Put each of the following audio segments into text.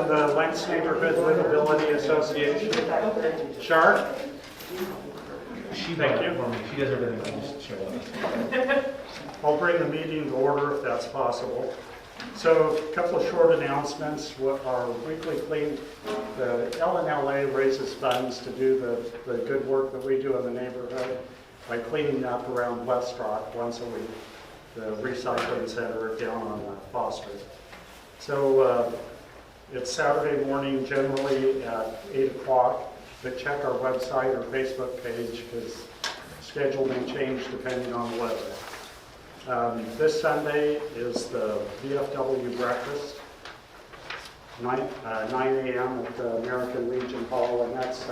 to the Lents Neighborhood Livability Association. Sharon? Thank you. She does everything. I just share with us. I'll bring the meeting to order if that's possible. So a couple of short announcements. Our weekly clean, the LNLA raises funds to do the good work that we do in the neighborhood by cleaning up around West Rock once a week, the recycling center down on Foster. So it's Saturday morning generally at 8 o'clock, but check our website or Facebook page because schedule may change depending on the weather. This Sunday is the VFW breakfast, 9 a.m. at the American Legion Hall, and that's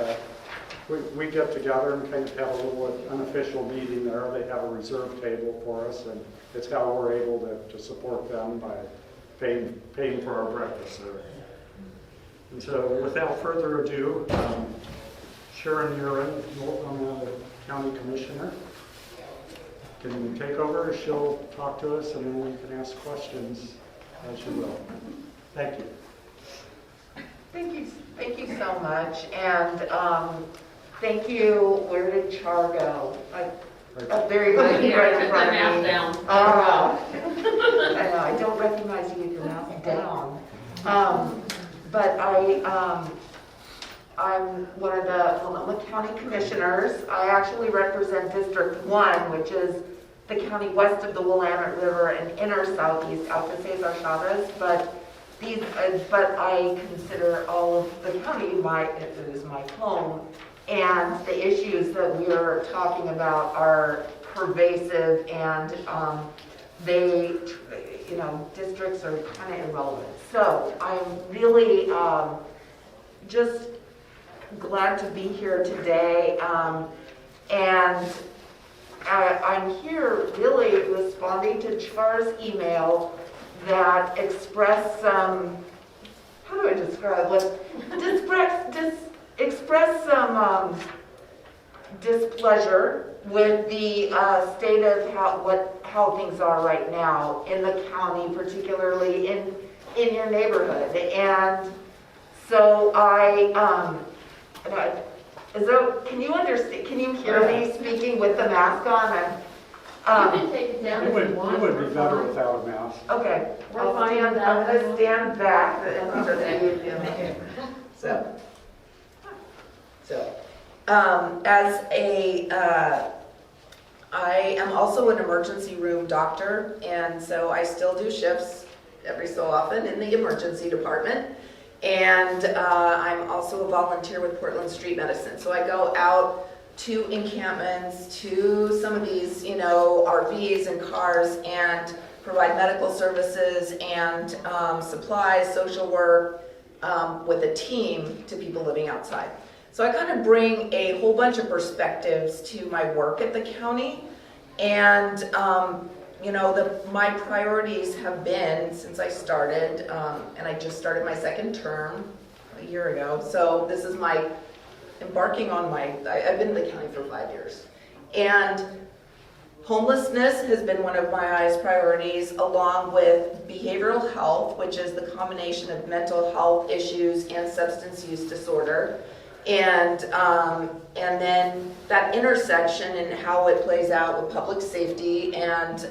we get together and kind of have a little unofficial meeting there. They have a reserve table for us, and it's how we're able to support them by paying for our breakfast there. And so without further ado, Sharon Meieran, Multnomah County Commissioner, can take over. She'll talk to us and then we can ask questions as you will. Thank you. Thank you so much. And thank you. Where did Char go? Very good. Right in front of me. Down. I know, I don't recognize you with your mouth down. But I'm one of the Multnomah County Commissioners. I actually represent District 1, which is the county west of the Willamette River and inner southeast out to Cesar Chavez. But I consider all of the county it is my home. And the issues that we are talking about are pervasive, and districts are kind of irrelevant. So I'm really just glad to be here today, and I'm here really responding to Char's email that expressed some, how do I describe it? Express some displeasure with the state of how things are right now in the county, particularly in your neighborhood. And so can you understand? Can you hear me speaking with the mask on? You can take it down if you want. It would be better without a mask. Okay, We're I'm fine going without to stand back. I am also an emergency room doctor, and so I still do shifts every so often in the emergency department. And I'm also a volunteer with Portland Street Medicine. So I go out to encampments, to some of these, RVs and cars, and provide medical services and supplies, social work with a team to people living outside. So I kind of bring a whole bunch of perspectives to my work at the county. And my priorities have been, since I started, and I just started my second term a year ago. So this is I've been in the county for 5 years. And homelessness has been one of my highest priorities, along with behavioral health, which is the combination of mental health issues and substance use disorder. And then that intersection and how it plays out with public safety and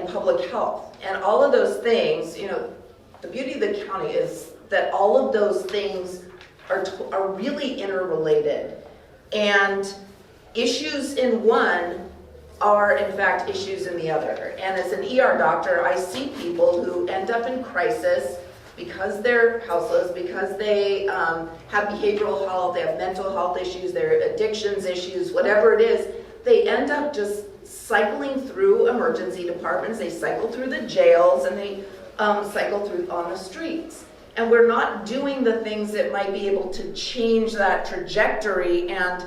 public health. And all of those things, the beauty of the county is that all of those things are really interrelated. And issues in one are in fact issues in the other. And as an ER doctor, I see people who end up in crisis because they're houseless, because they have behavioral health, they have mental health issues, their addictions issues, whatever it is, they end up just cycling through emergency departments, they cycle through the jails, and they cycle through on the streets. And we're not doing the things that might be able to change that trajectory and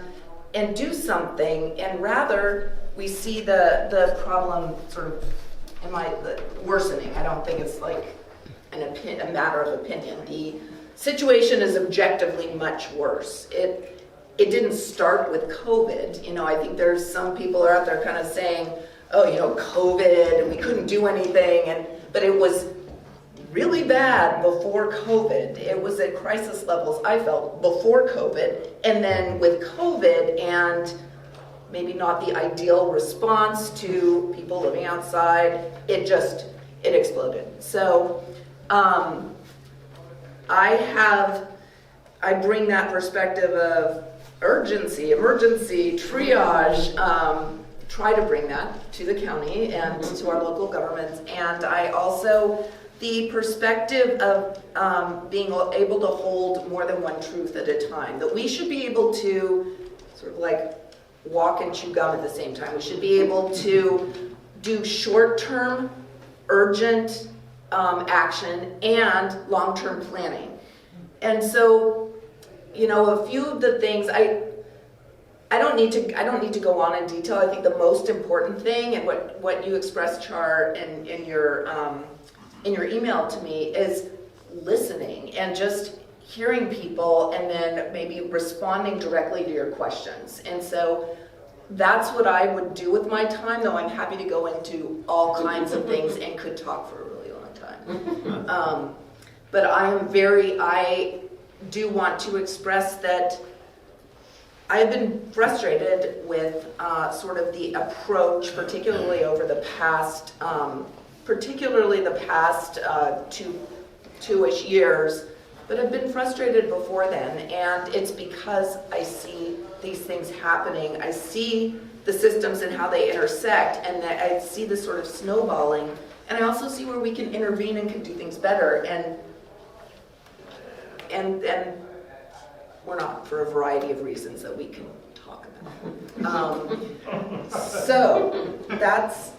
do something, and rather we see the problem sort of worsening. I don't think it's like a matter of opinion. The situation is objectively much worse. It didn't start with COVID. I think there's some people out there kind of saying, oh, COVID, and we couldn't do anything, but it was really bad before COVID. It was at crisis levels, I felt, before COVID. And then with COVID and maybe not the ideal response to people living outside, it exploded. So I bring that perspective of urgency, emergency, triage, try to bring that to the county and to our local governments. And I also, the perspective of being able to hold more than one truth at a time, that we should be able to sort of like walk and chew gum at the same time. We should be able to do short-term, urgent action and long-term planning. And so, you know, a few of the things I don't need to go on in detail. I think the most important thing, and what you expressed, Char, in your email to me, is listening and just hearing people and then maybe responding directly to your questions. And so that's what I would do with my time, though I'm happy to go into all kinds of things and could talk for a really long time. But I do want to express that I've been frustrated with sort of the approach, particularly over the past, two-ish years, but I've been frustrated before then, and it's because I see these things happening. I see the systems and how they intersect, and I see this sort of snowballing, and I also see where we can intervene and can do things better, and we're not, for a variety of reasons that we can talk about. So that's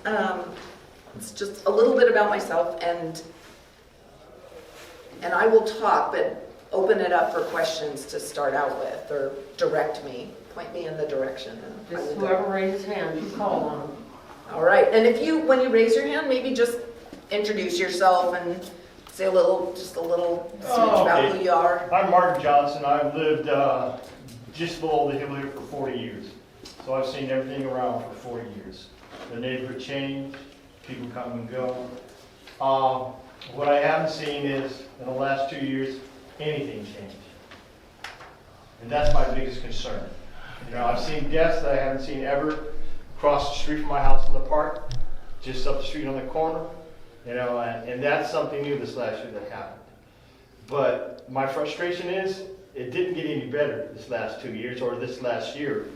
it's just a little bit about myself, and I will talk, but open it up for questions to start out with, or direct me, point me in the direction. Just whoever raises hand, you call on them. All right, and when you raise your hand, maybe just introduce yourself and say a little smidge about who you are. I'm Martin Johnson. I've lived just below the hill here for 40 years. So I've seen everything around for 40 years. The neighborhood changed, people come and go. What I haven't seen is, in the last 2 years, anything change. And that's my biggest concern. You know, I've seen deaths that I haven't seen ever across the street from my house in the park, just up the street on the corner. You know, and that's something new this last year that happened. But my frustration is, it didn't get any better this last 2 years or this last year.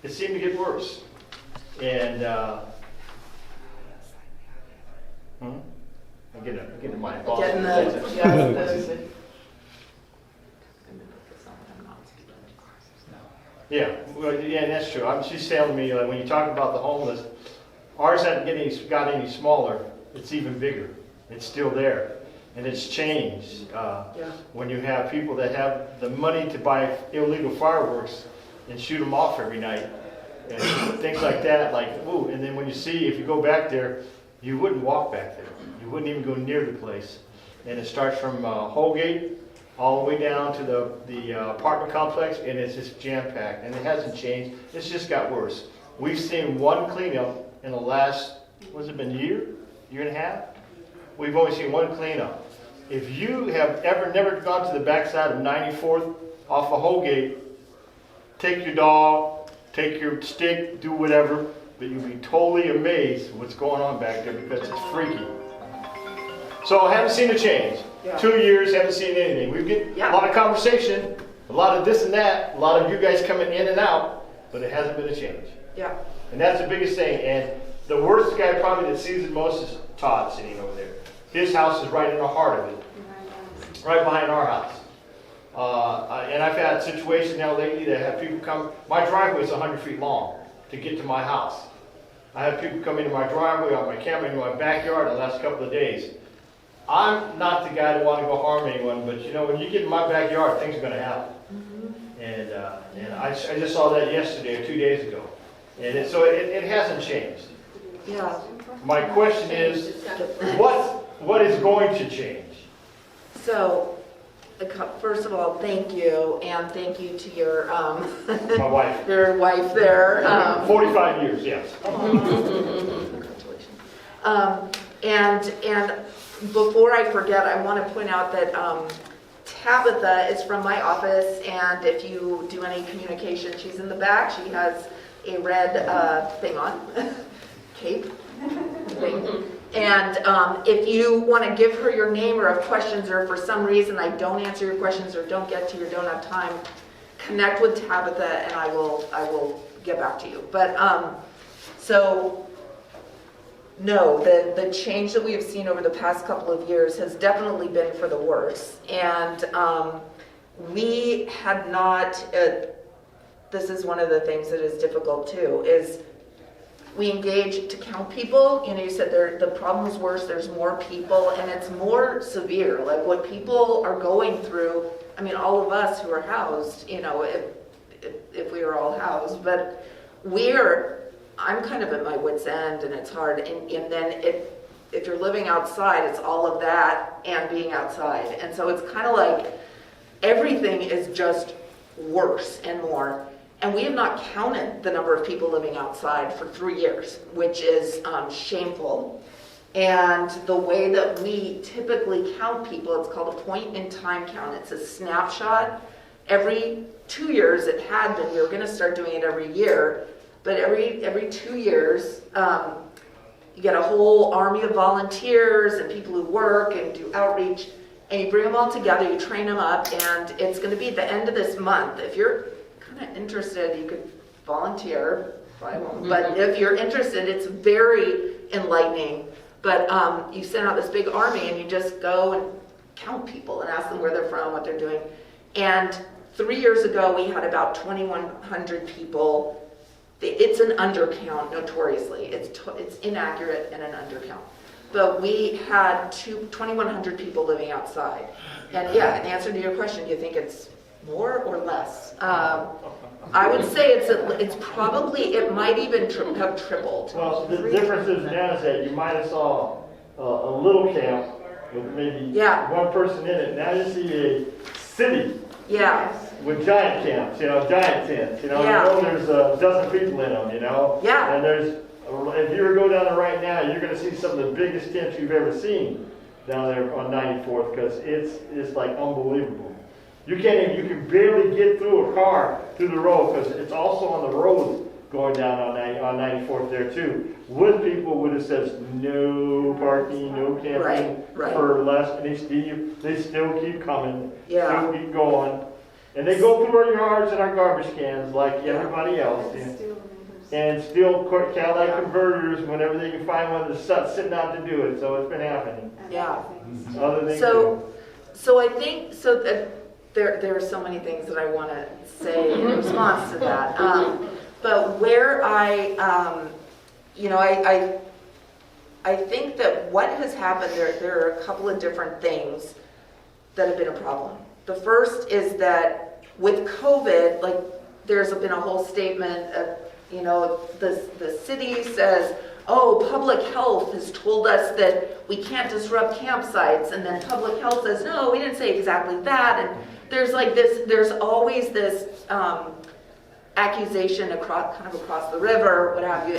It seemed to get worse. And I'm getting my boss. Yeah, well, yeah, that's true. She's telling me when you talk about the homeless, ours hasn't got any smaller. It's even bigger. It's still there, and it's changed. When you have people that have the money to buy illegal fireworks and shoot them off every night, and things like that, like, ooh, and then when you see, if you go back there, you wouldn't walk back there. You wouldn't even go near the place. And it starts from Holgate all the way down to the apartment complex, and it's just jam-packed, and it hasn't changed. It's just got worse. We've seen one cleanup in the last, what's it been, year and a half? We've only seen one cleanup. If you have never gone to the backside of 94th off of Holgate, take your dog, take your stick, do whatever, but you'll be totally amazed what's going on back there because it's freaky. So I haven't seen a change. 2 years, haven't seen anything. We get a lot of conversation, a lot of this and that, a lot of you guys coming in and out, but it hasn't been a change. Yeah. And that's the biggest thing. And the worst guy probably that sees it most is Todd sitting over there. His house is right in the heart of it, right behind our house. And I've had situations now lately that have people come. My driveway is 100 feet long to get to my house. I have people come into my driveway, on my camera, into my backyard the last couple of days. I'm not the guy to want to go harm anyone, but you know, when you get in my backyard, things are going to happen. And I just saw that yesterday or 2 days ago. And so it hasn't changed. Yeah. My question is, what is going to change? So, first of all, thank you, and thank you to your My wife. your wife there. 45 years, yes. Congratulations. And before I forget, I want to point out that Tabitha is from my office, and if you do any communication, she's in the back. She has a red thing on, cape thing. And if you want to give her your name or have questions, or if for some reason I don't answer your questions or don't get to you or don't have time, connect with Tabitha and I will get back to you. But so no, the change that we have seen over the past couple of years has definitely been for the worse. And we had not, this is one of the things that is difficult too, is we engage to count people. You know, you said the problem is worse, there's more people, and it's more severe. Like what people are going through, I mean, all of us who are housed, you know, if we were all housed, but I'm kind of at my wit's end, and it's hard. And then if you're living outside, it's all of that and being outside. And so it's kind of like everything is just worse and more. And we have not counted the number of people living outside for 3 years, which is shameful. And the way that we typically count people, it's called a point-in-time count. It's a snapshot. Every 2 years it had been. We were going to start doing it every year. But every 2 years, you get a whole army of volunteers and people who work and do outreach. And you bring them all together, you train them up, and it's going to be at the end of this month. If you're kind of interested, you could volunteer. I won't. But if you're interested, it's very enlightening. But you send out this big army and you just go and count people and ask them where they're from, what they're doing. And 3 years ago, we had about 2,100 people. It's an undercount, notoriously. It's inaccurate and an undercount. But we had 2,100 people living outside. And yeah, in answer to your question, do you think it's more or less? I would say it's probably, it might even have tripled. Well, the difference is now is that you might have saw a little camp with maybe one person in it. Now you see a city with giant camps, giant tents. You know there's a dozen people in them, And there's, if you were to go down there right now, you're going to see some of the biggest tents you've ever seen down there on 94th, because it's like unbelievable. You can barely get through a car through the road, because it's also on the roads going down on 94th there too. With people would have says no parking, no camping for less, and they still keep coming, still keep going. And they go through our yards and our garbage cans like everybody else. And still Cadillac converters whenever they can find one that's sitting out to do it. So it's been happening. Yeah. Other things so I think there are so many things that I want to say in response to that. But where I think that what has happened, there are a couple of different things that have been a problem. The first is that with COVID, like there's been a whole statement of, the city says, oh, public health has told us that we can't disrupt campsites, and then public health says, no, we didn't say exactly that, and there's always this accusation across the river, what have you,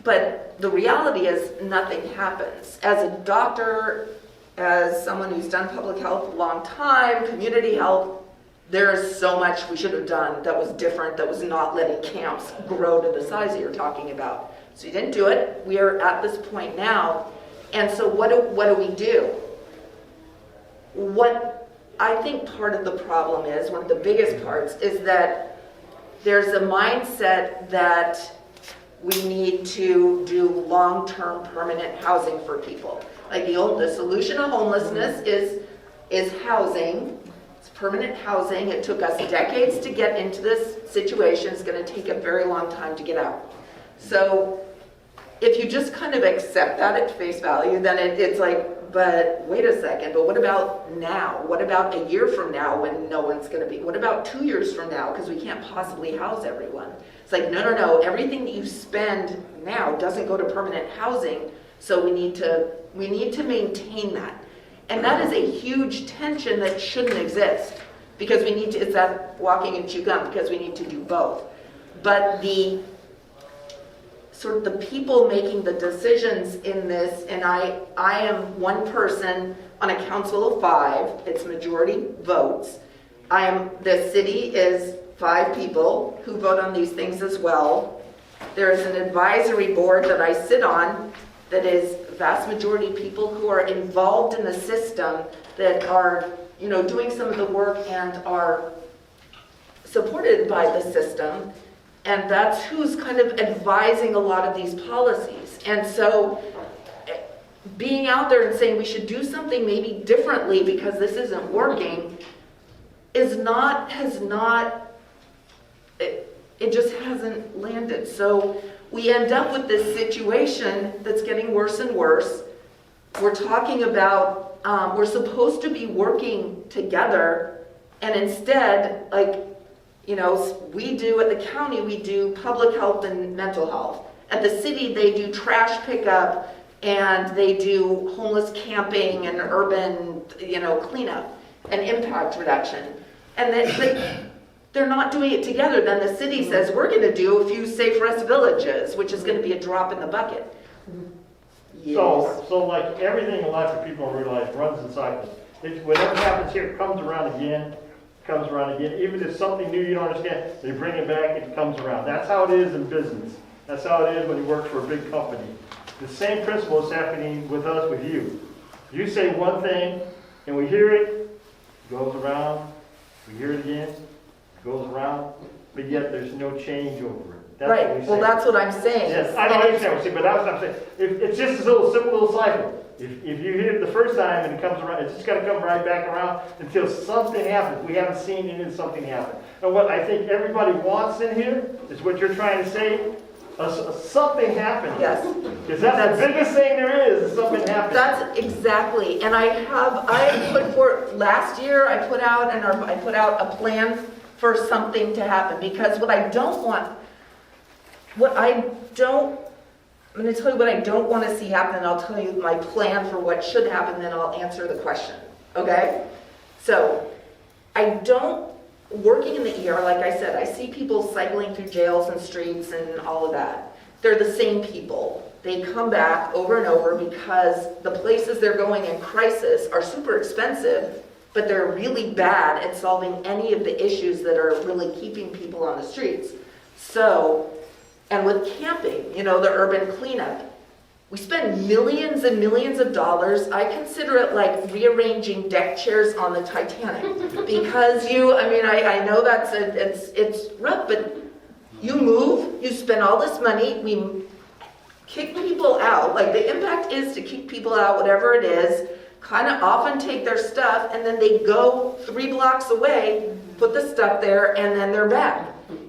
but the reality is nothing happens. As a doctor, as someone who's done public health a long time, community health, there is so much we should have done that was different, that was not letting camps grow to the size that you're talking about. So you didn't do it. We are at this point now. And so what do we do? What I think part of the problem is, one of the biggest parts, is that there's a mindset that we need to do long-term permanent housing for people. Like the solution to homelessness is housing. It's permanent housing. It took us decades to get into this situation. It's going to take a very long time to get out. So if you just kind of accept that at face value, then it's like, but wait a second, but what about now? What about a year from now when no one's going to be? What about 2 years from now, because we can't possibly house everyone? It's like, no, everything that you spend now doesn't go to permanent housing, so we need to maintain that. And that is a huge tension that shouldn't exist, because it's that walking and chew gum, because we need to do both. But sort of the people making the decisions in this, and I am one person on a council of 5, it's majority votes. The city is 5 people who vote on these things as well. There's an advisory board that I sit on that is vast majority people who are involved in the system that are, doing some of the work and are supported by the system. And that's who's kind of advising a lot of these policies. And so being out there and saying we should do something maybe differently because this isn't working it just hasn't landed. So we end up with this situation that's getting worse and worse. We're talking about, we're supposed to be working together, and instead, we do at the county, we do public health and mental health. At the city, they do trash pickup, and they do homeless camping and urban, cleanup and impact reduction. And then they're not doing it together. Then the city says, we're going to do a few safe rest villages, which is going to be a drop in the bucket. Yes. So like everything in life for people in real life runs in cycles. Whatever happens here comes around again. Even if something new you don't understand, they bring it back, it comes around. That's how it is in business. That's how it is when you work for a big company. The same principle is happening with us, with you. You say one thing, and we hear it, it goes around, we hear it again, it goes around, but yet there's no change over it. That's right, what we say. well that's what I'm saying. Yes, I don't understand, but that's what I'm saying. It's just a simple little cycle. If you hear it the first time and it comes around, it's just got to come right back around until something happens. We haven't seen it and something happen. And what I think everybody wants in here is what you're trying to say, something happening. Yes. Because that's the biggest thing there is something happening. That's exactly, and I put forth, last year I put out a plan for something to happen, because I'm going to tell you what I don't want to see happen, and I'll tell you my plan for what should happen, then I'll answer the question, okay? So, working in the ER, like I said, I see people cycling through jails and streets and all of that. They're the same people. They come back over and over because the places they're going in crisis are super expensive, but they're really bad at solving any of the issues that are really keeping people on the streets. So, and with camping, the urban cleanup, we spend millions and millions of dollars. I consider it like rearranging deck chairs on the Titanic, because I know it's rough, but you move, you spend all this money, we kick people out. Like, the impact is to kick people out, whatever it is, kind of often take their stuff, and then they go 3 blocks away, put the stuff there, and then they're back.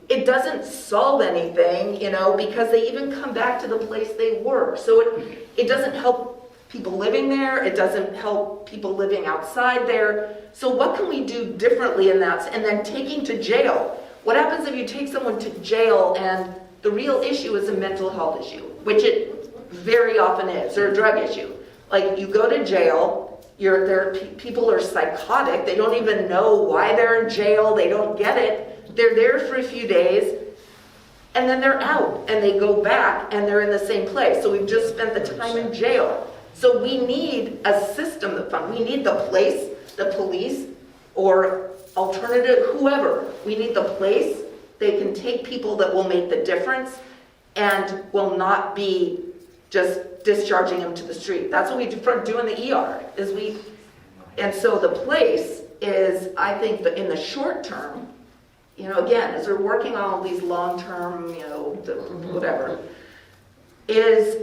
It doesn't solve anything, because they even come back to the place they were. So it doesn't help people living there. It doesn't help people living outside there. So what can we do differently in that? And then taking to jail. What happens if you take someone to jail and the real issue is a mental health issue, which it very often is, or a drug issue. Like, you go to jail, people are psychotic. They don't even know why they're in jail. They don't get it. They're there for a few days, and then they're out, and they go back, and they're in the same place. So we've just spent the time in jail. So we need a system we need the place, the police, or alternative, whoever. We need the place. They can take people that will make the difference and will not be just discharging them to the street. That's what we do in the ER, and so the place is, I think, in the short term, again, as we're working on all these long-term, whatever, is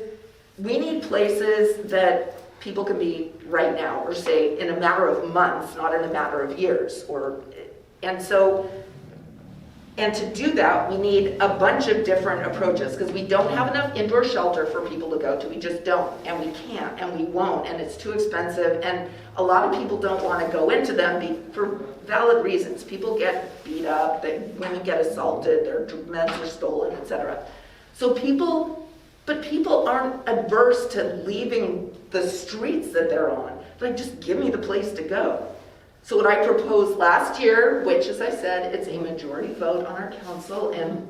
we need places that people can be right now, or say in a matter of months, not in a matter of years. And to do that, we need a bunch of different approaches, because we don't have enough indoor shelter for people to go to. We just don't, and we can't, and we won't, and it's too expensive, and a lot of people don't want to go into them for valid reasons. People get beat up, women get assaulted, their meds are stolen, etc. So people aren't adverse to leaving the streets that they're on. Like, just give me the place to go. So what I proposed last year, which, as I said, it's a majority vote on our council, and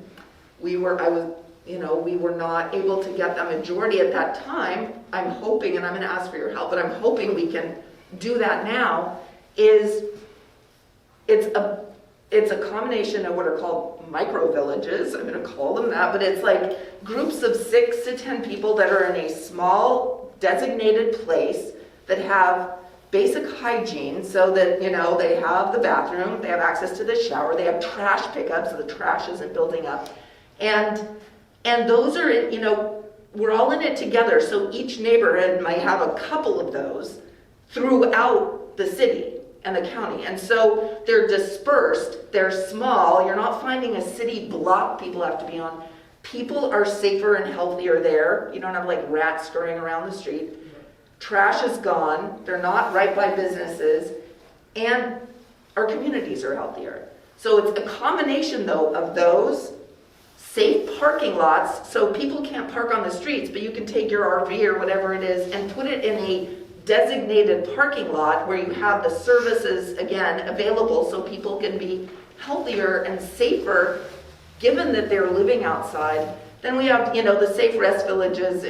I was we were not able to get the majority at that time. I'm hoping, and I'm going to ask for your help, but I'm hoping we can do that now, is it's a combination of what are called micro villages. I'm going to call them that, but it's like groups of 6 to 10 people that are in a small designated place that have basic hygiene, so that, they have the bathroom, they have access to the shower, they have trash pickup so the trash isn't building up. And those are, we're all in it together, so each neighborhood might have a couple of those throughout the city and the county. And so they're dispersed, they're small, you're not finding a city block people have to be on. People are safer and healthier there. You don't have like rats scurrying around the street. Trash is gone, they're not right by businesses, and our communities are healthier. So it's a combination though of those safe parking lots, so people can't park on the streets, but you can take your RV or whatever it is and put it in a designated parking lot where you have the services, again, available so people can be healthier and safer given that they're living outside. Then we have, the safe rest villages.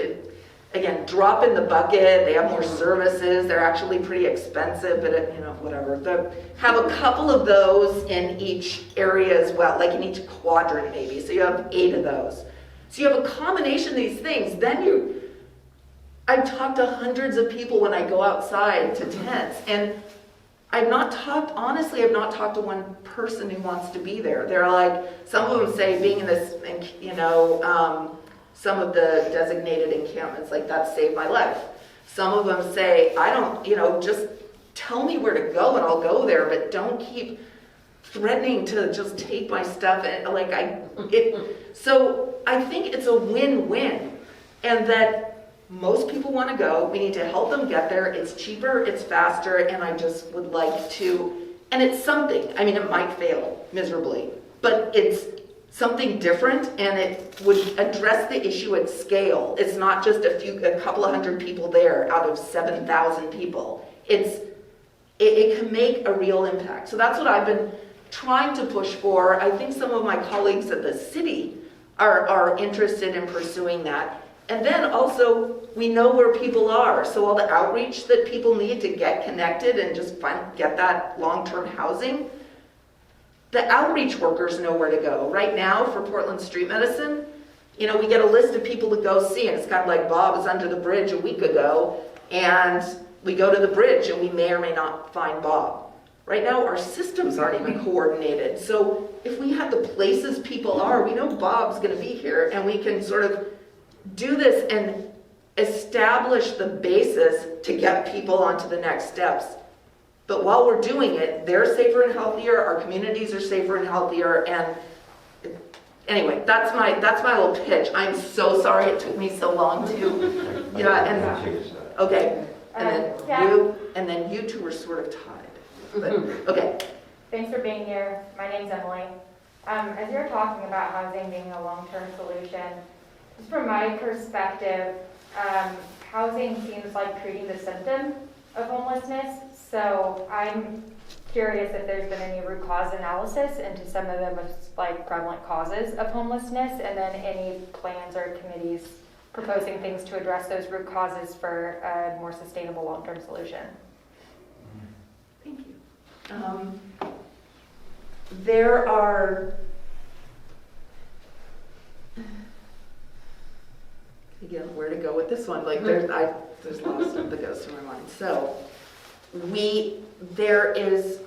Again, drop in the bucket, they have more services, they're actually pretty expensive, but whatever. Have a couple of those in each area as well, like in each quadrant maybe, so you have 8 of those. So you have a combination of these things. Then I've talked to hundreds of people when I go outside to tents, and I've not talked to one person who wants to be there. They're like, some of them say being in this, some of the designated encampments, like that saved my life. Some of them say, I don't, just tell me where to go and I'll go there, but don't keep threatening to just take my stuff. And so I think it's a win-win, and that most people want to go. We need to help them get there. It's cheaper, it's faster, and I just would like to, and it's something. I mean, it might fail miserably, but it's something different, and it would address the issue at scale. It's not just a couple of hundred people there out of 7,000 people. It can make a real impact. So that's what I've been trying to push for. I think some of my colleagues at the city are interested in pursuing that. And then also, we know where people are. So all the outreach that people need to get connected and just get that long-term housing, the outreach workers know where to go. Right now, for Portland Street Medicine, we get a list of people to go see, and it's kind of like Bob was under the bridge a week ago, and we go to the bridge, and we may or may not find Bob. Right now, our systems aren't even coordinated. So if we have the places people are, we know Bob's going to be here, and we can sort of do this and establish the basis to get people onto the next steps. But while we're doing it, they're safer and healthier, our communities are safer and healthier, and anyway, that's my little pitch. I'm so sorry it took me so long to, okay, and then you two were sort of tied, but, okay. Thanks for being here. My name's Emily. As you're talking about housing being a long-term solution, just from my perspective, housing seems like treating the symptom of homelessness. So I'm curious if there's been any root cause analysis into some of the most prevalent causes of homelessness, and then any plans or committees proposing things to address those root causes for a more sustainable long-term solution. Thank you. There are, again, where to go with this one? There's a lot of stuff that goes through my mind. So there is,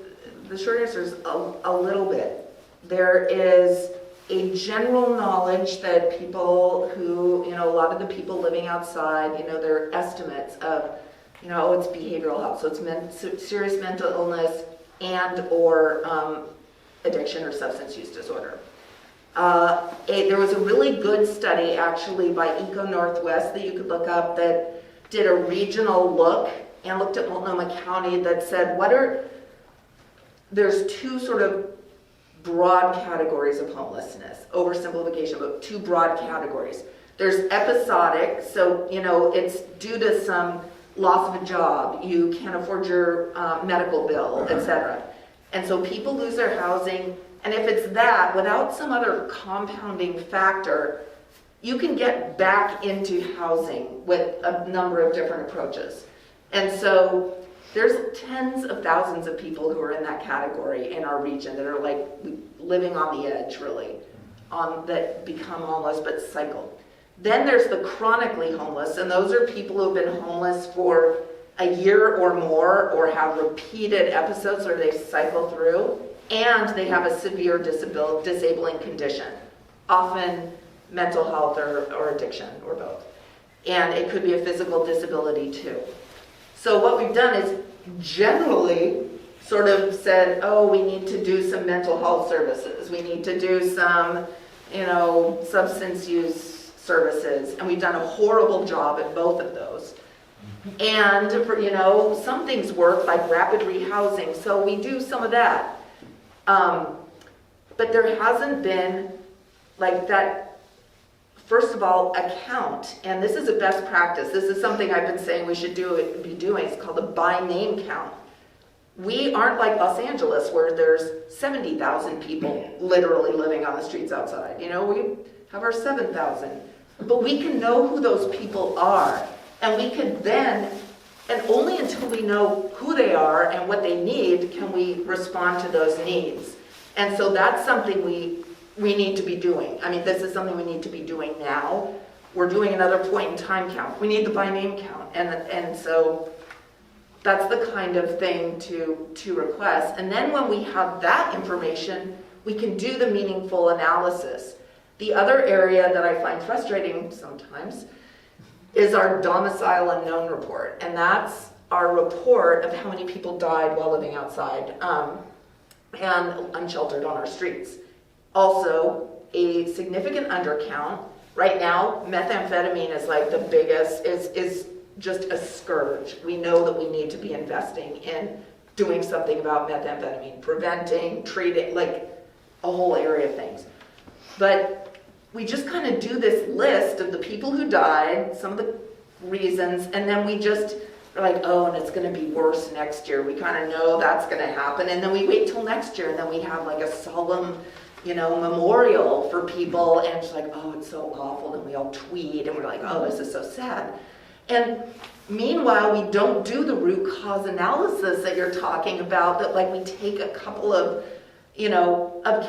the short answer is a little bit. There is a general knowledge that people who, a lot of the people living outside, their estimates of, it's behavioral health, so it's serious mental illness and or addiction or substance use disorder. There was a really good study actually by Eco Northwest that you could look up that did a regional look and looked at Multnomah County that said there's 2 sort of broad categories of homelessness, oversimplification, but 2 broad categories. There's episodic, so it's due to some loss of a job, you can't afford your medical bill, etc. And so people lose their housing, and if it's that, without some other compounding factor, you can get back into housing with a number of different approaches. And so there's tens of thousands of people who are in that category in our region that are like living on the edge, really, that become homeless but cycle. Then there's the chronically homeless, and those are people who have been homeless for a year or more, or have repeated episodes where they cycle through, and they have a severe disabling condition, often mental health or addiction, or both. And it could be a physical disability too. So what we've done is generally sort of said, oh, we need to do some mental health services. We need to do some, substance use services. And we've done a horrible job at both of those. And, some things work, like rapid rehousing. So we do some of that. But there hasn't been like that, first of all, account. And this is a best practice. This is something I've been saying we should be doing. It's called a by name count. We aren't like Los Angeles, where there's 70,000 people literally living on the streets outside. We have our 7,000. But we can know who those people are. And we can then, and only until we know who they are and what they need, can we respond to those needs. And so that's something we need to be doing. I mean, this is something we need to be doing now. We're doing another point in time count. We need the by name count. And so that's the kind of thing to request. And then when we have that information, we can do the meaningful analysis. The other area that I find frustrating sometimes is our Domicile Unknown report. And that's our report of how many people died while living outside and unsheltered on our streets. Also, a significant undercount. Right now, methamphetamine is like the biggest, is just a scourge. We know that we need to be investing in doing something about methamphetamine, preventing, treating, like a whole area of things. But we just kind of do this list of the people who died, some of the reasons, and then we just are like, oh, and it's going to be worse next year. We kind of know that's going to happen. And then we wait till next year, and then we have like a solemn, memorial for people, and it's like, oh, it's so awful. And we all tweet, and we're like, oh, this is so sad. And meanwhile, we don't do the root cause analysis that you're talking about, that like we take a couple of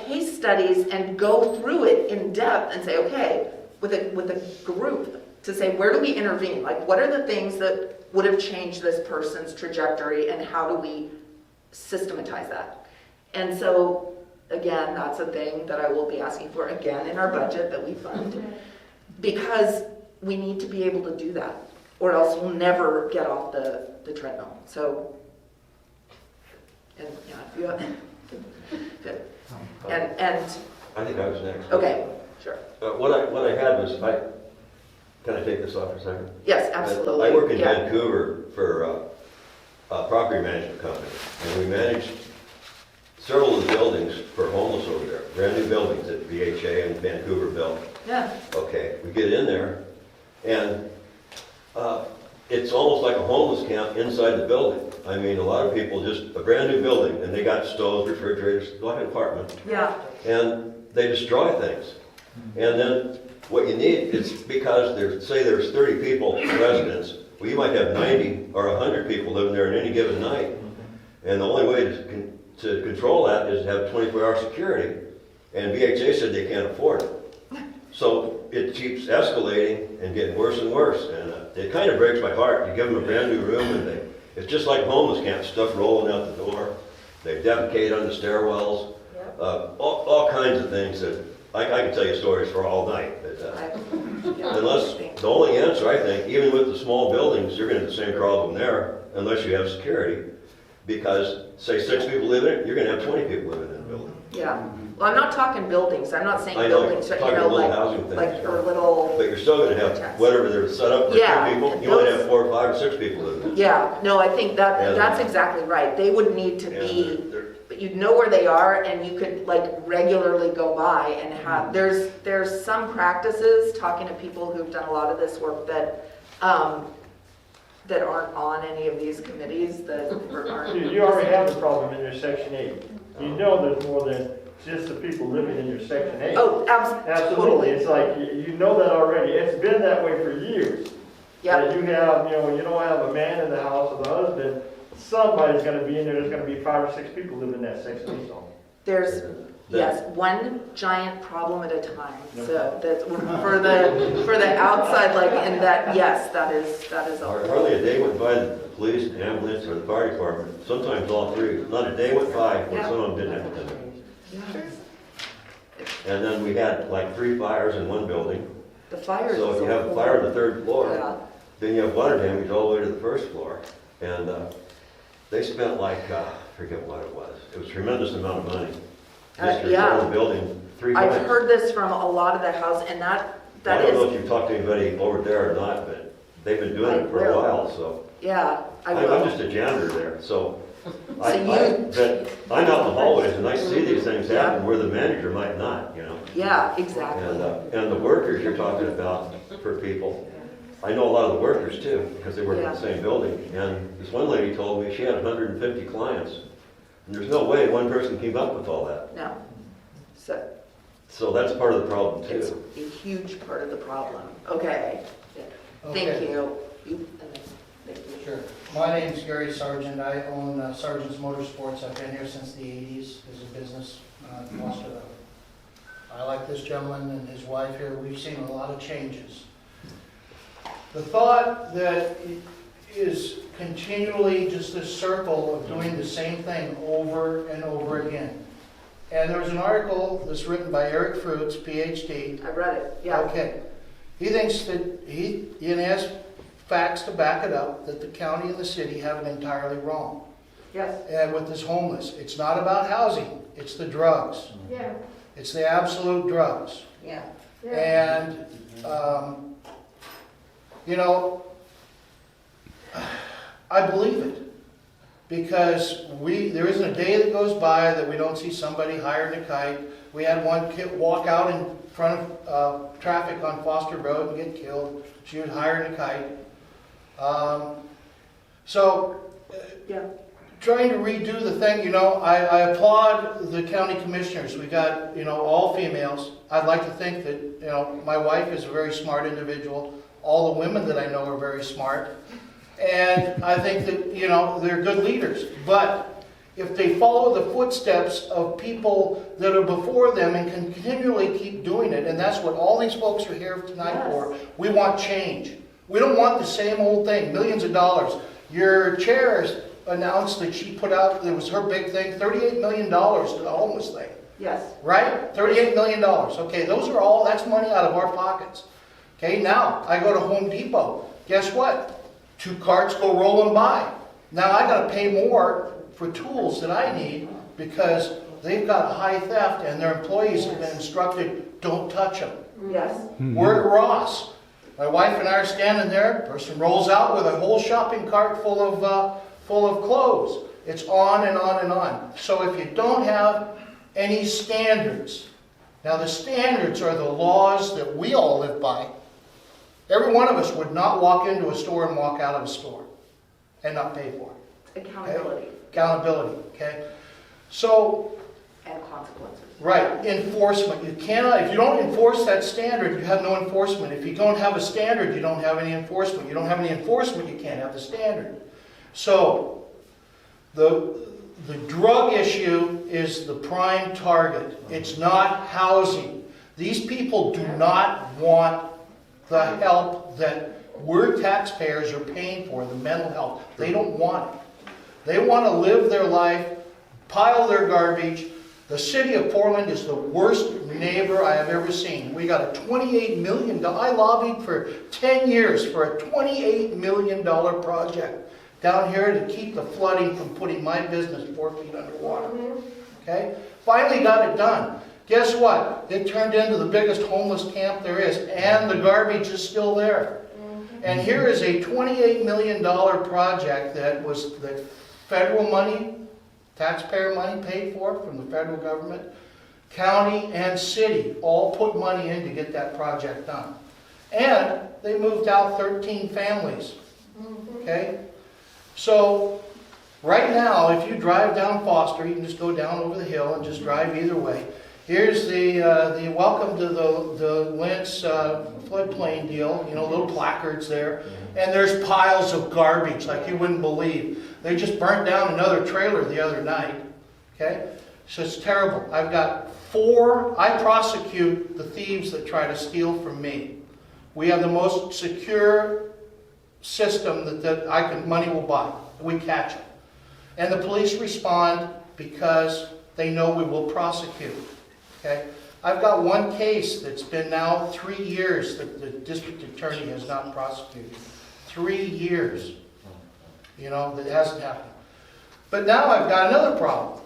case studies and go through it in depth and say, okay, with a group, to say, where do we intervene? Like, what are the things that would have changed this person's trajectory, and how do we systematize that? And so, again, that's a thing that I will be asking for again in our budget that we fund, because we need to be able to do that, or else we'll never get off the treadmill. So, and yeah, if you have, good. And I think I was next. okay, sure. What I had was, can I take this off for a second? Yes, absolutely. I work in Yeah. Vancouver for a property management company, and we manage several of the buildings for homeless over there, brand new buildings that VHA and Vancouver built. Yeah. Okay, we get in there, and it's almost like a homeless camp inside the building. I mean, a lot of people, just a brand new building, and they got stoves, refrigerators, like an apartment, Yeah. and they destroy things. And then what you need is, because there's 30 people residents, well, you might have 90 or 100 people living there at any given night. And the only way to control that is to have 24-hour security. And VHA said they can't afford it. So it keeps escalating and getting worse and worse. And it kind of breaks my heart. You give them a brand new room, and it's just like homeless camp, stuff rolling out the door. They defecate on the stairwells. Yep. All kinds of things that I can tell you stories for all night. But, unless, the only answer, I think, even with the small buildings, you're going to have the same problem there, unless you have security. Because, say, 6 people live in it, you're going to have 20 people living in a building. Yeah. Well, I'm not talking buildings. I'm not saying I know, buildings, but talking little housing things. like or little. But you're still going to have, whatever they're set up for 2 people, you might have 4 or 5 or 6 people living in it. Yeah. No, I think And- that's exactly right. They would need to be. But you'd know where they are, and you could like regularly go by and have. There's some practices, talking to people who've done a lot of this work, that that aren't on any of these committees, that aren't. You already have the problem in your Section 8. You know there's more than just the people living in your section 8. Oh, Absolutely, it's like, you know that already, it's been that way for years. Yep. That you have, when you don't have a man in the house with a husband, somebody's gonna be in there, there's gonna be 5 or 6 people living in that section 8 zone. There's, yes, one giant problem at a time. So that's for the outside, like in that, yes, that is all. Hardly a day went by that the police, the ambulance, or the fire department, sometimes all three, not a day went by when some of them didn't have to. And then we had like 3 fires in one building. The fire. So if you have a fire on the 3rd floor, Yeah. then you have water damage all the way to the 1st floor. And they spent like, I forget what it was. It was a tremendous amount of money. Just to yeah. repair the building 3 times. I've heard this from a lot of the houses, and that I don't know is, if you've talked to anybody over there or not, but they've been doing it for a while, so. yeah, I I'm will. just a janitor there, so. So you- But I'm out in the hallways and I see these things happen where the manager might not, Yeah, exactly. And the workers you're talking about for people, I know a lot of the workers too, because they work in the same building. And this one lady told me she had 150 clients. And there's no way one person came up with all that. No. So So that's part of the problem it's too. a huge part of the problem. Okay. Thank Okay. you. Thank you. Sure. My name's Gary Sargent. I own Sargent's Motorsports. I've been here since the 80s as a business in Fosterville. I like this gentleman and his wife here. We've seen a lot of changes. The thought that is continually just this circle of doing the same thing over and over again. And there was an article that's written by Eric Fruits, PhD. I read it. Yeah. Okay. He thinks that he has facts to back it up, that the county and the city have it entirely wrong. Yes. And with this homeless, it's not about housing, it's the drugs. Yeah. It's the absolute drugs. Yeah. And, I believe it. Because there isn't a day that goes by that we don't see somebody hiring a kite. We had one kid walk out in front of traffic on Foster Road and get killed. She was hiring a kite. Yeah. Trying to redo the thing, I applaud the county commissioners. We got, all females. I'd like to think that, my wife is a very smart individual. All the women that I know are very smart. And I think that, they're good leaders. But if they follow the footsteps of people that are before them and can continually keep doing it, and that's what all these folks are here tonight for, we want change. We don't want the same old thing, millions of dollars. Your chair announced that she put out, it was her big thing, $38 million to the homeless thing. Yes. Right? $38 million. Okay, that's money out of our pockets. Okay, now I go to Home Depot. Guess what? 2 carts go rolling by. Now I got to pay more for tools that I need because they've got high theft and their employees have been instructed, don't touch them. Yes. We're at Ross. My wife and I are standing there. Person rolls out with a whole shopping cart full of clothes. It's on and on and on. So if you don't have any standards, now the standards are the laws that we all live by. Every one of us would not walk into a store and walk out of a store and not pay for it. Accountability. Okay? Accountability, okay? So, And consequences. right, enforcement. You cannot, if you don't enforce that standard, you have no enforcement. If you don't have a standard, you don't have any enforcement. You don't have any enforcement, you can't have the standard. So, the drug issue is the prime target. It's not housing. These people do not want the help that we're taxpayers are paying for, the mental health. They don't want it. They want to live their life, pile their garbage. The city of Portland is the worst neighbor I have ever seen. We got a $28 million, I lobbied for 10 years for a $28 million project down here to keep the flooding from putting my business 4 feet underwater. Okay? Finally got it done. Guess what? It turned into the biggest homeless camp there is, and the garbage is still there. And here is a $28 million project that federal money, taxpayer money paid for from the federal government, county and city all put money in to get that project done. And they moved out 13 families. Okay? So Right now, if you drive down Foster, you can just go down over the hill and just drive either way. Here's the welcome to the Lents floodplain deal, you know, little placards there. And there's piles of garbage like you wouldn't believe. They just burnt down another trailer the other night, okay? So it's terrible. I've got 4, I prosecute the thieves that try to steal from me. We have the most secure system that money will buy. We catch them. And the police respond because they know we will prosecute. Okay? I've got one case that's been now 3 years that the district attorney has not prosecuted. 3 years. You know, that hasn't happened. But now I've got another problem.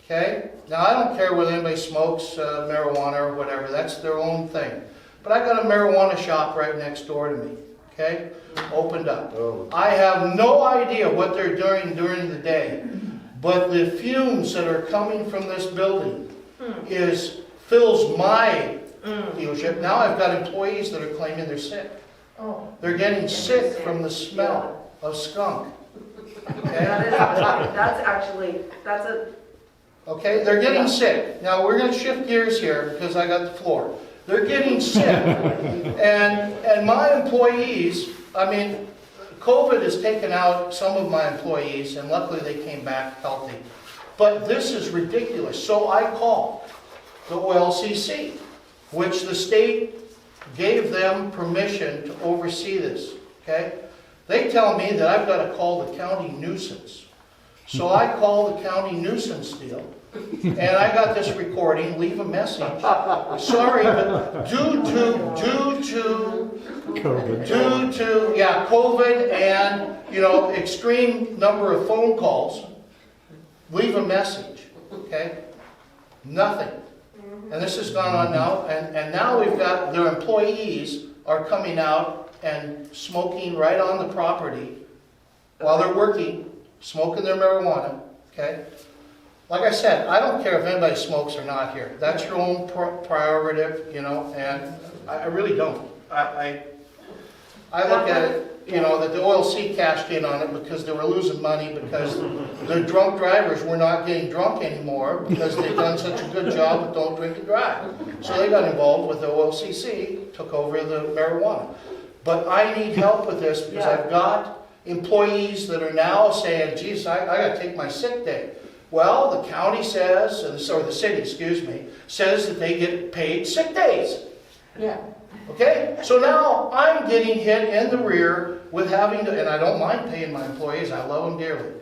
Okay? Now I don't care whether anybody smokes marijuana or whatever. That's their own thing. But I got a marijuana shop right next door to me. Okay? Opened up. I have no idea what they're doing during the day. But the fumes that are coming from this building fills my dealership. Now I've got employees that are claiming they're sick. Oh. They're getting sick from the smell of skunk. Okay? That's a, Okay, they're getting sick. Now we're going to shift gears here because I got the floor. They're getting sick. And my employees, I mean, COVID has taken out some of my employees, and luckily they came back healthy. But this is ridiculous. So I called the OLCC, which the state gave them permission to oversee this. Okay? They tell me that I've got to call the county nuisance. So I call the county nuisance deal. And I got this recording, leave a message. Sorry, but due to COVID and, you know, extreme number of phone calls, leave a message, okay? Nothing. And this has gone on now, and now we've got their employees are coming out and smoking right on the property while they're working, smoking their marijuana, okay? Like I said, I don't care if anybody smokes or not here. That's your own prerogative, you know, and I really don't. I look at it, you know, that the OLC cashed in on it because they were losing money because the drunk drivers were not getting drunk anymore because they've done such a good job with Don't Drink and Drive. So they got involved with the OLCC, took over the marijuana. But I need help with this because I've got employees that are now saying, geez, I got to take my sick day. Well, the county says, or the city, excuse me, says that they get paid sick days. Yeah. Okay? So now I'm getting hit in the rear with having to, and I don't mind paying my employees, I love them dearly.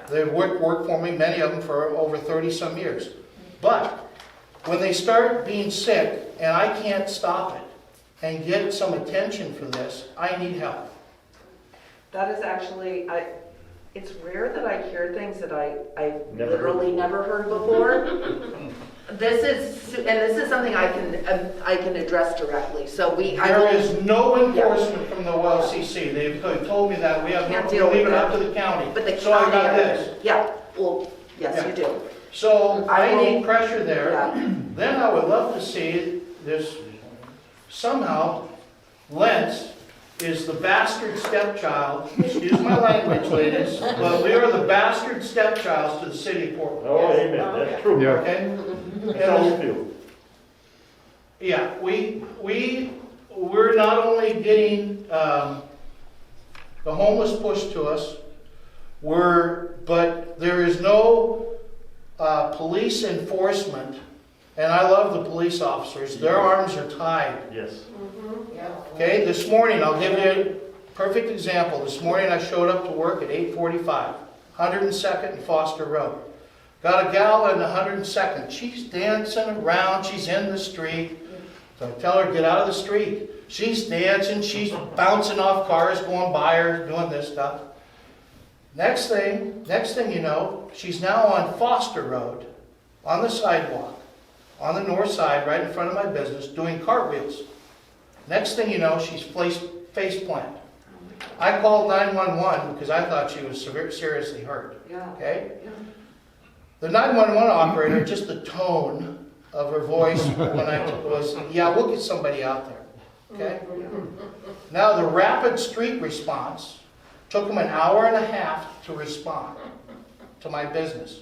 They've worked for me, many of them for over 30 some years. But when they start being sick and I can't stop it and get some attention for this, I need help. That is actually, it's rare that I hear things that I've literally never heard before. this is something I can address directly. So There is no enforcement from the OLCC. They've told me that we have Can't to deal leave with it up that. to the county. But the So I got county- this. Yeah, well, yes, Yeah. you do. So I will- need pressure there. Yeah. Then I would love to see this, somehow, Lents is the bastard stepchild, excuse my language, ladies, but we are the bastard stepchilds to the city of Portland. Oh, amen, that's true. Okay? That's how you feel. Yeah, we're not only getting the homeless pushed to us, but there is no police enforcement, and I love the police officers. Their arms are tied. Yes. Okay, this morning, I'll give you a perfect example. This morning I showed up to work at 8:45, 102nd and Foster Road. Got a gal in 102nd. She's dancing around. She's in the street. So I tell her, get out of the street. She's dancing. She's bouncing off cars going by her, doing this stuff. Next thing you know, she's now on Foster Road, on the sidewalk, on the north side, right in front of my business, doing cartwheels. Next thing you know, she's face plant. I called 911 because I thought she was seriously hurt. Okay? The 911 operator, just the tone of her voice when I was, yeah, we'll get somebody out there. Okay? Now the rapid street response took them an hour and a half to respond. to my business.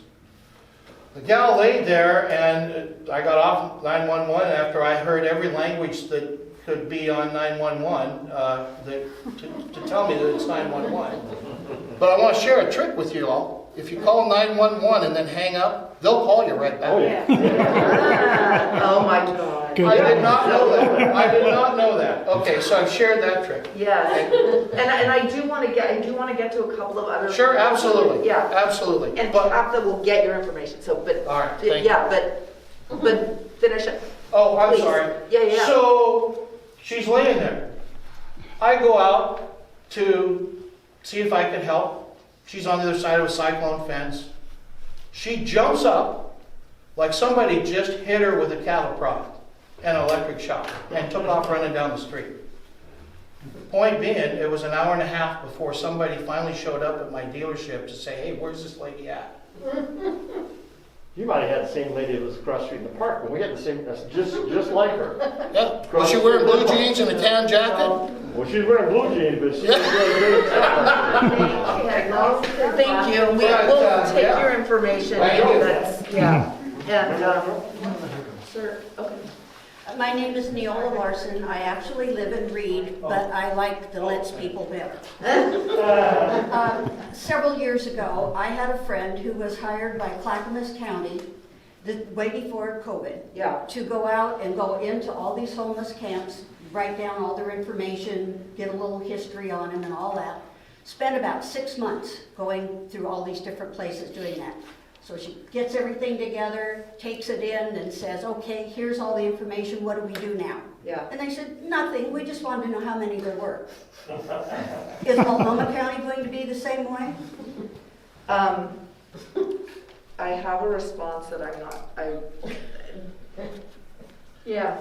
The gal laid there, and I got off 911 after I heard every language that could be on 911 to tell me that it's 911. But I want to share a trick with you all. If you call 911 and then hang up, they'll call you right back. Oh, yeah. Oh my God. I did not know that. I did not know that. Okay, so I've shared that trick. Yes, and I do want to get to a couple of other. Sure, absolutely. Yeah. Absolutely. And But, Capta will get your information, so, but. all right, thank you. Yeah, but finish it. Oh, I'm Please. sorry. Yeah. So, she's laying there. I go out to see if I can help. She's on the other side of a cyclone fence. She jumps up like somebody just hit her with a cattle prod and an electric shock and took off running down the street. Point being, it was an hour and a half before somebody finally showed up at my dealership to say, hey, where's this lady at? You might have had the same lady that was across the street in the park, but we had the same, that's just like her. Yeah. Was she wearing blue jeans and a tan jacket? Well, she's wearing blue jeans, but she's really good stuff. Thank you. We'll take yeah. your information. Thank you. That's, yeah. And, sir, okay. My name is Neola Larson. I actually live in Reed, but I like the Lents people better. Several years ago, I had a friend who was hired by Clackamas County, way before COVID, Yeah. to go out and go into all these homeless camps, write down all their information, get a little history on them and all that. Spent about 6 months going through all these different places doing that. So she gets everything together, takes it in, and says, okay, here's all the information, what do we do now? Yeah. And they said, nothing, we just wanted to know how many there were. Is Multnomah County going to be the same way? I have a response that I'm not, Yeah.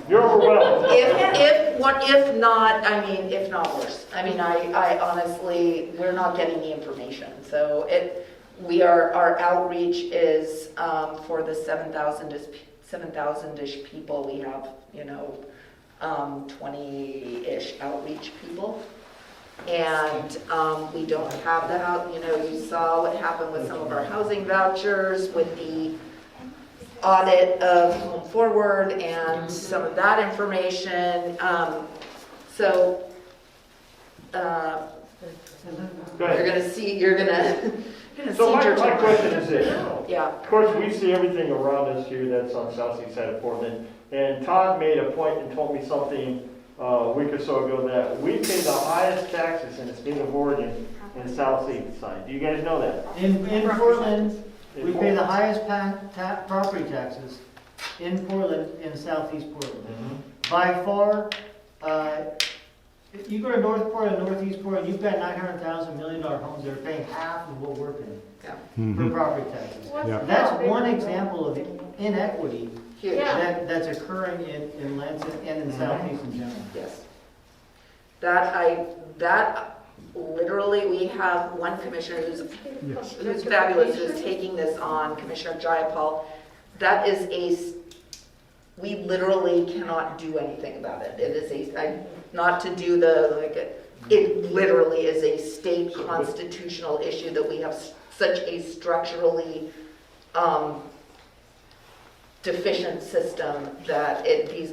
You're overwhelmed. if not, I mean, if not worse. I mean, I honestly, we're not getting the information. So our outreach is for the 7,000-ish people. We have, 20-ish outreach people. And we don't have that, you saw what happened with some of our housing vouchers with the audit of Home Forward and some of that information. So you're gonna So see your my time. question is this. Yeah. Of course, we see everything around us here that's on southeast side of Portland. And Todd made a point and told me something a week or so ago that we pay the highest taxes in the state of Oregon in southeast side. Do you guys know that? In Portland, we pay the highest property taxes in Portland, in southeast Portland. Mhm. By far, if you go to North Portland, Northeast Portland, you've got $900,000 $1 million homes that are paying half of what we're paying for property taxes. That's one example of inequity Huge. that's occurring in Lents and in southeast in general. Yes. That literally, we have one commissioner who's fabulous, who's taking this on, Commissioner Jayapal. That is we literally cannot do anything about it. It is not to do it literally is a state constitutional issue that we have such a structurally deficient system that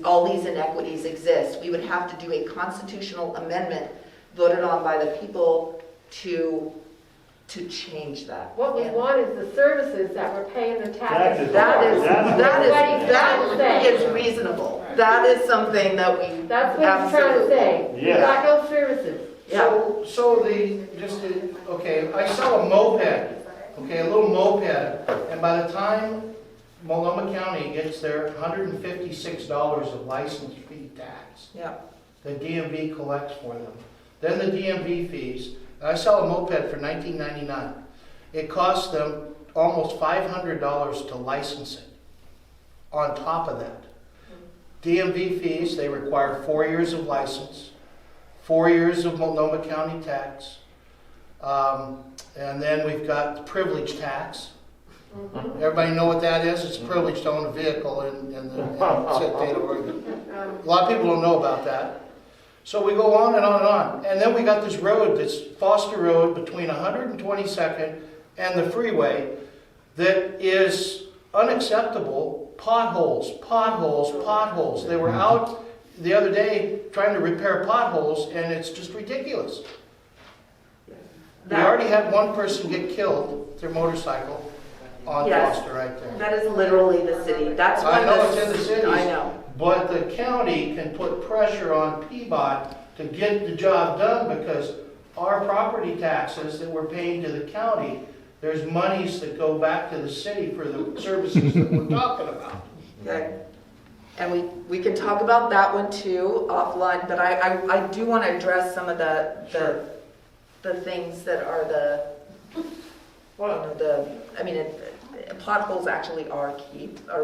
all these inequities exist. We would have to do a constitutional amendment voted on by the people to change that. What we want is the services that we're paying the taxes. That That's is reasonable. That is something that we That's what he's trying to say. We got no services. Yeah. Okay, I sell a moped, okay, a little moped, and by the time Multnomah County gets their $156 of license fee tax, Yeah. the DMV collects for them. Then the DMV fees, and I sell a moped for $19.99. It costs them almost $500 to license it. On top of that, DMV fees, they require 4 years of license, 4 years of Multnomah County tax, and then we've got the privilege tax. Everybody know what that is? It's a privilege to own a vehicle in the state of Oregon. A lot of people don't know about that. So we go on and on and on. And then we got this road, this Foster Road between 122nd and the freeway that is unacceptable. Potholes, potholes, potholes. They were out the other day trying to repair potholes, and it's just ridiculous. We already had one person get killed with their motorcycle on Yes. Foster right there. That is literally the city. That's I when know it's in the cities. I know. But the county can put pressure on PBOT to get the job done, because our property taxes that we're paying to the county, there's monies that go back to the city for the services that we're talking about. Okay. And we can talk about that one too offline, but I do want to address some of the things that are potholes actually are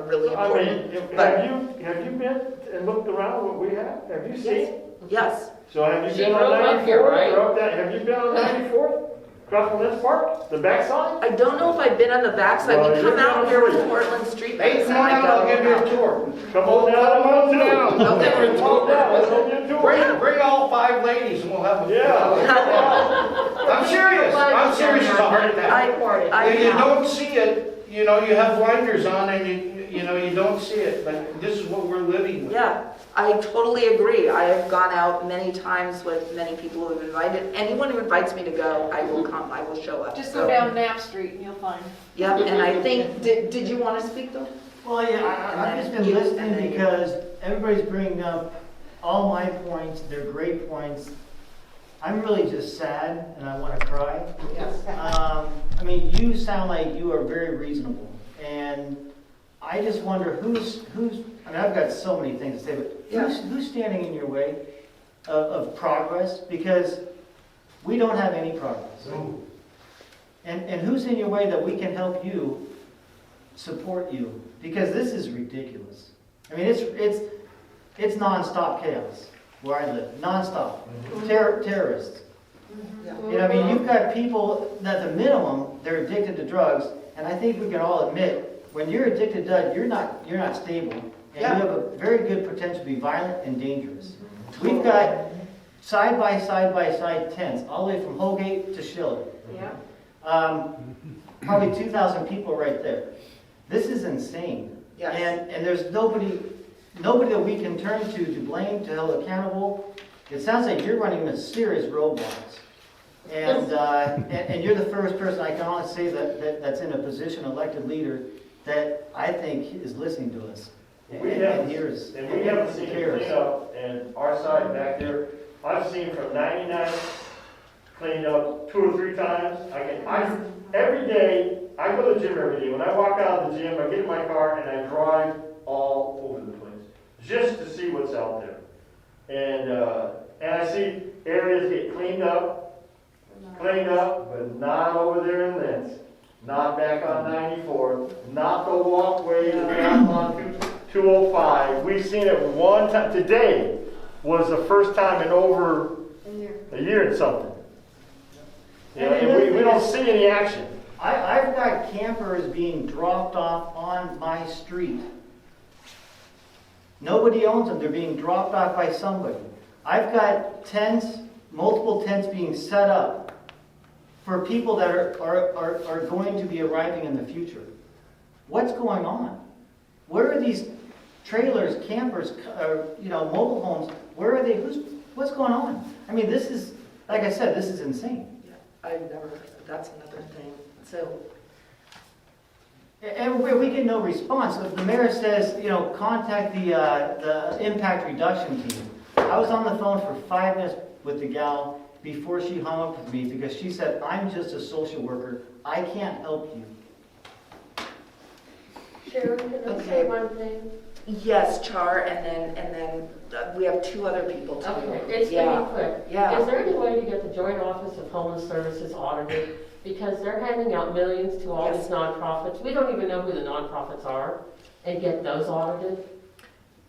really important. Have you been and looked around what we have? Have you seen? Yes. So have you She been on drove up 94? here, right? Or up that, have you been on 94? Across from Lents Park? The backside? I don't know if I've been on the backside. Well, We come you're out down here with free. Portland Street. Hey, come on out, I'll give you a tour. Come on down, Come on down. Come on down, let's go get a tour. Bring all 5 ladies and we'll have a... Yeah. I'm serious. I'm serious as a heart attack. If you don't see it, you have blinders on and you don't see it, but this is what we're living with. Yeah, I totally agree. I have gone out many times with many people who have invited. Anyone who invites me to go, I will come. I will show up. Just So, go down Knapp Street and you'll find. Yep, and I think, did you want to speak though? Well, yeah, I've just been listening because everybody's bringing up all my points, they're great points. I'm really just sad and I want to cry. Yes. I mean, you sound like you are very reasonable, and I just wonder who's. I mean, I've got so many things to say, but who's standing in your way of progress? Because we don't have any progress. And who's in your way that we can help you, support you? Because this is ridiculous. I mean, it's nonstop chaos where I live, nonstop. Terrorists. You know, I mean, you've got people that at the minimum, they're addicted to drugs, and I think we can all admit, when you're addicted to drugs, you're not stable, and you have a very good potential to be violent and dangerous. We've got side by side tents, all the way from Holgate to Schiller. Yeah. Probably 2,000 people right there. This is insane. Yes. And there's nobody that we can turn to blame, to hold accountable. It sounds like you're running into serious roadblocks. And you're the first person I can honestly say that's in a position, elected leader, that I think is listening to us. We haven't seen cares. it cleaned up, and our side back there, I've seen from 99 cleaned up 2 or 3 times. Every day, I go to the gym every day. When I walk out of the gym, I get in my car and I drive all over the place, just to see what's out there. And I see areas get cleaned up, but not over there in Lents, not back on 94, not the walkway, not on 205. We've seen it one time. Today was the first time in over a year and something. And we don't see any action. I've got campers being dropped off on my street. Nobody owns them. They're being dropped off by somebody. I've got tents, multiple tents being set up for people that are going to be arriving in the future. What's going on? Where are these trailers, campers, mobile homes? Where are they? What's going on? I mean, this is, like I said, this is insane. Yeah, I've never. That's another thing. So. And we get no response. The mayor says, contact the impact reduction team. I was on the phone for 5 minutes with the gal before she hung up with me because she said, I'm just a social worker. I can't help you. Sharon, can I say one thing? Yes, Char, and then we have 2 other people too. Okay, it's pretty quick. Yeah. Is there any way to get the Joint Office of Homeless Services audited? Because they're handing out millions to all these nonprofits. We don't even know who the nonprofits are, and get those audited.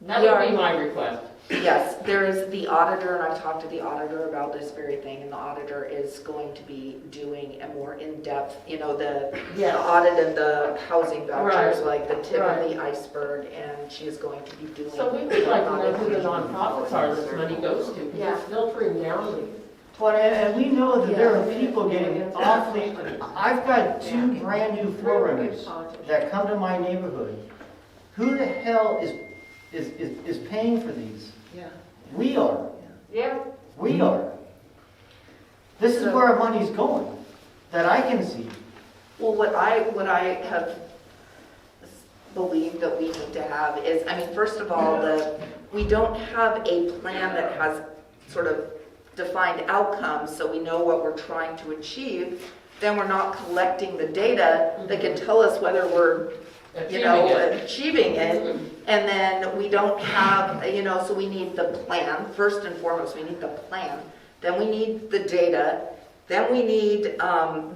That would be my request. Yes, there is the auditor, and I've talked to the auditor about this very thing, and the auditor is going to be doing a more in-depth, the audit of the housing vouchers, like the tip of the iceberg, and she is going to be doing. So we would like to know who the nonprofits are this money goes to, because it's filtering down But, and we know that there are people getting awfully, I've got 2 brand new 4-runners that come to my neighborhood. Who the hell is paying for these? Yeah. We are. Yeah. We are. This is where our money's going, that I can see. Well, what I have believed that we need to have is, I mean, first of all, we don't have a plan that has sort of defined outcomes, so we know what we're trying to achieve. Then we're not collecting the data that can tell us whether we're, achieving it. And then we don't have, so we need the plan. First and foremost, we need the plan. Then we need the data. Then we need an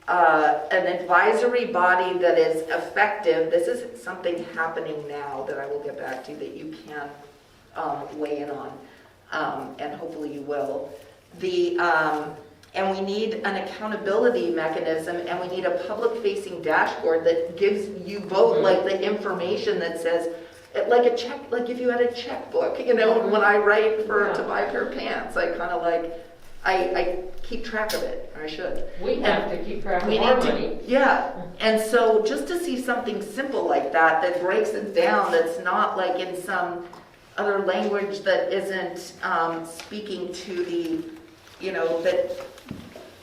advisory body that is effective. This is something happening now that I will get back to that you can weigh in on, and hopefully you will. And we need an accountability mechanism, and we need a public-facing dashboard that gives you both like the information that says, like a check, like if you had a checkbook, when I write to buy a pair of pants, I kind of like, I keep track of it, or I should. We have to keep track of our money. Yeah, and so just to see something simple like that breaks it down, that's not like in some other language that isn't speaking to the,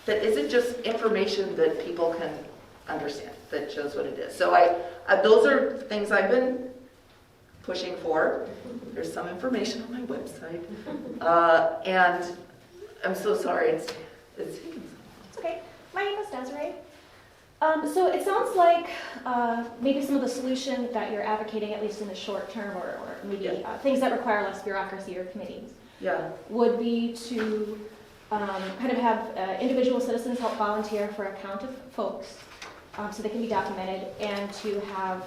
that isn't just information that people can understand, that shows what it is. So those are things I've been pushing for. There's some information on my website. And I'm so sorry, it's okay. My name is Desiree. So it sounds like maybe some of the solution that you're advocating, at least in the short term, or maybe things that require less bureaucracy or committees, would be to kind of have individual citizens help volunteer for a count of folks so they can be documented, and to have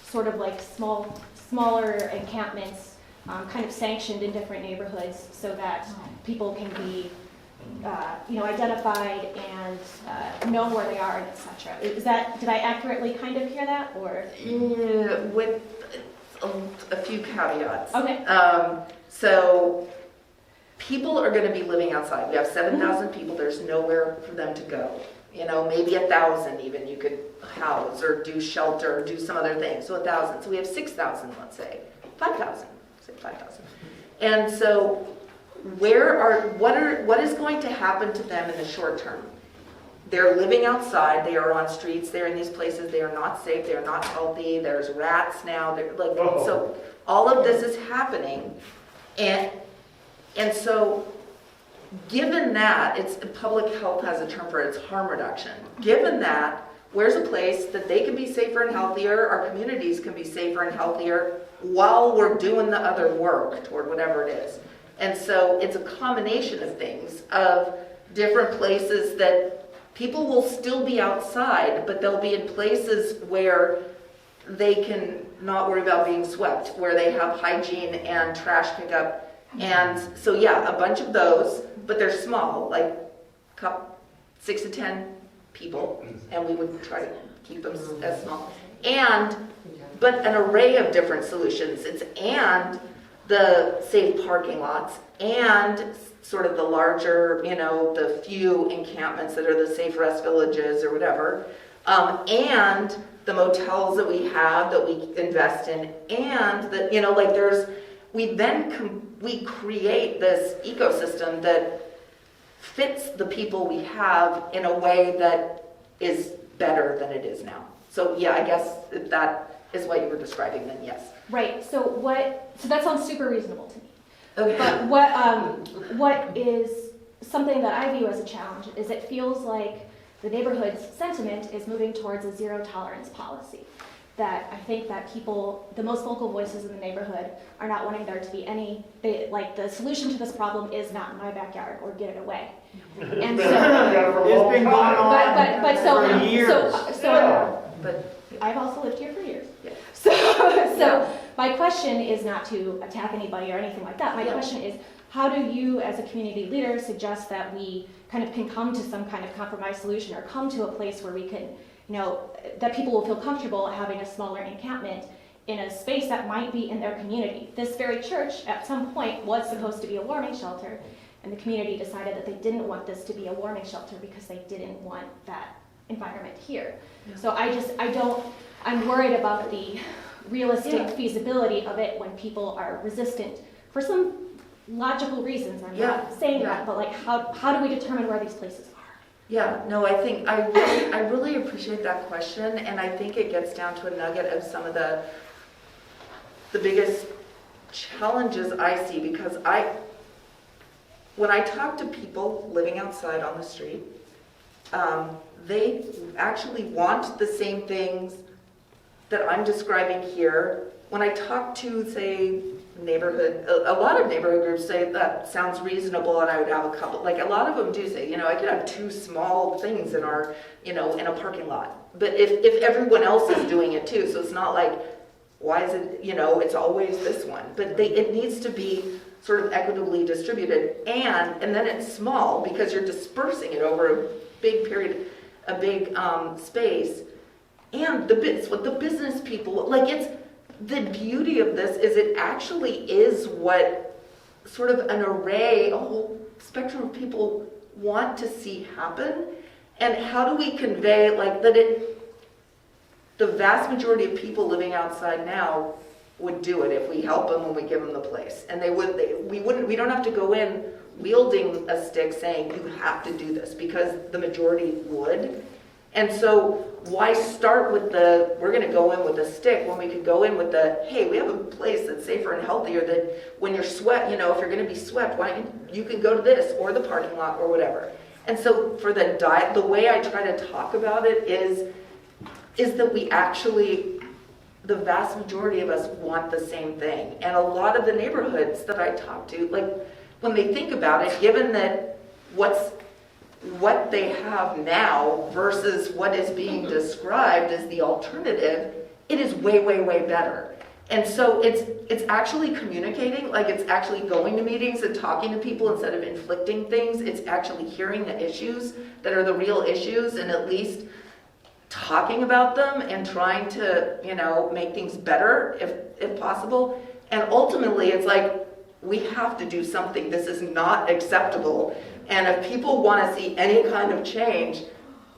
sort of like smaller encampments kind of sanctioned in different neighborhoods so that people can be identified and know where they are, and etc. Did I accurately kind of hear that, or? Yeah, with a few caveats. Okay. So people are going to be living outside. We have 7,000 people. There's nowhere for them to go. Maybe 1,000 even you could house or do shelter or do some other thing. So 1,000. So we have 6,000, let's say. 5,000. Say 5,000. And so what is going to happen to them in the short term? They're living outside, they are on streets, they're in these places, they are not safe, they are not healthy, there's rats now, so all of this is happening, and so given that, public health has a term for it, it's harm reduction. Given that, where's a place that they can be safer and healthier, our communities can be safer and healthier, while we're doing the other work toward whatever it is. And so it's a combination of things, of different places that people will still be outside, but they'll be in places where they can not worry about being swept, where they have hygiene and trash pickup. And so, a bunch of those, but they're small, like 6 to 10 people, and we would try to keep them as small. But an array of different solutions. And the safe parking lots, and sort of the larger, the few encampments that are the safe rest villages or whatever, and the motels that we have that we invest in, and that, we create this ecosystem that fits the people we have in a way that is better than it is now. So I guess if that is what you were describing, then yes. Right. So that sounds super reasonable to me. Okay. But what is something that I view as a challenge is it feels like the neighborhood's sentiment is moving towards a zero tolerance policy. That I think that people, the most vocal voices in the neighborhood, are not wanting there to be the solution to this problem is not in my backyard, or get it away. And so it's been going on for years. But I've also lived here for years. Yeah. So my question is not to attack anybody or anything like that. My question is, how do you as a community leader suggest that we kind of can come to some kind of compromise solution, or come to a place where we can, that people will feel comfortable having a smaller encampment in a space that might be in their community? This very church at some point was supposed to be a warming shelter, And the community decided that they didn't want this to be a warming shelter because they didn't want that environment here. So I'm worried about the realistic feasibility of it when people are resistant for some logical reasons. I'm not saying that, but like how do we determine where these places are? Yeah, no, I think I really appreciate that question, and I think it gets down to a nugget of some of the biggest challenges I see, because when I talk to people living outside on the street, they actually want the same things that I'm describing here. When I talk to, say, a lot of neighborhood groups say that sounds reasonable, and I would have a couple, like a lot of them do say, I could have 2 small things in our, in a parking lot. But if everyone else is doing it too, so it's not like, why is it, it's always this one. But it needs to be sort of equitably distributed, and then it's small because you're dispersing it over a big period, a big space. And what the business people, the beauty of this is it actually is what sort of an array, a whole spectrum of people want to see happen. And how do we convey the vast majority of people living outside now would do it if we help them when we give them the place. And we don't have to go in wielding a stick saying you have to do this, because the majority would. And so why start with we're going to go in with a stick when we could go in with hey, we have a place that's safer and healthier, that when you're if you're going to be swept, you can go to this or the parking lot or whatever. And so for the way I try to talk about it is that we actually, the vast majority of us want the same thing. And a lot of the neighborhoods that I talk to, when they think about it, given that what they have now versus what is being described as the alternative, it is way, way, way better. And so it's actually communicating, it's actually going to meetings and talking to people instead of inflicting things. It's actually hearing the issues that are the real issues and at least talking about them and trying to, make things better if possible. And ultimately it's we have to do something. This is not acceptable. And if people want to see any kind of change,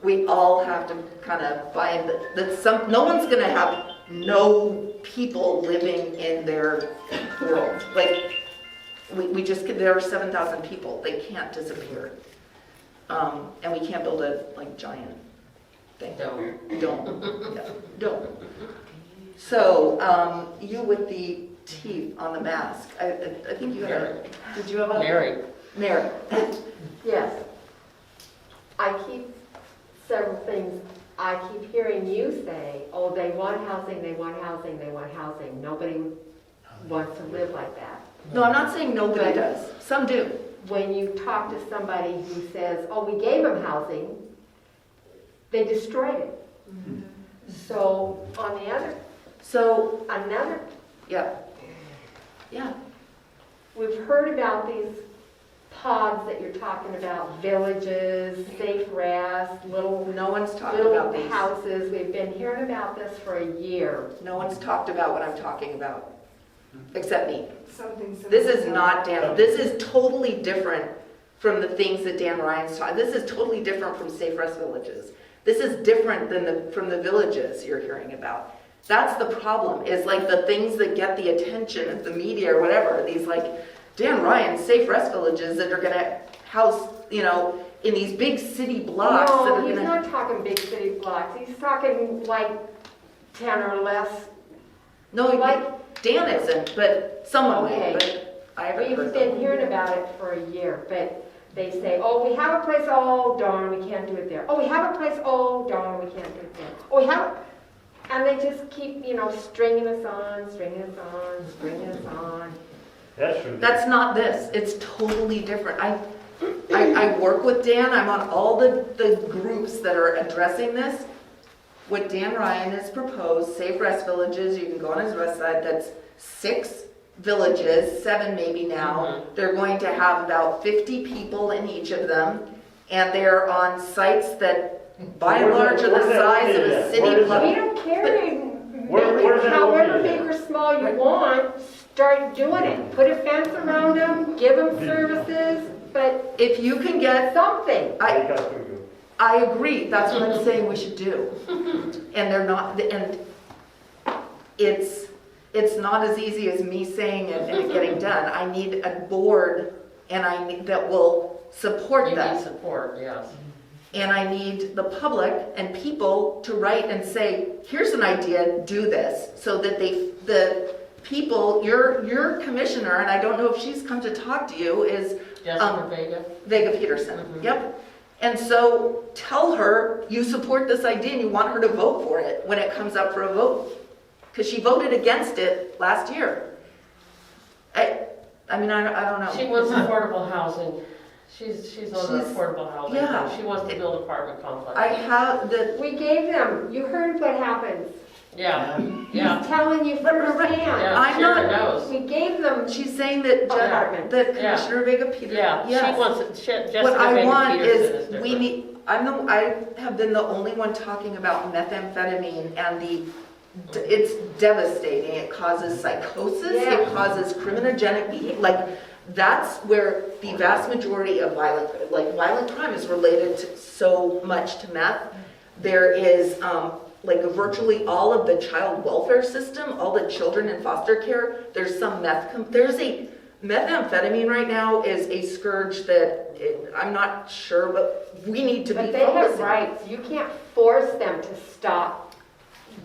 we all have to kind of find that no one's going to have no people living in their world. There are 7,000 people. They can't disappear. And we can't build a giant thing. Don't. So you with the teeth on the mask. I think you had did you have a? Mary. Yes. I keep several things. I keep hearing you say, oh, they want housing, they want housing, they want housing. Nobody wants to live like that. No, I'm not saying nobody does. Some do. When you talk to somebody who says, oh, we gave them housing, they destroyed it. Mm-hmm. So on the other, yeah. We've heard about these pods that you're talking about, villages, safe rest, little houses. We've been hearing about this for a year. No one's talked about what I'm talking about, except me. This is not Dan. This is totally different from the things that Dan Ryan's talking. This is totally different from safe rest villages. This is different than from the villages you're hearing about. That's the problem, is the things that get the attention of the media or whatever, these Dan Ryan safe rest villages that are going to house, in these big city blocks. No, he's not talking big city blocks. He's talking 10 or less. No, Dan isn't, but someone may. But we've been hearing about it for a year, but they say, oh, we have a place, oh, darn, we can't do it there. Oh, we have a place, oh, darn, we can't do it there. Oh, we have, and they just keep, stringing us on. That's true. That's not this. It's totally different. I work with Dan. I'm on all the groups that are addressing this. What Dan Ryan has proposed, safe rest villages, you can go on his website, that's 6 villages, 7 maybe now. Mm-hmm. They're going to have about 50 people in each of them, and they're on sites that by and large are the size of a city block. We don't care however big or small you want, start doing it. Put a fence around them, give them services, But If you can get, something. I agree, that's what I'm saying we should do. And they're not, and it's not as easy as me saying it and it getting done. I need a board that will support that. You need support, yes. And I need the public and people to write and say, here's an idea, do this. So that the people, your commissioner, and I don't know if she's come to talk to you, is Jessica Vega Peterson. Mm-hmm. Yep. And so tell her you support this idea and you want her to vote for it when it comes up for a vote. Because she voted against it last year. I mean, I don't know. She wants affordable housing. She's on the affordable housing. Yeah. She wants to build apartment complex. We gave them, you heard what happens. Yeah. He's telling you firsthand. Yeah, Sharon knows. We gave them. She's saying that Commissioner Vega Peterson. Yeah, yes. she wants it. Jessica What I Vega want Peterson is different. we need. I have been the only one talking about methamphetamine and it's devastating. It causes psychosis. Yeah. It causes criminogenic behavior. Like that's where the vast majority of violent crime is related to so much to meth. There is virtually all of the child welfare system, all the children in foster care. There's some methamphetamine right now is a scourge that I'm not sure, but we need to be focusing. But they have rights. You can't force them to stop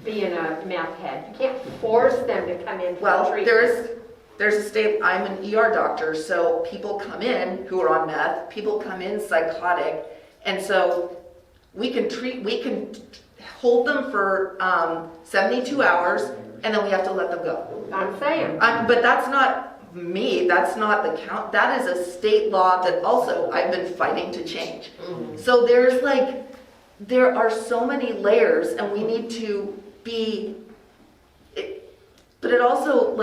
being a meth head. You can't force them to come in for treatment. There's a state, I'm an ER doctor, so people come in who are on meth, people come in psychotic, and so we can hold them for 72 hours, and then we have to let them go. I'm saying. But that's not me, that's not the count, that is a state law that also I've been fighting to change. So there are so many layers, and we need to but it also,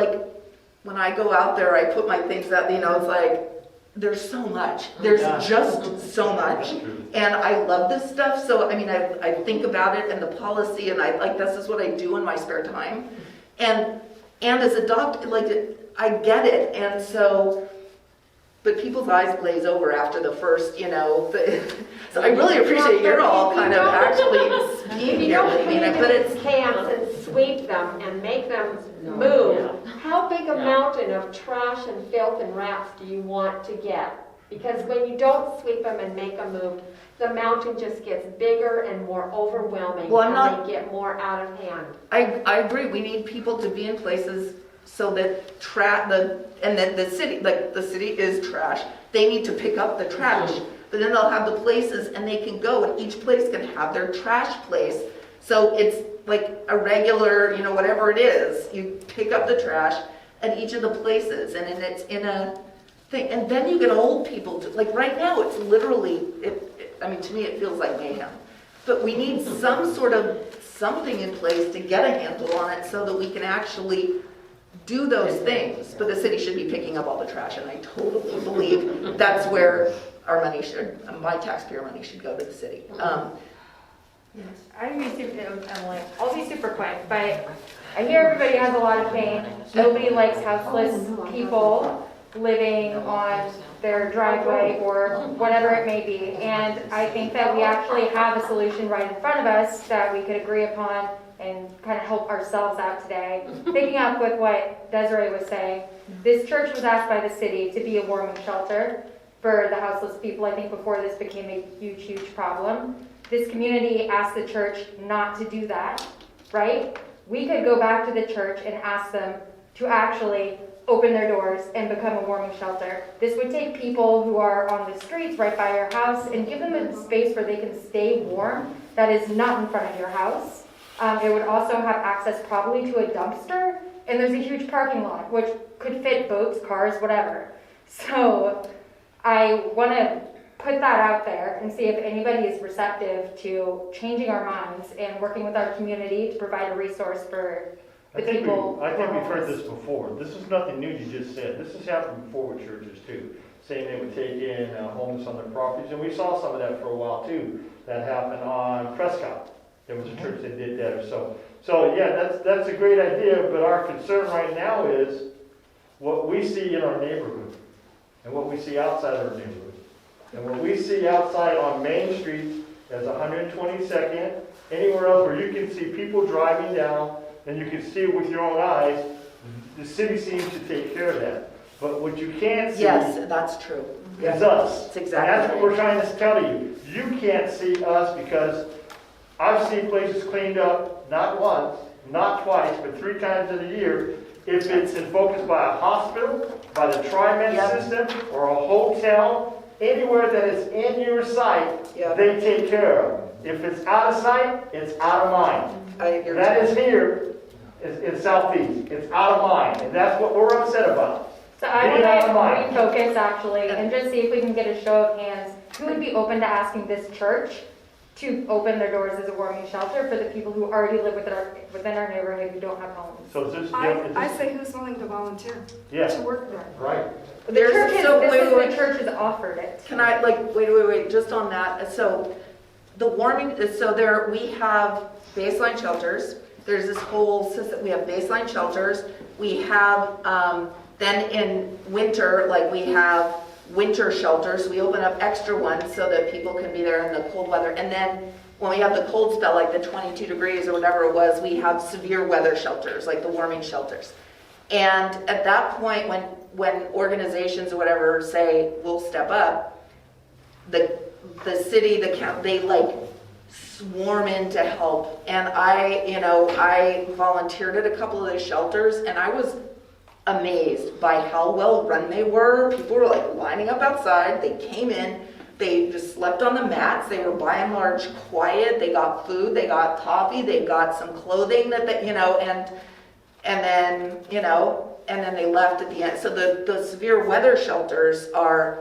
when I go out there, I put my things out, it's like, there's so much. There's just so much. And I love this stuff, so I think about it and the policy, and this is what I do in my spare time. And as a doctor, I get it, and so, but people's eyes glaze over after the first, so I really appreciate you're all kind of actually speaking here. But it's camps and sweep them and make them move. How big a mountain of trash and filth and rats do you want to get? Because when you don't sweep them and make them move, the mountain just gets bigger and more overwhelming, they get more out of hand. I agree. We need people to be in places so that the city is trash. They need to pick up the trash, but then they'll have the places and they can go, and each place can have their trash place. So it's like a regular, whatever it is, you pick up the trash at each of the places, and then it's in a thing, and then you get old people to, right now it's literally, to me it feels like mayhem. But we need some sort of something in place to get a handle on it so that we can actually do those things. But the city should be picking up all the trash, and I totally believe that's where our money my taxpayer money should go to the city. I'll be super quick, but I hear everybody has a lot of pain. Nobody likes houseless people living on their driveway or whatever it may be. And I think that we actually have a solution right in front of us that we could agree upon and kind of help ourselves out today. Picking up with what Desiree was saying, this church was asked by the city to be a warming shelter for the houseless people, I think, before this became a huge, huge problem. This community asked the church not to do that, right? We could go back to the church and ask them to actually open their doors and become a warming shelter. This would take people who are on the streets right by your house and give them a space where they can stay warm that is not in front of your house. It would also have access probably to a dumpster, and there's a huge parking lot which could fit boats, cars, whatever. So I want to put that out there and see if anybody is receptive to changing our minds and working with our community to provide a resource for the people. I think we've heard this before. This is nothing new you just said. This has happened before with churches too, saying they would take in homeless on their properties, and we saw some of that for a while too. That happened on Prescott. There was a church that did that or so. So yeah, that's a great idea, but our concern right now is what we see in our neighborhood and what we see outside of our neighborhood. And what we see outside on Main Street as 122nd, anywhere else where you can see people driving down and you can see it with your own eyes, the city seems to take care of that. But what you can't see Yes, that's true. is us. It's exactly And that's what right. we're trying to tell you. You can't see us because I've seen places cleaned up not once, not twice, but 3 times in a year. If it's in focus by a hospital, by the TriMed Yep. system, or a hotel, anywhere that is in your sight, Yep. they take care of. If it's out of sight, it's out of mind. That is here in Southeast. It's out of mind, and that's what we're upset about. So I Being out of want mind. to refocus actually and just see if we can get a show of hands. Who would be open to asking this church to open their doors as a warming shelter for the people who already live within our neighborhood who don't have homes? So is this, I say who's willing to volunteer yes, to work there? right. The church is, so this wait, is wait. the church has offered it. Can I, wait, just on that, so the warming, so there, we have baseline shelters, there's this whole system, we have baseline shelters, we have, then in winter, we have winter shelters, we open up extra ones so that people can be there in the cold weather, and then when we have the cold spell, like the 22 degrees or whatever it was, we have severe weather shelters, like the warming shelters. And at that point, when organizations or whatever say, we'll step up, the city, the county, they swarm in to help. And I volunteered at a couple of those shelters, and I was amazed by how well run they were. People were lining up outside, they came in, they just slept on the mats, they were by and large quiet, they got food, they got coffee, they got some clothing that they, and then they left at the end. So the severe weather shelters are,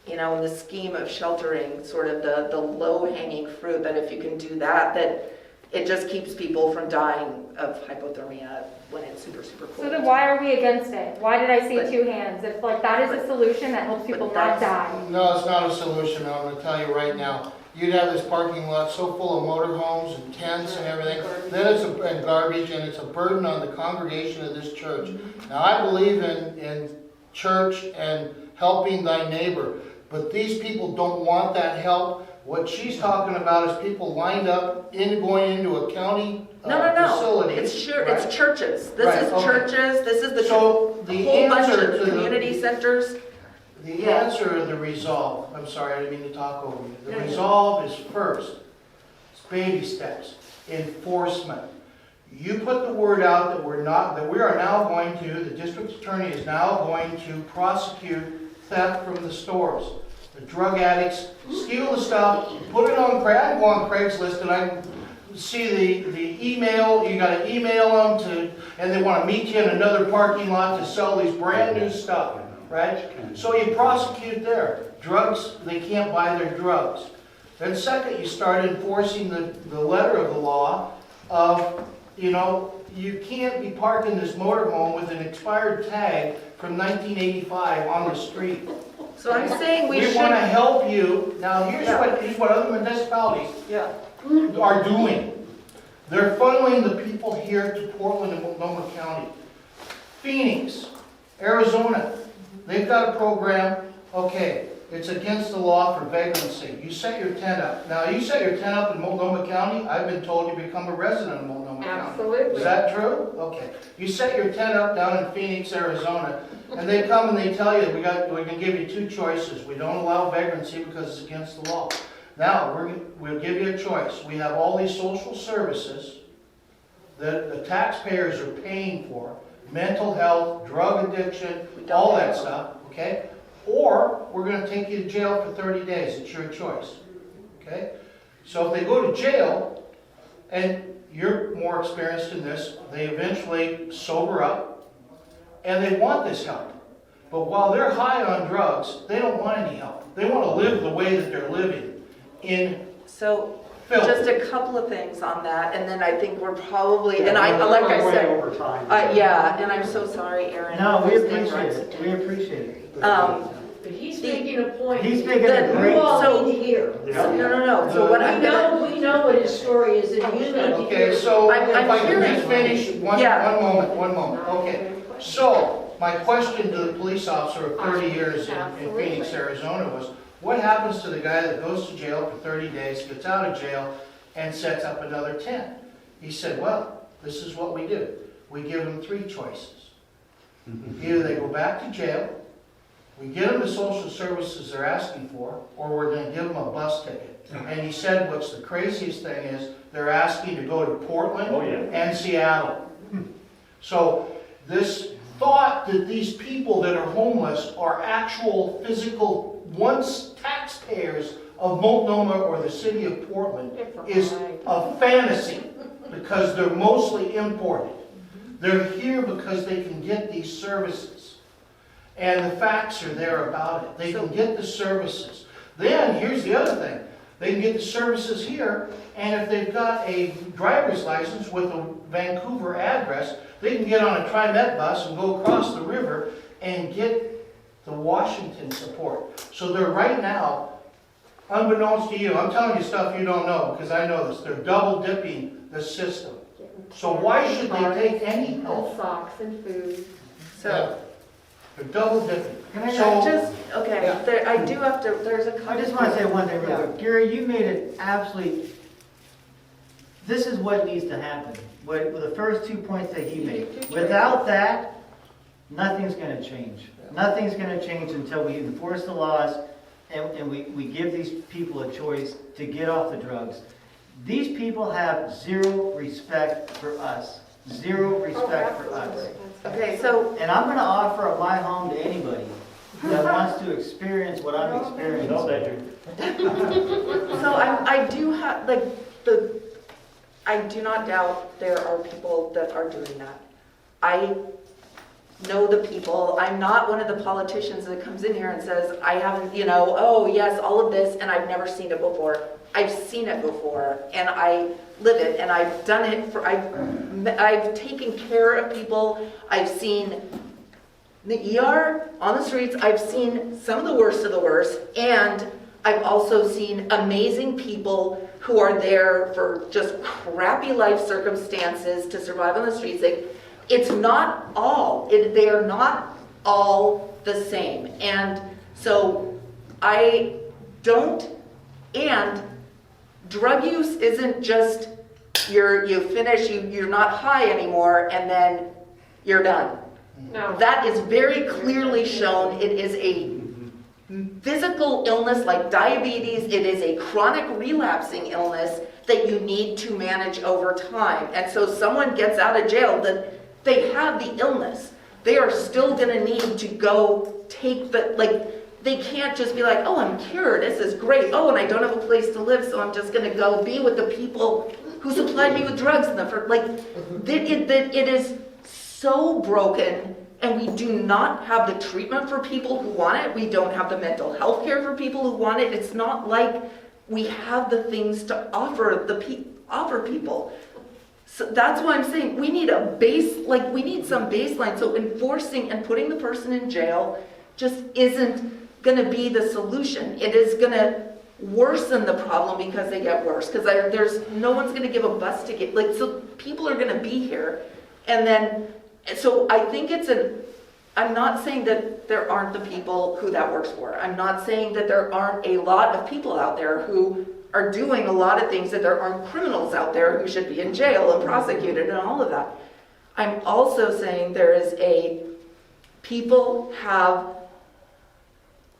in the scheme of sheltering, sort of the low-hanging fruit, that if you can do that it just keeps people from dying of hypothermia when it's super, super cold. So then why are we against it? Why did I see But- 2 hands? If that is a solution that helps people not die. No, it's not a solution, I'm gonna tell you right now. You'd have this parking lot so full of motorhomes and tents and everything, then and garbage, and it's a burden on the congregation of this church. Now, I believe in church and helping thy neighbor, but these people don't want that help. What she's talking about is people lined up going into a county facility. It's right? it's churches. This Right, is okay. churches. This is the So a the whole bunch answer of to community centers. The Yeah. answer to the resolve, I'm sorry, I didn't mean to talk over you. The resolve is first, it's baby steps, enforcement. You put the word out that we are now going to, the district attorney is now going to prosecute theft from the stores. The drug addicts steal the stuff, put it on I go on Craigslist and I see the email, you gotta email them and they wanna meet you in another parking lot to sell these brand new stuff, right? So you prosecute there. Drugs, they can't buy their drugs. Then second, you start enforcing the letter of the law of, you can't be parking this motorhome with an expired tag from 1985 on the street. So I'm saying we should. want to help you. Now, here's what other municipalities are doing. They're funneling the people here to Portland and Multnomah County. Phoenix, Arizona, they've got a program, okay, it's against the law for vagrancy. You set your tent up. Now, you set your tent up in Multnomah County, I've been told you become a resident of Multnomah County. Absolutely. Is that true? Okay. You set your tent up down in Phoenix, Arizona, and they come and they tell you, we can give you 2 choices. We don't allow vagrancy because it's against the law. Now, we'll give you a choice. We have all these social services that the taxpayers are paying for, mental health, drug addiction, all that stuff, okay? Or we're going to take you to jail for 30 days. It's your choice, okay? So if they go to jail, and you're more experienced in this, they eventually sober up, and they want this help. But while they're high on drugs, they don't want any help. They want to live the way that they're living in So filth. just a couple of things on that, and then I think we're probably, and I, like I said, over time. and I'm so sorry, Aaron. No, we Those things appreciate runs- it, we appreciate it. But he's making a point. He's making a that great- you all So- need to hear. No. So what I'm gonna, We know what his story is, and you need to hear. Okay, so I'm if I can hearing- just finish, one moment. Okay, so my question to the police officer of 30 years in Phoenix, Arizona was, What happens to the guy that goes to jail for 30 days, gets out of jail, and sets up another tent? He said, well, this is what we do. We give them 3 choices. Either they go back to jail, we give them the social services they're asking for, or we're going to give them a bus ticket. And he said what's the craziest thing is they're asking to go to Portland and Seattle. So this thought that these people that are homeless are actual physical, once taxpayers of Multnomah or the city of Portland is a fantasy because they're mostly imported. They're here because they can get these services. And the facts are there about it. They can get the services. Then, here's the other thing. They can get the services here, and if they've got a driver's license with a Vancouver address, they can get on a TriMet bus and go across the river and get the Washington support. So they're right now, unbeknownst to you, I'm telling you stuff you don't know, because I know this, they're double dipping the system. So why should they take any help? And socks and food. So, they're double dipping. Can I I do have to, there's a. I just want to say one thing real quick. Gary, you made it absolutely, this is what needs to happen. With the first 2 points that he made. Without that, nothing's going to change. Nothing's going to change until we enforce the laws and we give these people a choice to get off the drugs. These people have zero respect for us. Zero respect for us. Okay, so. And I'm going to offer up my home to anybody that wants to experience what I'm experiencing. So I do have, I do not doubt there are people that are doing that. I know the people. I'm not one of the politicians that comes in here and says, I haven't, oh yes, all of this, and I've never seen it before. I've seen it before, and I live it, and I've done it I've taken care of people. I've seen the ER on the streets. I've seen some of the worst, and I've also seen amazing people who are there for just crappy life circumstances to survive on the streets. It's not all, they are not all the same. And so I don't, and drug use isn't just you finish, you're not high anymore, and then you're done. No. That is very clearly shown. It is a physical illness like diabetes. It is a chronic relapsing illness that you need to manage over time. And so someone gets out of jail that they have the illness. They are still going to need to go take they can't just be like, oh, I'm cured, this is great. Oh, and I don't have a place to live, so I'm just going to go be with the people who supplied me with drugs. It is so broken, and we do not have the treatment for people who want it. We don't have the mental health care for people who want it. It's not like we have the things to offer people. So that's why I'm saying we need we need some baseline. So enforcing and putting the person in jail just isn't going to be the solution. It is going to worsen the problem because they get worse. Because there's no one's going to give a bus ticket. So people are going to be here, and then so I think I'm not saying that there aren't the people who that works for. I'm not saying that there aren't a lot of people out there who are doing a lot of things, that there aren't criminals out there who should be in jail and prosecuted and all of that. I'm also saying people have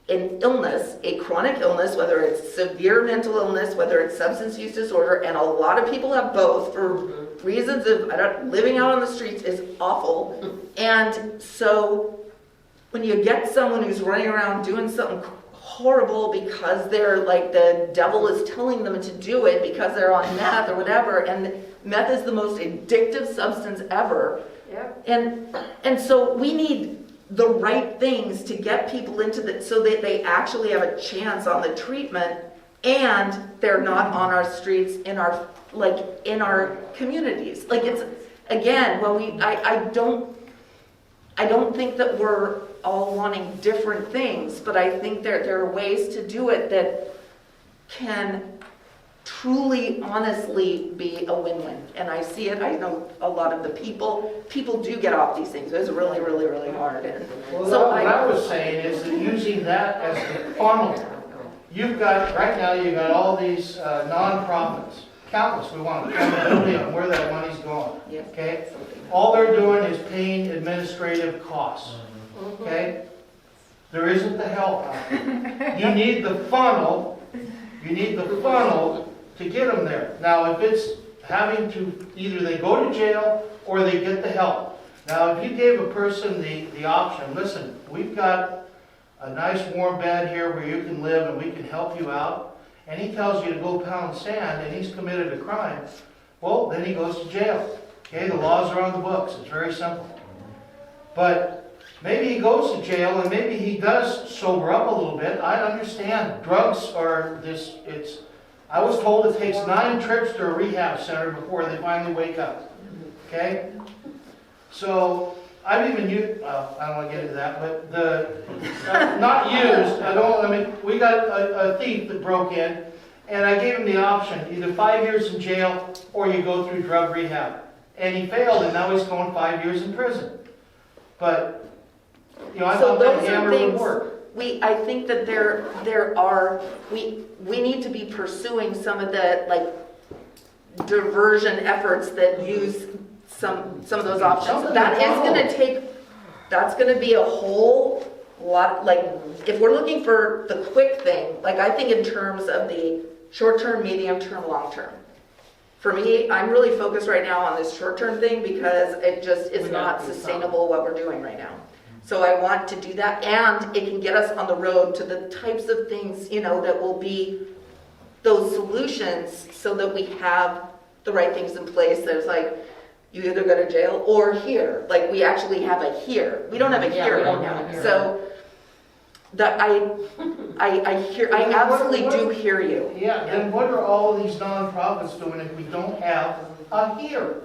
an illness, a chronic illness, whether it's severe mental illness, whether it's substance use disorder, and a lot of people have both for reasons of living out on the streets is awful. And so when you get someone who's running around doing something horrible because they're the devil is telling them to do it because they're on meth or whatever, and meth is the most addictive substance ever. Yep. And so we need the right things to get people into so that they actually have a chance on the treatment, and they're not on our streets in our communities. It's again, I don't think that we're all wanting different things, but I think there are ways to do it that can truly, honestly be a win-win. And I see it. I know a lot of the people do get off these things. It's really, really, really hard. And what I was saying is that using that as the funnel right now, you got all these nonprofits, countless, we want accountability on where that money's going, okay? All they're doing is paying administrative costs, okay? There isn't the help out there. You need the funnel to get them there. Now, if it's having to, either they go to jail or they get the help. Now, if you gave a person the option, listen, we've got a nice warm bed here where you can live and we can help you out, and he tells you to go pound sand and he's committed a crime, well, then he goes to jail. Okay, the laws are on the books. It's very simple. But maybe he goes to jail and maybe he does sober up a little bit. I understand drugs are this, I was told it takes 9 trips to a rehab center before they finally wake up. Okay? So, I've even used, well, I don't want to get into that, but not used, we got a thief that broke in, and I gave him the option, either 5 years in jail or you go through drug rehab. And he failed, and now he's going 5 years in prison. But, I thought that hammer would work. I think that we need to be pursuing some of the, diversion efforts that use some of those options. That's gonna be a whole lot, if we're looking for the quick thing, I think in terms of the short-term, medium-term, long-term. For me, I'm really focused right now on this short-term thing because it just is not sustainable what we're doing right now. So I want to do that, and it can get us on the road to the types of things, that will be those solutions so that we have the right things in place. There's you either go to jail or here. We actually have a here. We don't have a here right now. So that I absolutely do hear you. Yeah, then what are all of these nonprofits doing if we don't have a here?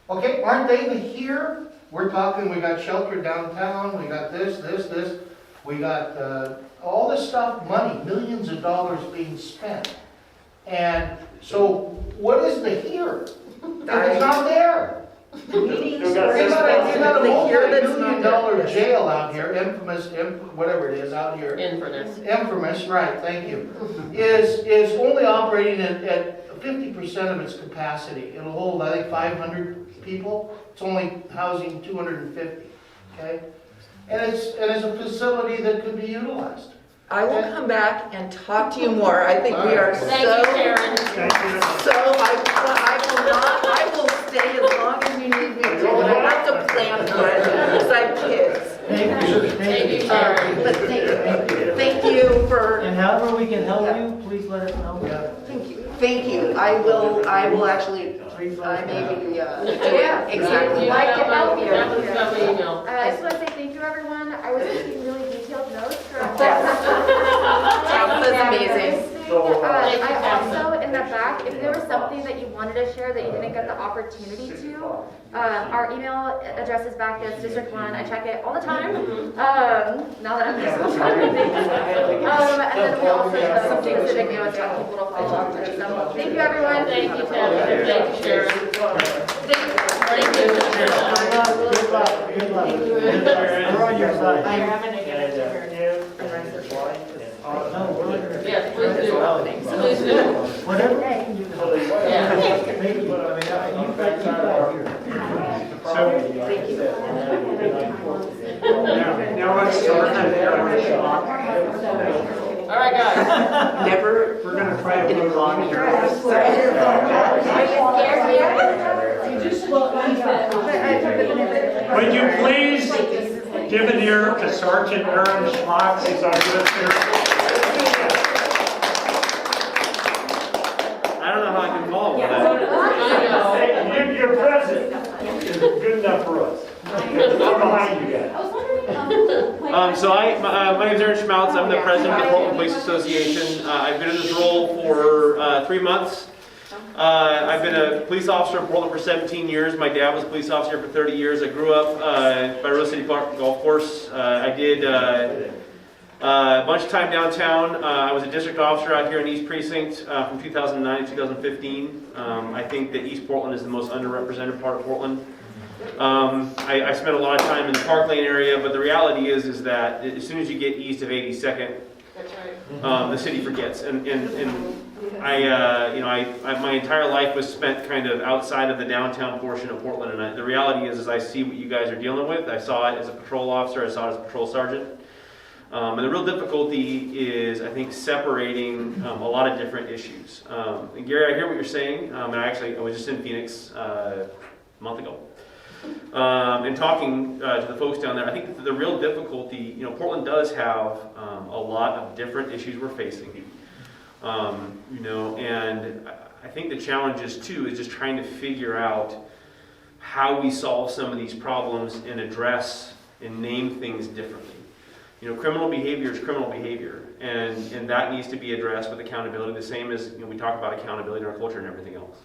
Okay, aren't they the here? We're talking, we got shelter downtown, we got this. We got all this stuff, money, millions of dollars being spent. And so what is the here? It's not there. You got a multi-million-dollar jail out here, infamous, whatever it is out here. Infamous, right, thank you. Is only operating at 50% of its capacity. It'll hold, I think, 500 people. It's only housing 250, okay? And it's a facility that could be utilized. I will come back and talk to you more. I think we are Thank you, Sharon. so I will stay as long as you need me to, but I have to plan for it because I have kids. Thank you, Sharon. But thank you for. And however we can help you, please let us know. Thank you. I will actually. I may be. Exactly. Like to help you. I just want to say thank you, everyone. I was taking really detailed notes from. That was amazing. I also, in the back, if there was something that you wanted to share that you didn't get the opportunity to, our email address is back as District 1. I check it all the time. Now that I'm here, so I'm trying to think. And then we also have some specific notes on people to follow up with. So thank you, everyone. Thank you, Tabitha. Thank you, Sharon. Thank you, Sharon. Good luck. We're on your side. Yes, please do. Please do. Whatever we can do. Yeah. Thank you. You've got here. Now let's start. All right, guys. We're going to try to move on here. Would you please give an ear to Sergeant Meieran Schmautz? He's our good here. I don't know how I can follow that. Hey, you're present. Good enough for us. I'm behind you guys. My name is Aaron Schmautz. I'm the president of the Portland Police Association. I've been in this role for 3 months. I've been a police officer in Portland for 17 years. My dad was a police officer for 30 years. I grew up by Rose City Park Golf Course. I did a bunch of time downtown. I was a district officer out here in East Precinct from 2009 to 2015. I think that East Portland is the most underrepresented part of Portland. I spent a lot of time in the Park Lane area, but the reality is that as soon as you get east of 82nd, the city forgets. And I my entire life was spent kind of outside of the downtown portion of Portland, and the reality is I see what you guys are dealing with. I saw it as a patrol officer, I saw it as a patrol sergeant. And the real difficulty is, I think, separating a lot of different issues. And Gary, I hear what you're saying, and I was just in Phoenix a month ago. And talking to the folks down there, I think that the real difficulty, Portland does have a lot of different issues we're facing. And I think the challenge is too is just trying to figure out how we solve some of these problems and address and name things differently. Criminal behavior is criminal behavior, and that needs to be addressed with accountability, the same as we talk about accountability in our culture and everything else.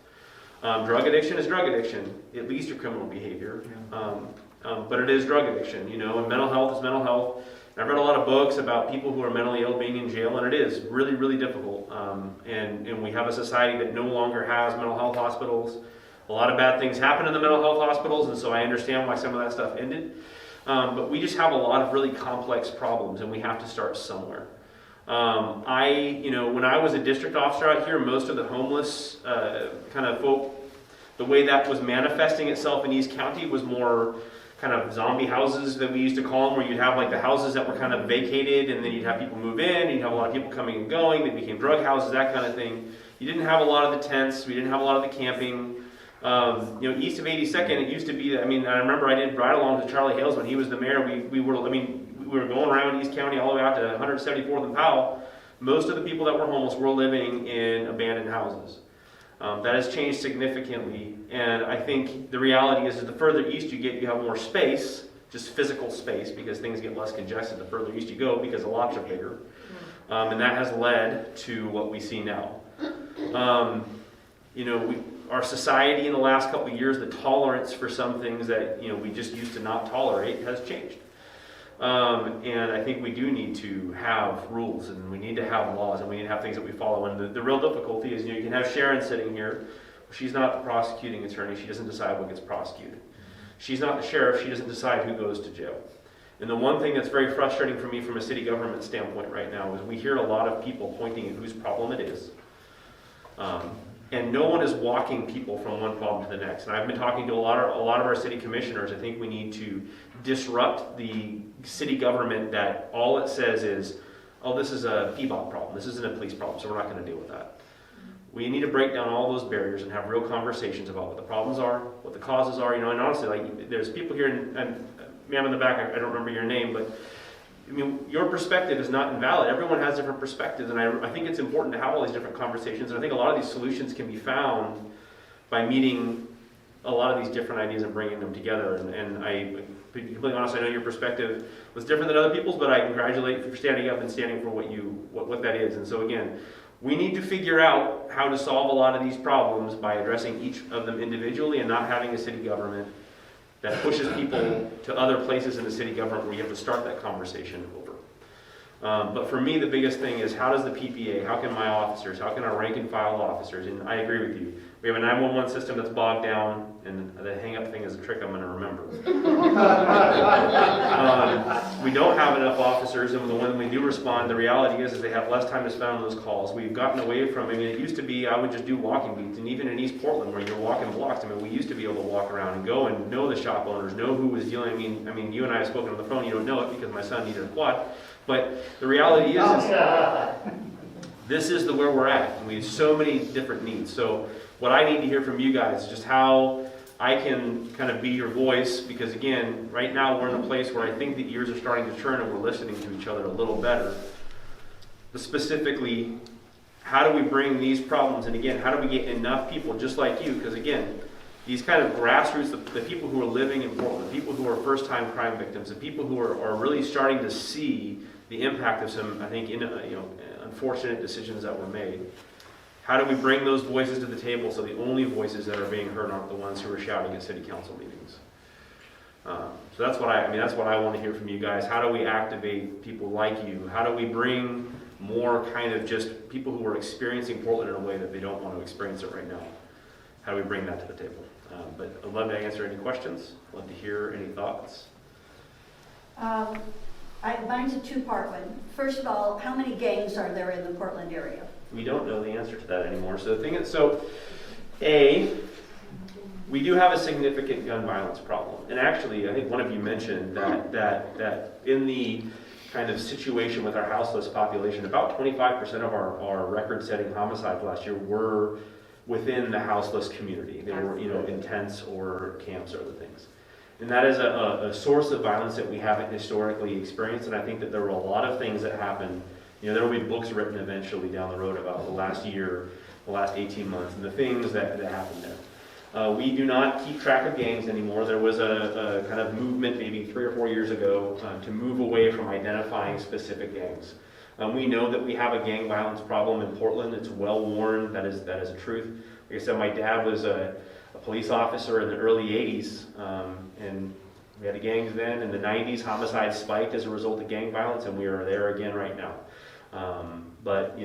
Drug addiction is drug addiction, at least your criminal behavior, but it is drug addiction, and mental health is mental health. And I've read a lot of books about people who are mentally ill being in jail, and it is really, really difficult. And we have a society that no longer has mental health hospitals. A lot of bad things happen in the mental health hospitals, and so I understand why some of that stuff ended. But we just have a lot of really complex problems, and we have to start somewhere. When I was a district officer out here, most of the homeless kind of folk, the way that was manifesting itself in East County was more kind of zombie houses that we used to call them, where you'd have like the houses that were kind of vacated, and then you'd have people move in, and you'd have a lot of people coming and going. They became drug houses, that kind of thing. You didn't have a lot of the tents. We didn't have a lot of the camping. East of 82nd, it used to be, I remember I did ride-alongs with Charlie Hales when he was the mayor. We were going around East County all the way out to 174th and Powell. Most of the people that were homeless were living in abandoned houses. That has changed significantly, and I think the reality is that the further east you get, you have more space, just physical space, because things get less congested the further east you go, because the lots are bigger. And that has led to what we see now. Our society in the last couple of years, the tolerance for some things that we just used to not tolerate has changed. And I think we do need to have rules, and we need to have laws, and we need to have things that we follow. And the real difficulty is, you can have Sharon sitting here. She's not the prosecuting attorney. She doesn't decide what gets prosecuted. She's not the sheriff. She doesn't decide who goes to jail. And the one thing that's very frustrating for me from a city government standpoint right now is we hear a lot of people pointing at whose problem it is. And no one is walking people from one problem to the next. And I've been talking to a lot of our city commissioners. I think we need to disrupt the city government that all it says is, oh, this is a PBOP problem. This isn't a police problem, so we're not going to deal with that. We need to break down all those barriers and have real conversations about what the problems are, what the causes are. And honestly, there's people here, and ma'am in the back, I don't remember your name, but your perspective is not invalid. Everyone has different perspectives, and I think it's important to have all these different conversations. And I think a lot of these solutions can be found by meeting a lot of these different ideas and bringing them together. And to be completely honest, I know your perspective was different than other people's, but I congratulate you for standing up and standing for what that is. And so again, we need to figure out how to solve a lot of these problems by addressing each of them individually and not having a city government that pushes people to other places in the city government where you have to start that conversation over. But for me, the biggest thing is, how does the PPA, how can my officers, how can our rank and file officers, and I agree with you, we have a 911 system that's bogged down, and the hang-up thing is a trick I'm going to remember. We don't have enough officers, and when we do respond, the reality is they have less time to spend on those calls. We've gotten away from, it used to be I would just do walking beats, and even in East Portland where you're walking blocks, we used to be able to walk around and go and know the shop owners, know who was dealing. You and I have spoken on the phone, you don't know it because my son needed a quad, but the reality is this is where we're at, and we have so many different needs. So what I need to hear from you guys is just how I can kind of be your voice, because again, right now we're in a place where I think the ears are starting to turn and we're listening to each other a little better. But specifically, how do we bring these problems, and again, how do we get enough people just like you, because again, these kind of grassroots, the people who are living in Portland, the people who are first-time crime victims, the people who are really starting to see the impact of some, I think, unfortunate decisions that were made. How do we bring those voices to the table so the only voices that are being heard aren't the ones who are shouting at city council meetings? So that's what I want to hear from you guys. How do we activate people like you? How do we bring more kind of just people who are experiencing Portland in a way that they don't want to experience it right now? How do we bring that to the table? But I'd love to answer any questions. I'd love to hear any thoughts. Mine's a two-part one. First of all, how many gangs are there in the Portland area? We don't know the answer to that anymore. So the thing is, we do have a significant gun violence problem. And actually, I think one of you mentioned that in the kind of situation with our houseless population, about 25% of our record-setting homicides last year were within the houseless community. They were, in tents or camps or other things. And that is a source of violence that we haven't historically experienced. And I think that there were a lot of things that happened. There will be books written eventually down the road about the last year, the last 18 months, and the things that happened there. We do not keep track of gangs anymore. There was a kind of movement maybe 3 or 4 years ago to move away from identifying specific gangs. We know that we have a gang violence problem in Portland. It's well worn. That is a truth. Like I said, my dad was a police officer in the early 80s, and we had the gangs then. In the 90s, homicides spiked as a result of gang violence, and we are there again right now. But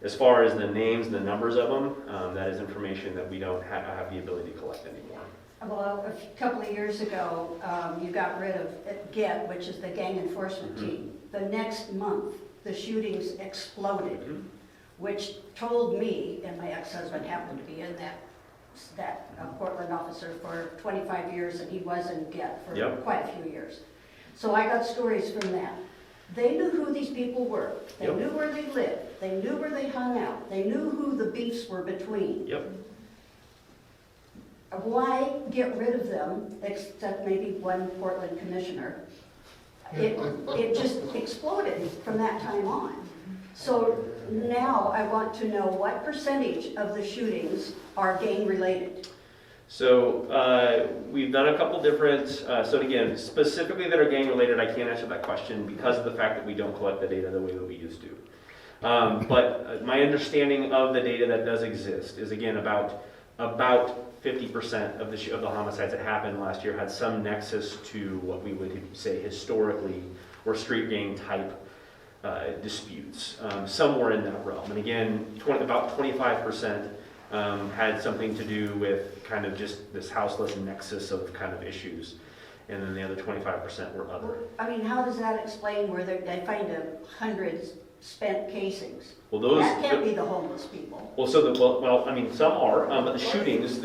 as far as the names and the numbers of them, that is information that we don't have the ability to collect anymore. Well, a couple of years ago, you got rid of GET, which is the Gang Enforcement Team. The next month, the shootings exploded, which told me, and my ex-husband happened to be in that Portland officer for 25 years, and he was in GET for quite a few years. So I got stories from that. They knew who these people were. They knew where they lived. They knew where they hung out. They knew who the beefs were between. Why get rid of them, except maybe one Portland commissioner? It just exploded from that time on. So now I want to know what percentage of the shootings are gang related. So we've done a couple different, so again, specifically that are gang related, I can't answer that question because of the fact that we don't collect the data the way that we used to. But my understanding of the data that does exist is, again, about 50% of the homicides that happened last year had some nexus to what we would say historically were street gang type disputes, somewhere in that realm. And again, about 25% had something to do with kind of just this houseless nexus of kind of issues. And then the other 25% were other. I mean, how does that explain where they find hundreds spent casings? Well, that can't be the homeless people. Well, I mean, some are, but the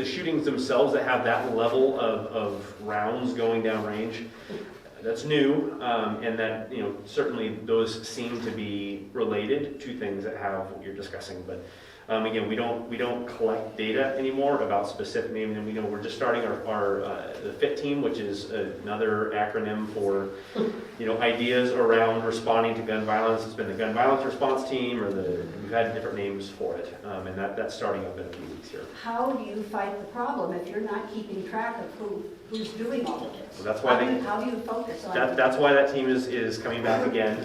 shootings themselves that have that level of rounds going down range, that's new, and that, certainly those seem to be related to things that have what you're discussing. But again, we don't collect data anymore about specific names, and we're just starting our the FIT team, which is another acronym for ideas around responding to gun violence. It's been the gun violence response team, or we've had different names for it, and that's starting up in a few weeks here. How do you fight the problem if you're not keeping track of who's doing all of this? Well, that's why how do you focus on that's why that team is coming back again.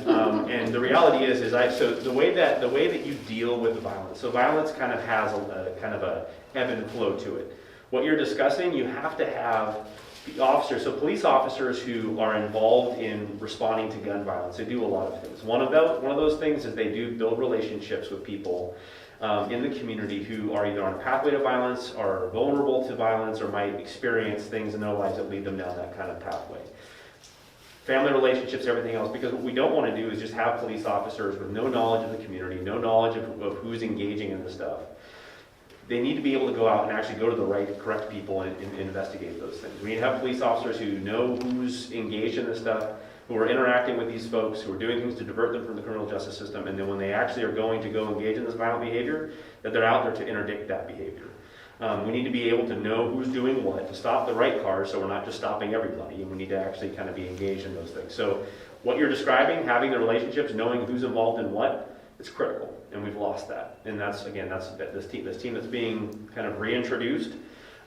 And the reality is so the way that you deal with violence. So violence kind of has a kind of a ebb and flow to it. What you're discussing, you have to have the officers, so police officers who are involved in responding to gun violence. They do a lot of things. One of those things is they do build relationships with people in the community who are either on a pathway to violence, or vulnerable to violence, or might experience things in their lives that lead them down that kind of pathway. Family relationships, everything else, because what we don't want to do is just have police officers with no knowledge of the community, no knowledge of who's engaging in this stuff. They need to be able to go out and actually go to the correct people and investigate those things. We need to have police officers who know who's engaged in this stuff, who are interacting with these folks, who are doing things to divert them from the criminal justice system, and then when they actually are going to go engage in this violent behavior, that they're out there to interdict that behavior. We need to be able to know who's doing what, to stop the right cars, so we're not just stopping everybody, and we need to actually kind of be engaged in those things. So what you're describing, having the relationships, knowing who's involved in what, it's critical, and we've lost that. And that's this team that's being kind of reintroduced.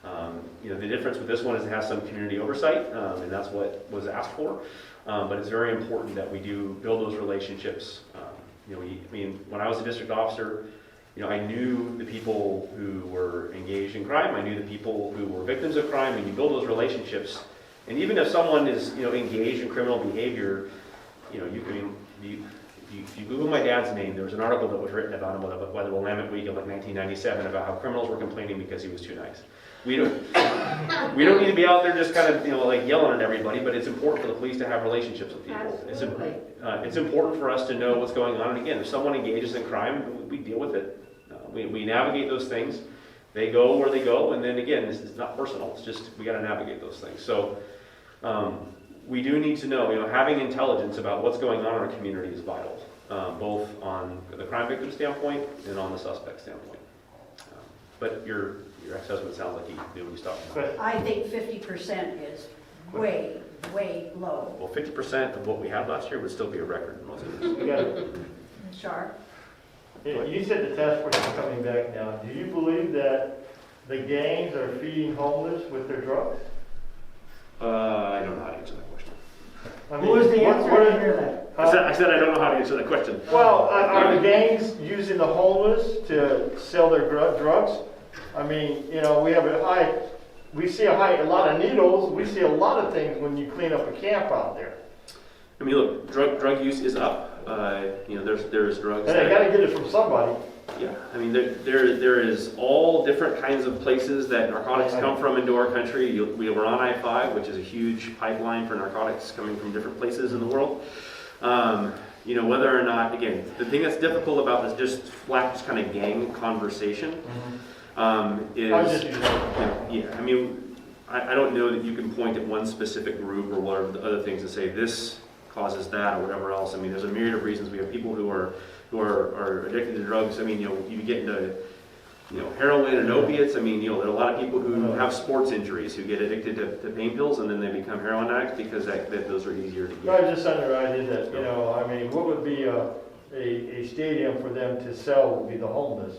The difference with this one is it has some community oversight, and that's what was asked for. But it's very important that we do build those relationships. When I was a district officer, I knew the people who were engaged in crime. I knew the people who were victims of crime, and you build those relationships. And even if someone is, engaged in criminal behavior, if you Google my dad's name, there was an article that was written about him by the Willamette Week in 1997 about how criminals were complaining because he was too nice. We We don't need to be out there just kind of, like yelling at everybody, but it's important for the police to have relationships with people. It's important for us to know what's going on. And again, if someone engages in crime, we deal with it. We navigate those things. They go where they go, and then again, this is not personal. It's just we got to navigate those things. So we do need to know, having intelligence about what's going on in our community is vital, both on the crime victim standpoint and on the suspect standpoint. But your ex-husband sounds like he knew what he's talking about. I think 50% is way, way low. Well, 50% of what we had last year would still be a record in most of Sharp. You said the task force is coming back now. Do you believe that the gangs are feeding homeless with their drugs? I don't know how to answer that question. What was the answer? I didn't hear that. I said I don't know how to answer that question. Well, are the gangs using the homeless to sell their drugs? I mean, we see a lot of needles. We see a lot of things when you clean up a camp out there. I mean, look, drug use is up. There's drugs. And they got to get it from somebody. Yeah, I mean, there is all different kinds of places that narcotics come from into our country. We were on I-5, which is a huge pipeline for narcotics coming from different places in the world. Whether or not, again, the thing that's difficult about this just kind of gang conversation is, I mean, I don't know that you can point at one specific group or one of the other things to say this causes that or whatever else. I mean, there's a myriad of reasons. We have people who are addicted to drugs. I mean, you get into heroin and opiates. I mean, there are a lot of people who have sports injuries who get addicted to pain pills and then they become heroin addicts because those are easier to get. I was just under the idea that, I mean, what would be a stadium for them to sell would be the homeless.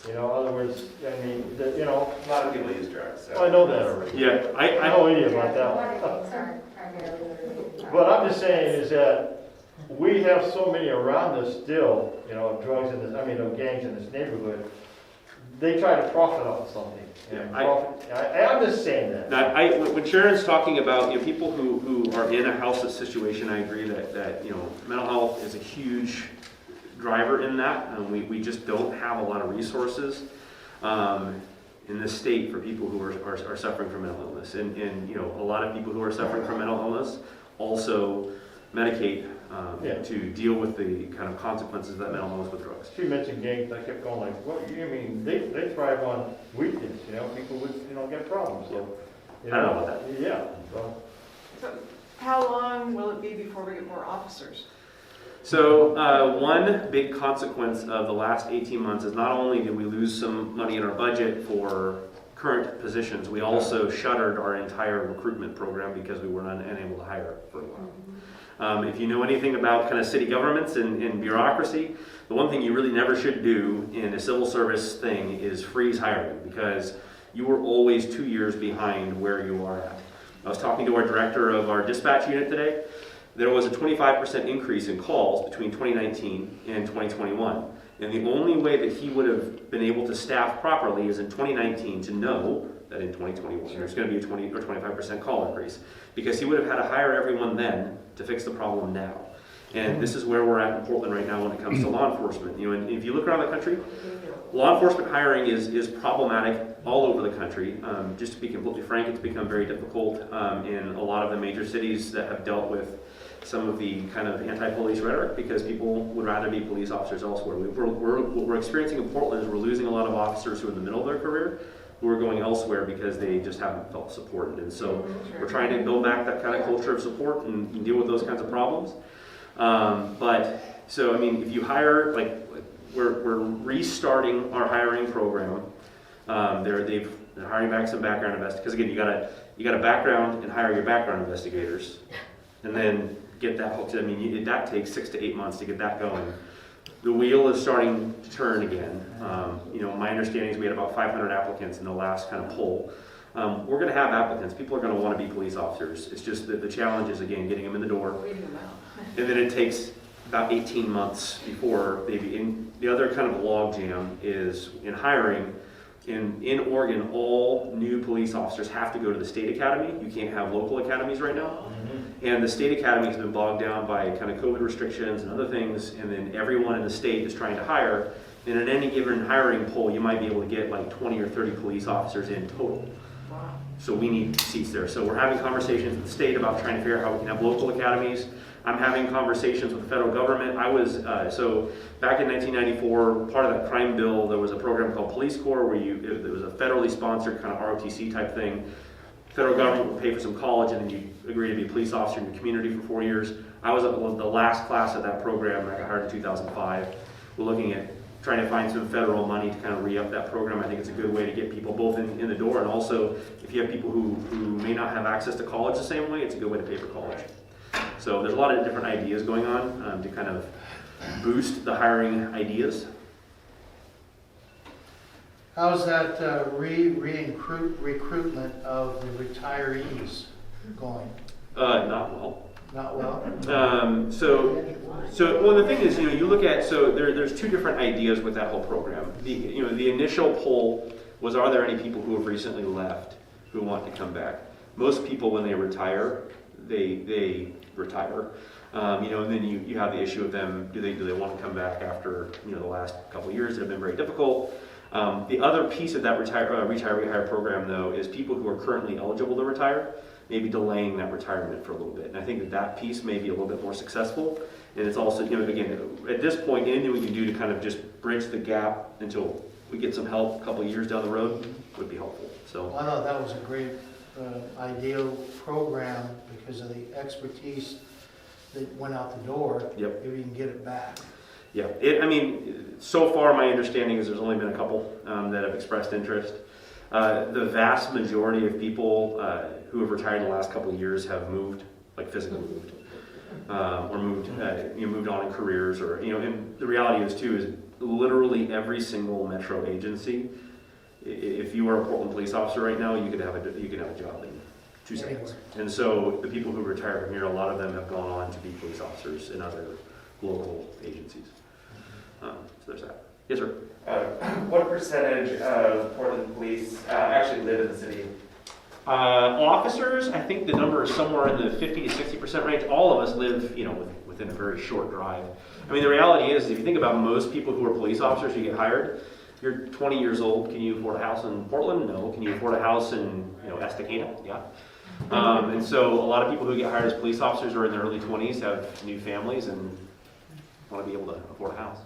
In other words, I mean, a lot of people use drugs. So. I know that already. Yeah, I know any about that. But I'm just saying is that we have so many around us still, drugs in this, gangs in this neighborhood. They try to profit off something. I'm just saying that. Now, when Sharon's talking about people who are in a houseless situation, I agree that mental health is a huge driver in that. We just don't have a lot of resources in this state for people who are suffering from mental illness. And a lot of people who are suffering from mental illness also medicate to deal with the kind of consequences of that mental illness with drugs. She mentioned gangs. I kept going like, what? You mean they thrive on weakness? People would get problems. So I don't know about that. Yeah. So how long will it be before we get more officers? So one big consequence of the last 18 months is not only did we lose some money in our budget for current positions, we also shuttered our entire recruitment program because we were unable to hire for a while. If you know anything about kind of city governments and bureaucracy, the one thing you really never should do in a civil service thing is freeze hiring because you are always 2 years behind where you are at. I was talking to our director of our dispatch unit today. There was a 25% increase in calls between 2019 and 2021. And the only way that he would have been able to staff properly is in 2019 to know that in 2021 there's going to be a 20 or 25% call increase. Because he would have had to hire everyone then to fix the problem now. And this is where we're at in Portland right now when it comes to law enforcement. And if you look around the country, law enforcement hiring is problematic all over the country. Just to be completely frank, it's become very difficult in a lot of the major cities that have dealt with some of the kind of anti-police rhetoric because people would rather be police officers elsewhere. What we're experiencing in Portland is we're losing a lot of officers who are in the middle of their career who are going elsewhere because they just haven't felt supported. And so we're trying to build back that kind of culture of support and deal with those kinds of problems. If you hire, we're restarting our hiring program. They're hiring back some background investigators because again, you got a background and hire your background investigators, and then get that hooked. I mean, that takes 6 to 8 months to get that going. The wheel is starting to turn again. My understanding is we had about 500 applicants in the last kind of poll. We're going to have applicants. People are going to want to be police officers. It's just that the challenge is, again, getting them in the door. And then it takes about 18 months before they begin. The other kind of log jam is in hiring. In Oregon, all new police officers have to go to the state academy. You can't have local academies right now. And the state academy has been bogged down by kind of COVID restrictions and other things. And then everyone in the state is trying to hire. And in any given hiring poll, you might be able to get like 20 or 30 police officers in total. So we need seats there. So we're having conversations with the state about trying to figure out how we can have local academies. I'm having conversations with the federal government. I was, so back in 1994, part of that crime bill, there was a program called Police Corps where it was a federally sponsored kind of ROTC type thing. Federal government would pay for some college and then you agree to be a police officer in the community for 4 years. I was the last class of that program. I got hired in 2005. We're looking at trying to find some federal money to kind of re-up that program. I think it's a good way to get people both in the door, and also if you have people who may not have access to college the same way, it's a good way to pay for college. So there's a lot of different ideas going on to kind of boost the hiring ideas. How's that recruitment of the retirees going? Not well. Not well? Well, the thing is, you look at, there's two different ideas with that whole program. The initial poll was, are there any people who have recently left who want to come back? Most people, when they retire, they retire. And then you have the issue of them, do they want to come back after, the last couple of years that have been very difficult? The other piece of that retire program, though, is people who are currently eligible to retire, maybe delaying that retirement for a little bit. And I think that piece may be a little bit more successful. And it's also, again, at this point, anything we can do to kind of just bridge the gap until we get some help a couple of years down the road would be helpful. So I thought that was a great, ideal program because of the expertise that went out the door. Yep. If you can get it back. Yeah, so far my understanding is there's only been a couple that have expressed interest. The vast majority of people who have retired in the last couple of years have moved, like physically moved, or moved on in careers, or and the reality is too is literally every single metro agency. If you are a Portland police officer right now, you could have a job in 2 seconds. And so the people who retire from here, a lot of them have gone on to be police officers in other local agencies. So there's that. Yes, sir. What percentage of Portland police actually live in the city? Officers, I think the number is somewhere in the 50 to 60% range. All of us live, within a very short drive. I mean, the reality is, if you think about most people who are police officers who get hired, you're 20 years old. Can you afford a house in Portland? No. Can you afford a house in, Estacada? Yeah. And so a lot of people who get hired as police officers are in their early 20s, have new families, and want to be able to afford a house.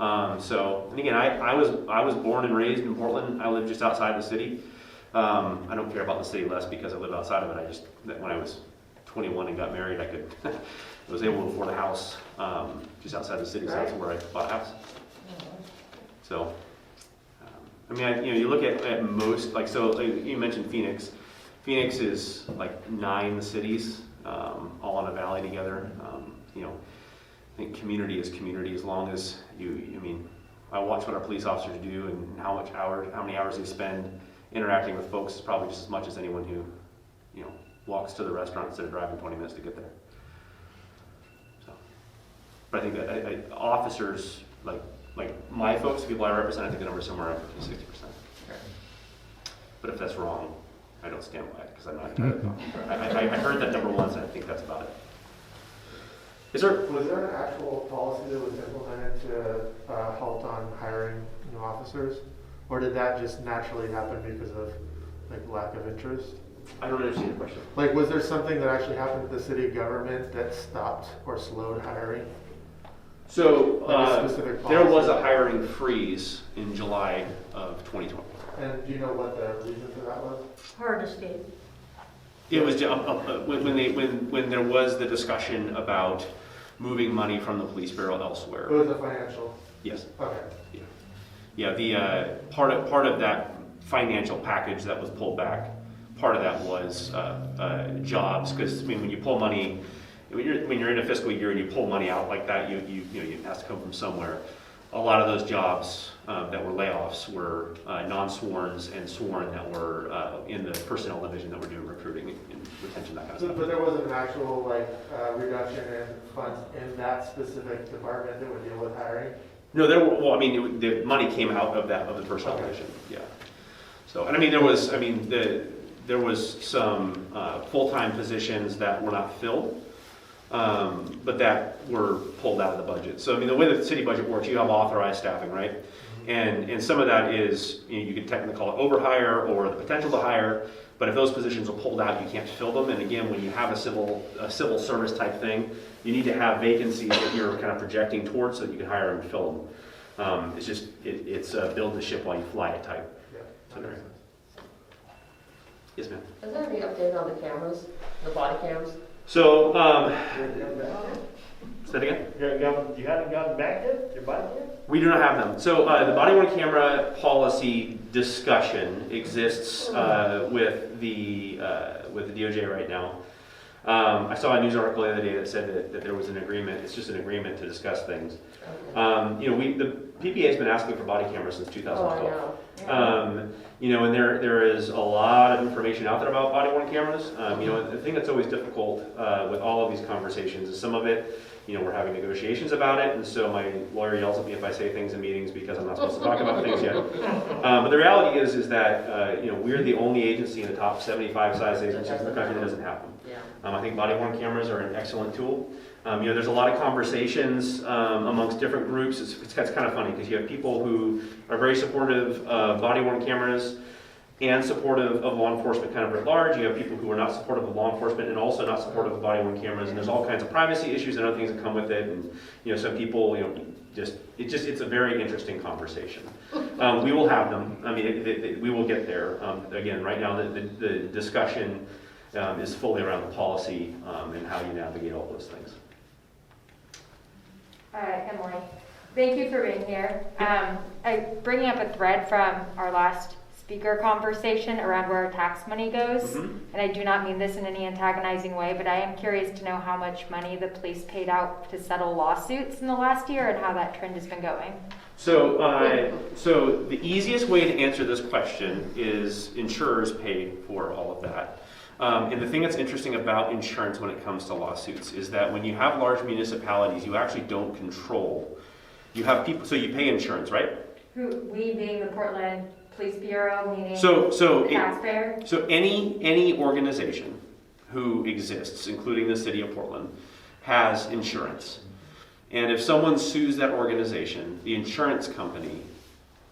And again, I was born and raised in Portland. I live just outside the city. I don't care about the city less because I live outside of it. When I was 21 and got married, I was able to afford a house just outside the city, so that's where I bought a house. So, you look at most, you mentioned Phoenix. Phoenix is like 9 cities, all in a valley together. I think community is community as long as I watch what our police officers do and how many hours they spend interacting with folks is probably just as much as anyone who, walks to the restaurant instead of driving 20 minutes to get there. So, but I think that officers, like my folks, the people I represent, I think the number is somewhere around 50 to 60%. Okay. But if that's wrong, I don't stand by it because I'm not entirely I heard that number once and I think that's about it. Yes, sir? Was there an actual policy that was implemented to halt on hiring new officers? Or did that just naturally happen because of lack of interest? I don't understand the question. Was there something that actually happened with the city government that stopped or slowed hiring? So there was a hiring freeze in July of 2020. And do you know what the reason for that was? Hard to state. It was when there was the discussion about moving money from the police bureau elsewhere. It was a financial? Yes. Okay. Yeah. The part of that financial package that was pulled back, part of that was jobs, because when you pull money, when you're in a fiscal year and you pull money out like that, it has to come from somewhere. A lot of those jobs that were layoffs were non-sworns and sworn that were in the personnel division that were doing recruiting and retention, that kind of stuff. But there wasn't an actual reduction in funds in that specific department that would deal with hiring? No, the money came out of the personnel division. Yeah. So, and there was some full-time positions that were not filled. But that were pulled out of the budget. So the way the city budget works, you have authorized staffing, right? And some of that is, you could technically call it overhire or the potential to hire. But if those positions are pulled out, you can't fill them. And again, when you have a civil service type thing, you need to have vacancies that you're kind of projecting towards so that you can hire and fill them. It's a build the ship while you fly it type scenario. Yes, ma'am. Is there any update on the cameras, the body cams? So, say that again? You haven't gotten back yet? Your body yet? We do not have them. So the body-worn camera policy discussion exists with the DOJ right now. I saw a news article the other day that said that there was an agreement. It's just an agreement to discuss things. The PPA has been asking for body cameras since 2012. And there is a lot of information out there about body-worn cameras. The thing that's always difficult with all of these conversations is some of it, we're having negotiations about it, and so my lawyer yells at me if I say things in meetings because I'm not supposed to talk about things yet. But the reality is that we're the only agency in the top 75 size agencies in the country that doesn't have them. I think body-worn cameras are an excellent tool. There's a lot of conversations amongst different groups. It's kind of funny because you have people who are very supportive of body-worn cameras and supportive of law enforcement kind of at large. You have people who are not supportive of law enforcement and also not supportive of body-worn cameras. And there's all kinds of privacy issues and other things that come with it. And some people, it's a very interesting conversation. We will have them. We will get there. Again, right now the discussion is fully around the policy and how you navigate all those things. Emily, thank you for being here. I'm bringing up a thread from our last speaker conversation around where our tax money goes. And I do not mean this in any antagonizing way, but I am curious to know how much money the police paid out to settle lawsuits in the last year and how that trend has been going. So the easiest way to answer this question is insurers pay for all of that. And the thing that's interesting about insurance when it comes to lawsuits is that when you have large municipalities, you actually don't control. You have people, so you pay insurance, right? We being the Portland Police Bureau, meaning the taxpayer? So any organization who exists, including the city of Portland, has insurance. And if someone sues that organization, the insurance company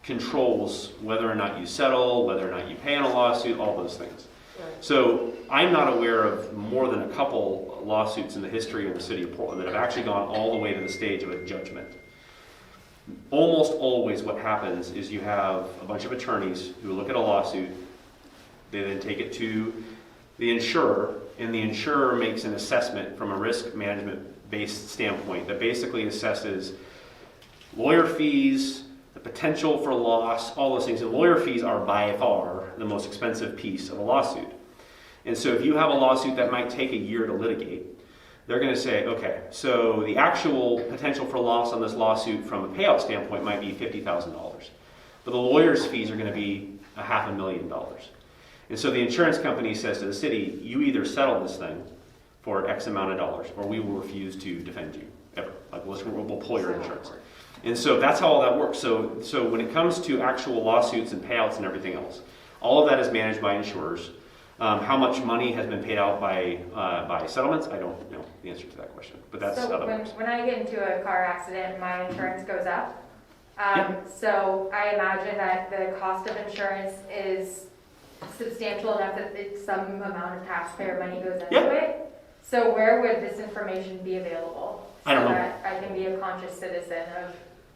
controls whether or not you settle, whether or not you pay in a lawsuit, all those things. So I'm not aware of more than a couple lawsuits in the history of the city of Portland that have actually gone all the way to the stage of a judgment. Almost always what happens is you have a bunch of attorneys who look at a lawsuit, they then take it to the insurer, and the insurer makes an assessment from a risk management based standpoint that basically assesses lawyer fees, the potential for loss, all those things. And lawyer fees are by far the most expensive piece of a lawsuit. And so if you have a lawsuit that might take a year to litigate, they're going to say, okay, so the actual potential for loss on this lawsuit from a payout standpoint might be $50,000. But the lawyer's fees are going to be $500,000. And so the insurance company says to the city, you either settle this thing for X amount of dollars, or we will refuse to defend you, ever. Like, we'll pull your insurance. And so that's how all that works. So when it comes to actual lawsuits and payouts and everything else, all of that is managed by insurers. How much money has been paid out by settlements? I don't know the answer to that question, but that's how that works. When I get into a car accident, my insurance goes up. So I imagine that the cost of insurance is substantial enough that some amount of taxpayer money goes into it. So where would this information be available? I don't know. That I can be a conscious citizen of.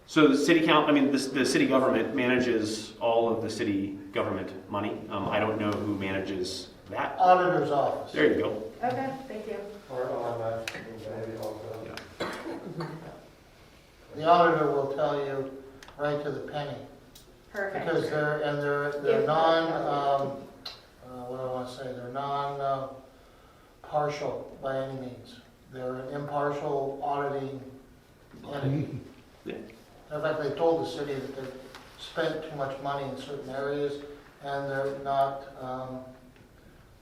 So the city the city government manages all of the city government money. I don't know who manages that. Auditor's office. There you go. Okay, thank you. Or on maybe also. The auditor will tell you right to the penny. Perfect. Because they're non, what do I want to say, they're non-partial by any means. They're an impartial auditing entity. In fact, they told the city that they spent too much money in certain areas and they're not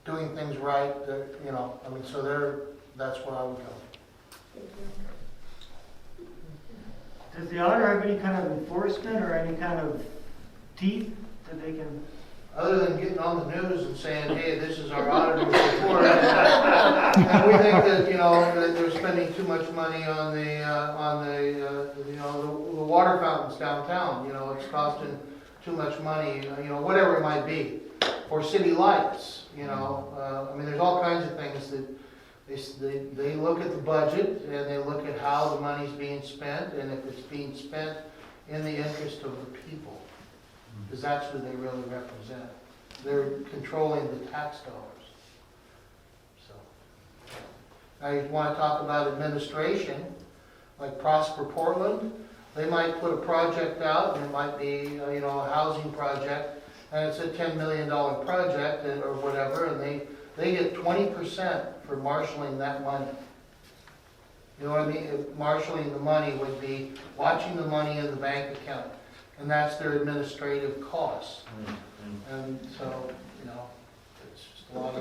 doing things right. So that's where I would go. Does the auditor have any kind of enforcement or any kind of teeth that they can? Other than getting on the news and saying, hey, this is our auditor's report, and we think that, that they're spending too much money on the water fountains downtown, it's costing too much money, whatever it might be, for city lights, you know, I mean, there's all kinds of things that they look at the budget and they look at how the money's being spent and if it's being spent in the interest of the people, because that's who they really represent. They're controlling the tax dollars. So, I want to talk about administration, like Prosper Portland. They might put a project out, and it might be, you know, a housing project, and it's a $10 million project or whatever, and they get 20% for marshaling that money. You know what I mean? Marshaling the money would be watching the money in the bank account, and that's their administrative costs. And so, you know, it's just a lot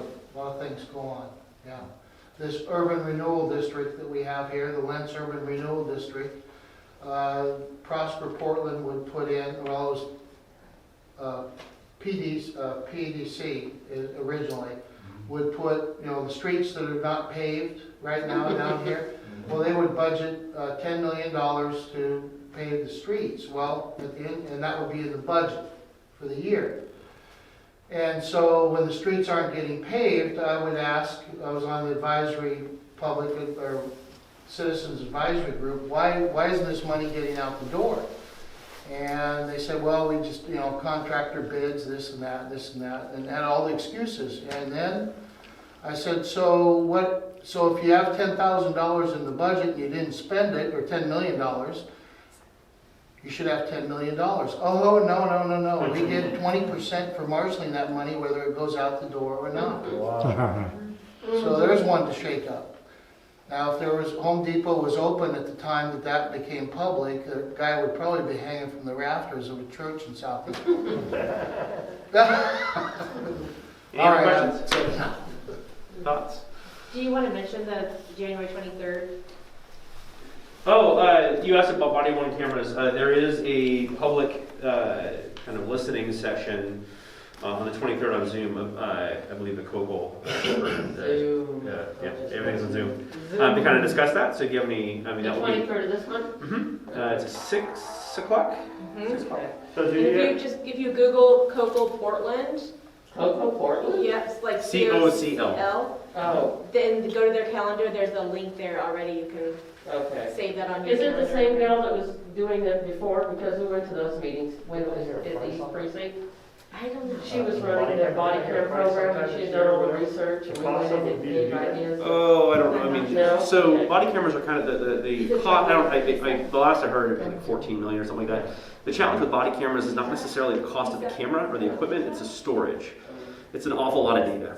of things go on. Yeah. This urban renewal district that we have here, the Lents Urban Renewal District, Prosper Portland would put in, well, it was PDC originally, would put, you know, the streets that are not paved right now down here, well, they would budget $10 million to pave the streets. Well, at the end, and that would be in the budget for the year. And so when the streets aren't getting paved, I would ask, I was on the advisory public or citizens advisory group, why isn't this money getting out the door? And they said, well, we just, you know, contractor bids, this and that, and had all the excuses. And then I said, so if you have $10,000 in the budget and you didn't spend it, or $10 million, you should have $10 million. Oh, no. We get 20% for marshaling that money, whether it goes out the door or not. Wow. So there's one to shake up. Now, if there was Home Depot was open at the time that became public, a guy would probably be hanging from the rafters of a church in Southeast. Any other questions? Thoughts? Do you want to mention the January 23rd? Oh, you asked about body-worn cameras. There is a public kind of listening session on the 23rd on Zoom, I believe the Kogel. Zoom. Yeah, everything's on Zoom. To kind of discuss that, so if you have any, I mean, The that will be... 23rd of this month? It's 6 o'clock? 6 o'clock. So If you Google Kogel Portland. Kogel Portland? Yes, like C-O-C-L. Oh. Then go to their calendar, there's a link there already, you can save that on your Is it calendar. the same gal that was doing it before? Because we went to those meetings when it was at the East Precinct. I don't know. She was running their body care program, and she had done all the research, and we went in and gave ideas. Oh, I don't know. I mean, No? so Okay. body cameras are kind of the cost. The last I heard, it was like 14 million or something like that. The challenge with body cameras is not necessarily the cost of the camera or the equipment; it's the storage. It's an awful lot of data,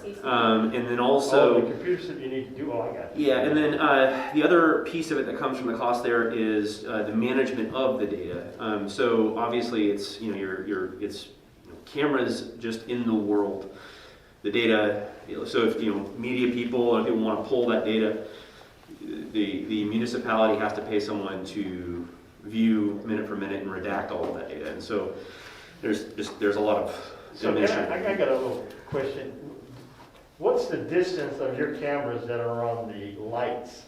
and then also the computers that you need to do. Oh, I got it. Yeah, and then the other piece of it that comes from the cost there is the management of the data. So obviously, it's cameras just in the world. The data, so if media people and people want to pull that data, the municipality has to pay someone to view minute for minute and redact all of that data. And so there's a lot of So I got a little question. What's the distance of your cameras that are on the lights?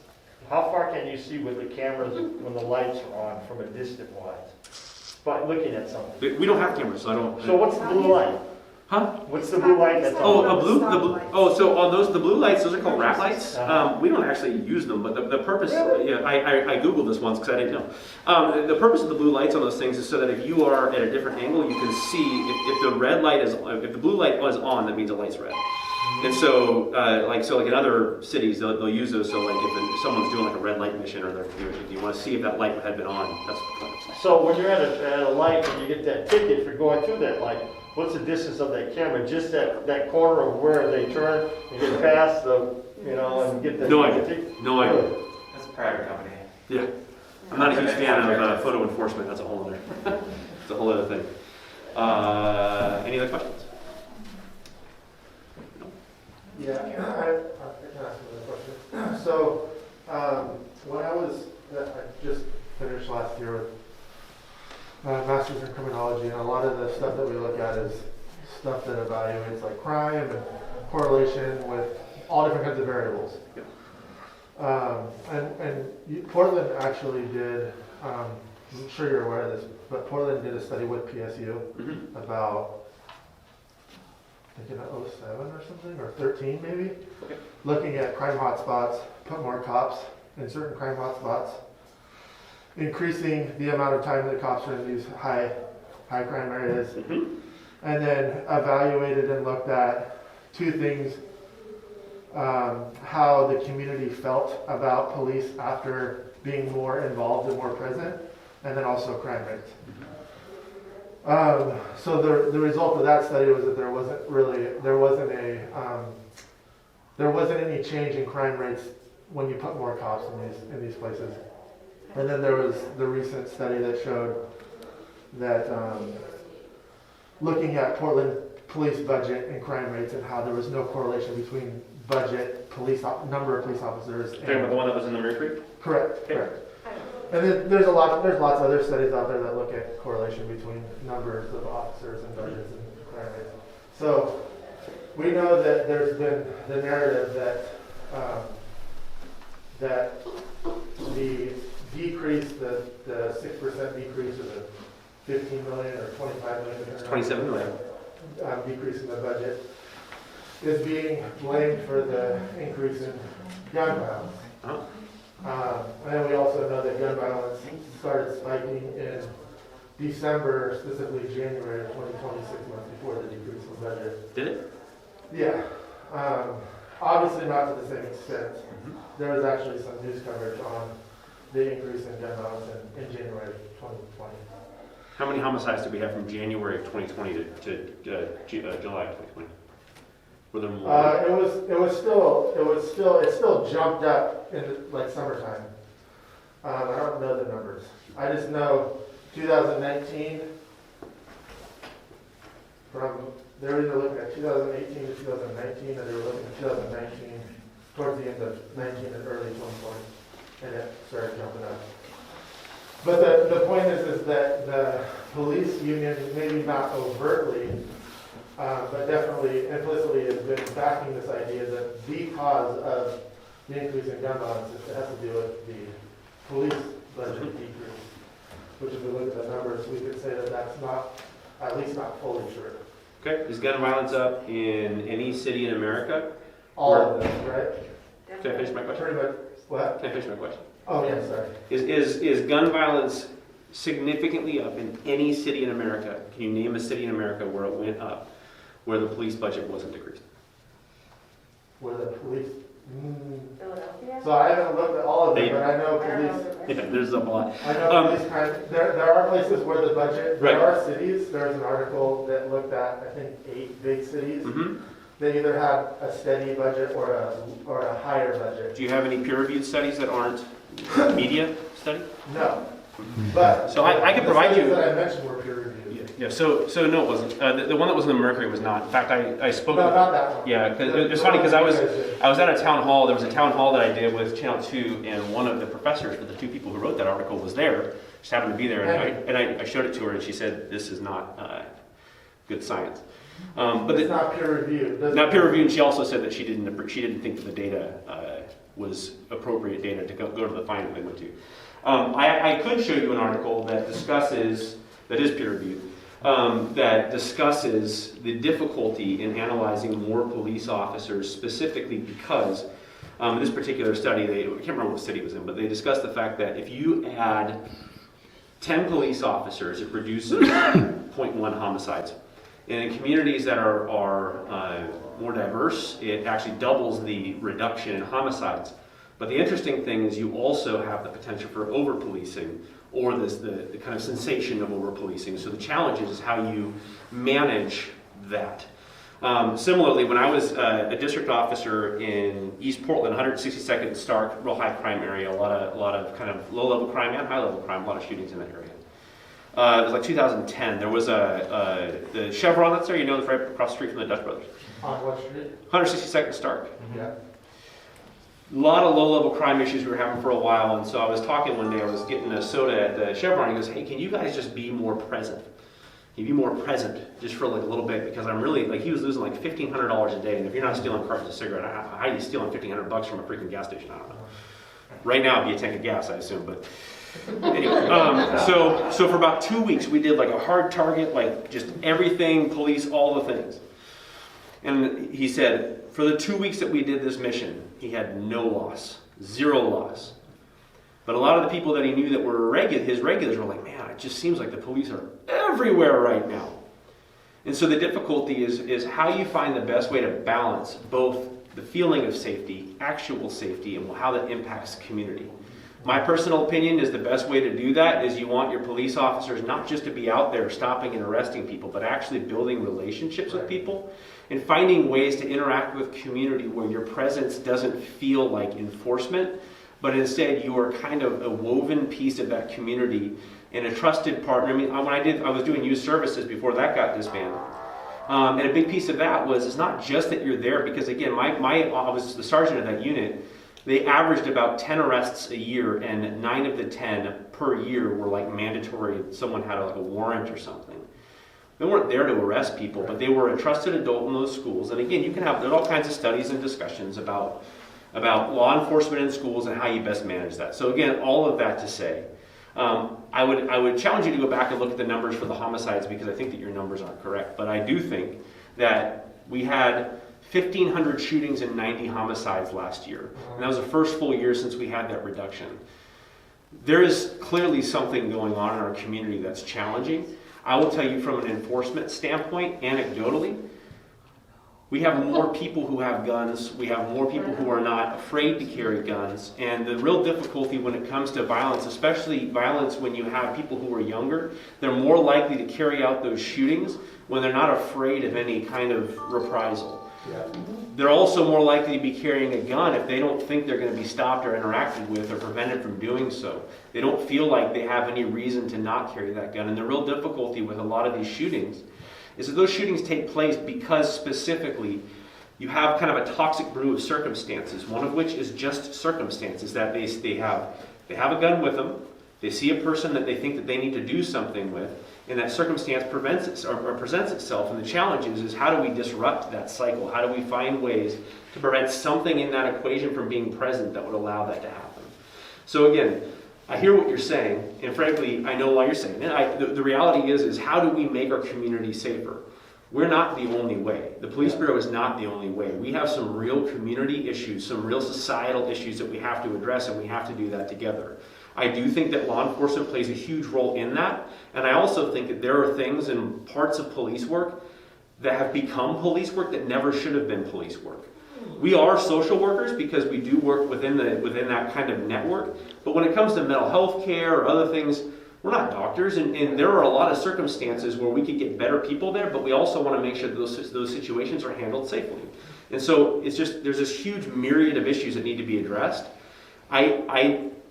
How far can you see with the cameras when the lights are on from a distant wise? By looking at something. We don't have cameras, so I don't. So what's the blue light? Huh? What's the blue light that's on? So on the blue lights, those are called rat lights. We don't actually use them, but the purpose, I Googled this once because I didn't know. The purpose of the blue lights on those things is so that if you are at a different angle, you can see if the red light is, if the blue light was on, that means the light's red. And so, like in other cities, they'll use those. So like if someone's doing like a red light mission, or if you want to see if that light had been on, that's what the purpose. So when you're at a light and you get that ticket for going through that light, what's the distance of that camera? Just that corner of where they turn and get past the, and get the ticket? No idea. That's a private company. Yeah. I'm not a huge fan of photo enforcement. That's a whole other, it's a whole other thing. Any other questions? Yeah, I can ask another question. So, when I just finished last year with Masters in Criminology, and a lot of the stuff that we look at is stuff that evaluates like crime and correlation with all different kinds of variables. Portland actually did, I'm sure you're aware of this, but Portland did a study with PSU about think in 07 or something, or 13 maybe, Okay. looking at crime hotspots, put more cops in certain crime hotspots, increasing the amount of time that cops are in these high crime areas, and then evaluated and looked at two things, how the community felt about police after being more involved and more present, and then also crime rates. So the result of that study was that there wasn't any change in crime rates when you put more cops in these places. And then there was the recent study that showed that looking at Portland police budget and crime rates and how there was no correlation between budget, number of police officers. Talking about the one that was in the Mercury? Correct. And then there's lots of other studies out there that look at correlation between numbers of officers and budgets and crime rates. So we know that there's been the narrative that the decrease, the 6% decrease, or the 15 million or 25 million, It's 27 million. Decrease in the budget is being blamed for the increase in gun violence. And we also know that gun violence started spiking in December, specifically January of 2020, 6 months before the decrease in budget. Did it? Yeah. Obviously not to the same extent. There was actually some news coverage on the increase in gun violence in January of 2020. How many homicides did we have from January of 2020 to July of 2020? Were there more? It still jumped up in like summertime. I don't know the numbers. I just know 2019 they were either looking at 2018 to 2019, or they were looking at 2019 towards the end of 19 and early 2020, and it started jumping up. But the point is that the police union, maybe not overtly, but definitely implicitly has been backing this idea that the cause of the increase in gun violence has to do with the police budget decrease, which if we look at the numbers, we could say that that's not, at least not fully true. Okay, is gun violence up in any city in America? All of them, right? Can I finish my question? Pretty much, what? Can I finish my question? Oh, yeah, sorry. Is gun violence significantly up in any city in America? Can you name a city in America where it went up, where the police budget wasn't decreased? Where the police... Philadelphia? So I haven't looked at all of them, but I know police... Yeah, there's a lot. I know police there are places where the budget... Right. There are cities, there's an article that looked at, I think, 8 big cities. They either had a steady budget or a higher budget. Do you have any peer-reviewed studies that aren't media studies? No. But so I can provide you. The studies that I mentioned were peer-reviewed. Yeah. So no, it wasn't. The one that was in the Mercury was not. In fact, I spoke. No, not that one. Yeah, because it's funny because I was at a town hall. There was a town hall that I did with Channel 2, and one of the professors, for the 2 people who wrote that article, was there. Just happened to be there, and I showed it to her, and she said, "This is not good science." But it's not peer reviewed. Not peer reviewed. And she also said that she didn't think that the data was appropriate data to go to the finding they went to. I could show you an article that is peer reviewed, that discusses the difficulty in analyzing more police officers, specifically because in this particular study, I can't remember what city it was in, but they discussed the fact that if you add 10 police officers, it reduces 0.1 homicides. And in communities that are more diverse, it actually doubles the reduction in homicides. But the interesting thing is you also have the potential for over-policing, or the kind of sensation of over-policing. So the challenge is how you manage that. Similarly, when I was a district officer in East Portland, 162nd Stark, real high crime area, a lot of kind of low-level crime and high-level crime, a lot of shootings in that area. It was like 2010. There was the Chevron that's there, that's right across the street from the Dutch Brothers. On what street? 162nd Stark. Yeah. A lot of low-level crime issues we were having for a while, and so I was talking one day, I was getting a soda at the Chevron, he goes, "Hey, can you guys just be more present? Can you be more present just for like a little bit? Because I'm really, he was losing like $1,500 a day, and if you're not stealing cartons of cigarettes, how are you stealing $1,500 from a freaking gas station? I don't know. Right now it'd be a tank of gas, I assume, but anyway. So for about 2 weeks, we did like a hard target, like just everything, police, all the things. And he said, for the 2 weeks that we did this mission, he had no loss, 0 loss. But a lot of the people that he knew that were his regulars were like, man, it just seems like the police are everywhere right now. And so the difficulty is how you find the best way to balance both the feeling of safety, actual safety, and how that impacts the community. My personal opinion is the best way to do that is you want your police officers not just to be out there stopping and arresting people, but actually building relationships with people and finding ways to interact with community where your presence doesn't feel like enforcement, but instead you are kind of a woven piece of that community and a trusted partner. I mean, I was doing youth services before that got disbanded. And a big piece of that was, it's not just that you're there, because again, I was the sergeant of that unit. They averaged about 10 arrests a year, and 9 of the 10 per year were like mandatory. Someone had like a warrant or something. They weren't there to arrest people, but they were a trusted adult in those schools. And again, there's all kinds of studies and discussions about law enforcement in schools and how you best manage that. So again, all of that to say, I would challenge you to go back and look at the numbers for the homicides, because I think that your numbers aren't correct. But I do think that we had 1,500 shootings and 90 homicides last year. And that was the first full year since we had that reduction. There is clearly something going on in our community that's challenging. I will tell you from an enforcement standpoint, anecdotally, we have more people who have guns. We have more people who are not afraid to carry guns. And the real difficulty when it comes to violence, especially violence when you have people who are younger, they're more likely to carry out those shootings when they're not afraid of any kind of reprisal. Yeah. They're also more likely to be carrying a gun if they don't think they're going to be stopped or interacted with or prevented from doing so. They don't feel like they have any reason to not carry that gun. And the real difficulty with a lot of these shootings is that those shootings take place because specifically you have kind of a toxic brew of circumstances, one of which is just circumstances, that they have a gun with them, they see a person that they think that they need to do something with, and that circumstance presents itself. And the challenge is how do we disrupt that cycle? How do we find ways to prevent something in that equation from being present that would allow that to happen? So again, I hear what you're saying, and frankly, I know why you're saying it. The reality is how do we make our community safer? We're not the only way. The police bureau is not the only way. We have some real community issues, some real societal issues that we have to address, and we have to do that together. I do think that law enforcement plays a huge role in that, and I also think that there are things and parts of police work that have become police work that never should have been police work. We are social workers because we do work within that kind of network, but when it comes to mental health care or other things, we're not doctors, and there are a lot of circumstances where we could get better people there, but we also want to make sure that those situations are handled safely. And so there's this huge myriad of issues that need to be addressed.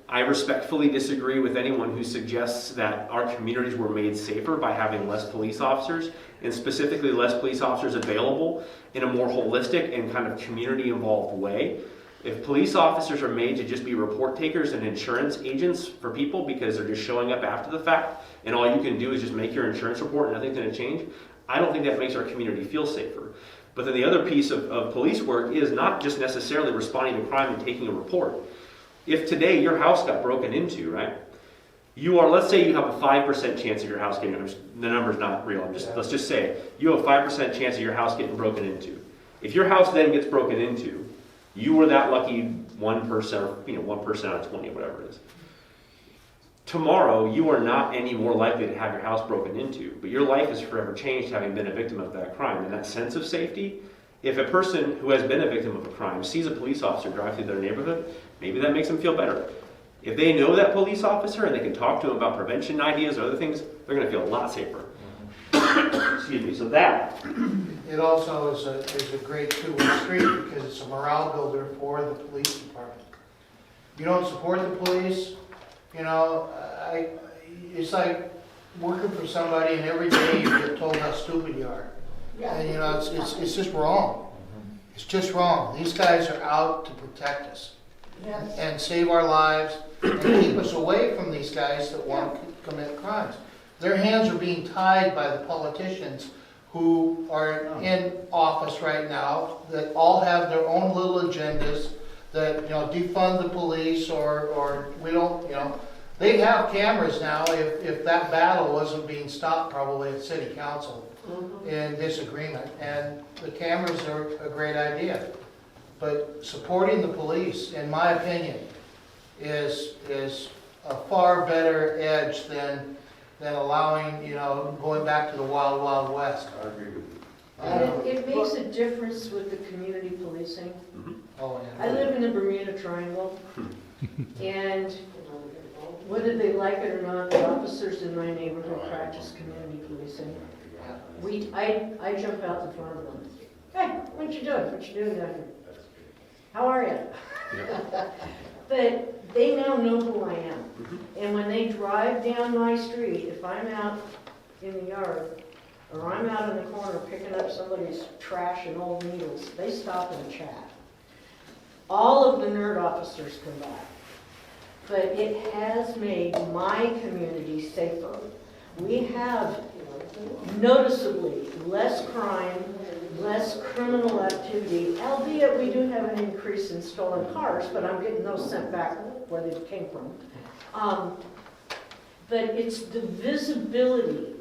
I respectfully disagree with anyone who suggests that our communities were made safer by having less police officers, and specifically less police officers available in a more holistic and kind of community-involved way. If police officers are made to just be report takers and insurance agents for people because they're just showing up after the fact, and all you can do is just make your insurance report and nothing's going to change, I don't think that makes our community feel safer. But then the other piece of police work is not just necessarily responding to crime and taking a report. If today your house got broken into, right? Let's say you have a 5% chance of your house getting, the number's not real, let's just say, you have a 5% chance of your house getting broken into. If your house then gets broken into, you were that lucky 1%, 1% out of 20, whatever it is. Tomorrow, you are not any more likely to have your house broken into, but your life is forever changed having been a victim of that crime. And that sense of safety, if a person who has been a victim of a crime sees a police officer drive through their neighborhood, maybe that makes them feel better. If they know that police officer and they can talk to him about prevention ideas or other things, they're going to feel a lot safer. Excuse me. So that. It also is a great two-way street because it's a morale builder for the police department. You don't support the police, it's like working for somebody and every day you get told how stupid you are. Yeah. And it's just wrong. It's just wrong. These guys are out to protect us. Yes. And save our lives and keep us away from these guys that want to commit crimes. Their hands are being tied by the politicians who are in office right now that all have their own little agendas that defund the police or we don't They'd have cameras now if that battle wasn't being stopped probably at city council in disagreement. And the cameras are a great idea. But supporting the police, in my opinion, is a far better edge than allowing, going back to the wild, wild west. I agree with you. And it makes a difference with the community policing. Oh, yeah. I live in the Bermuda Triangle, and whether they like it or not, the officers in my neighborhood practice community policing. I jump out in front of them. Hey, what you doing? What you doing down here? How are you? But they now know who I am. And when they drive down my street, if I'm out in the yard, or I'm out in the corner picking up somebody's trash and old needles, they stop and chat. All of the nerd officers come back. But it has made my community safer. We have noticeably less crime, less criminal activity, albeit we do have an increase in stolen cars, but I'm getting those sent back where they came from. But it's the visibility,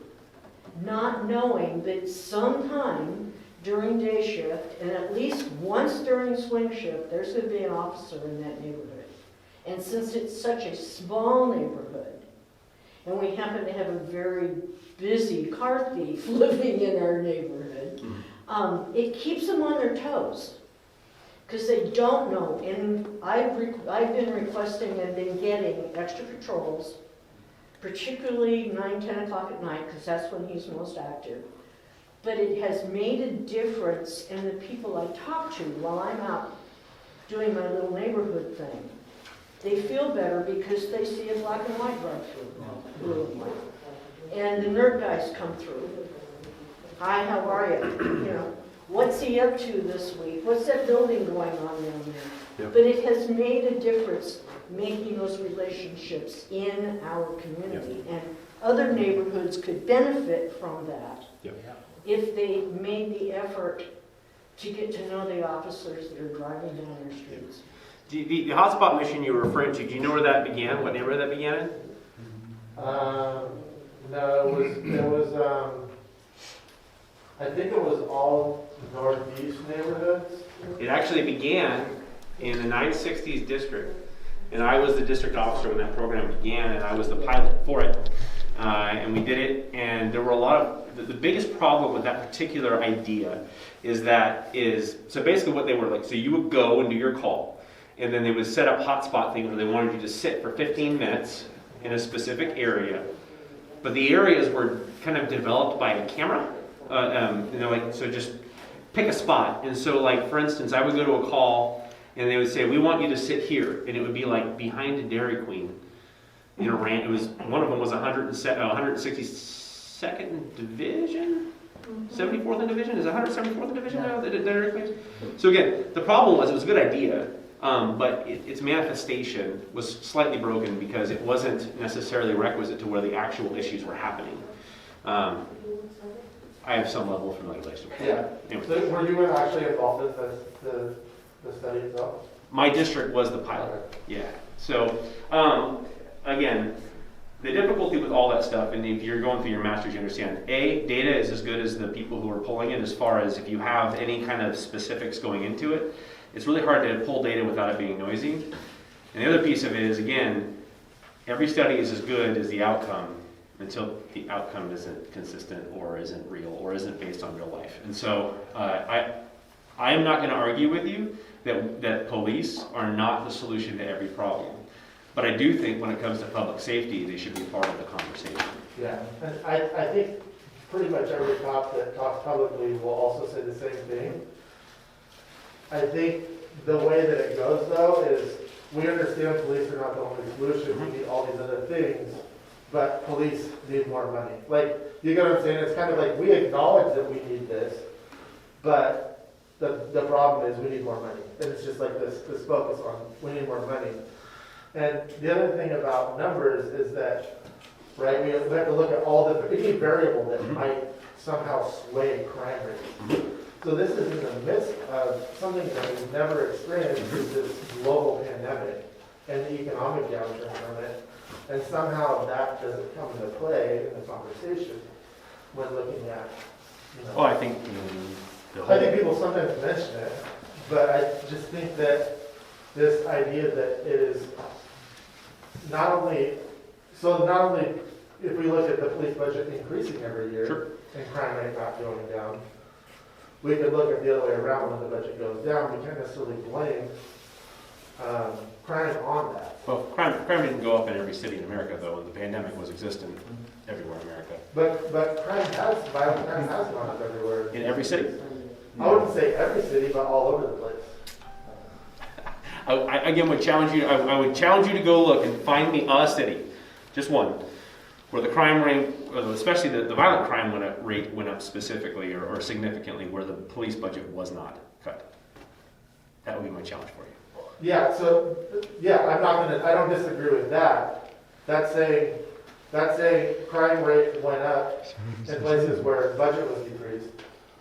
not knowing that sometime during day shift, and at least once during swing shift, there's going to be an officer in that neighborhood. And since it's such a small neighborhood, and we happen to have a very busy car thief living in our neighborhood, it keeps them on their toes. Because they don't know, and I've been requesting and been getting extra patrols, particularly 9, 10 o'clock at night, because that's when he's most active. But it has made a difference in the people I talk to while I'm out doing my little neighborhood thing. They feel better because they see a black and white drive-through, blue and white. And the nerd guys come through. Hi, how are you? What's he up to this week? What's that building going on down there? Yep. But it has made a difference making those relationships in our community. Yep. And other neighborhoods could benefit from that. Yep. If they made the effort to get to know the officers that are driving down their streets. The hotspot mission you were referring to, do you know where that began? What neighborhood that began in? No, it was I think it was all northeast neighborhoods. It actually began in the 960s district, and I was the district officer when that program began, and I was the pilot for it. And we did it, and there were a lot of, the biggest problem with that particular idea is so basically what they were like, so you would go and do your call, and then they would set up hotspot things where they wanted you to sit for 15 minutes in a specific area, but the areas were kind of developed by a camera. So just pick a spot. And so, like, for instance, I would go to a call and they would say, we want you to sit here. And it would be like behind a Dairy Queen in a ranch. It was, one of them was 162nd Division? 74th Division? Is it 174th Division now, the Dairy Queen? So again, the problem was it was a good idea, but its manifestation was slightly broken because it wasn't necessarily requisite to where the actual issues were happening. I have some level of familiarity. Yeah. Anyway. So were you actually involved in the study itself? My district was the pilot. Okay. Yeah. So, again, the difficulty with all that stuff, and if you're going through your master's, you understand, data is as good as the people who are pulling it as far as if you have any kind of specifics going into it. It's really hard to pull data without it being noisy. And the other piece of it is, again, every study is as good as the outcome until the outcome isn't consistent or isn't real or isn't based on real life. And so I am not going to argue with you that police are not the solution to every problem. But I do think when it comes to public safety, they should be part of the conversation. Yeah, and I think pretty much every cop that talks publicly will also say the same thing. I think the way that it goes, though, is we understand police are not the only solution. We need all these other things. But police need more money. Like, you get what I'm saying? It's kind of like we acknowledge that we need this, but the problem is we need more money. And it's just like this focus on we need more money. And the other thing about numbers is that, right, we have to look at all any variable that might somehow sway crime rates. So this is in the midst of something that we've never experienced, is this global pandemic. and the economic downturn from it. And somehow that doesn't come into play in the conversation when looking at, Well, I think I think people sometimes mention it, but I just think that this idea that it is not only if we look at the police budget increasing every year, Sure. and crime rate not going down, we could look at the other way around. When the budget goes down, we can't necessarily blame crime on that. Well, crime didn't go up in every city in America, though, and the pandemic was existent everywhere in America. But violent crime has gone up everywhere. In every city? I wouldn't say every city, but all over the place. I again would challenge you. I would challenge you to go look and find me a city, just one, where the crime rate, especially the violent crime rate went up specifically or significantly, where the police budget was not cut. That would be my challenge for you. Yeah. So I don't disagree with that. That's saying crime rate went up in places where budget was decreased,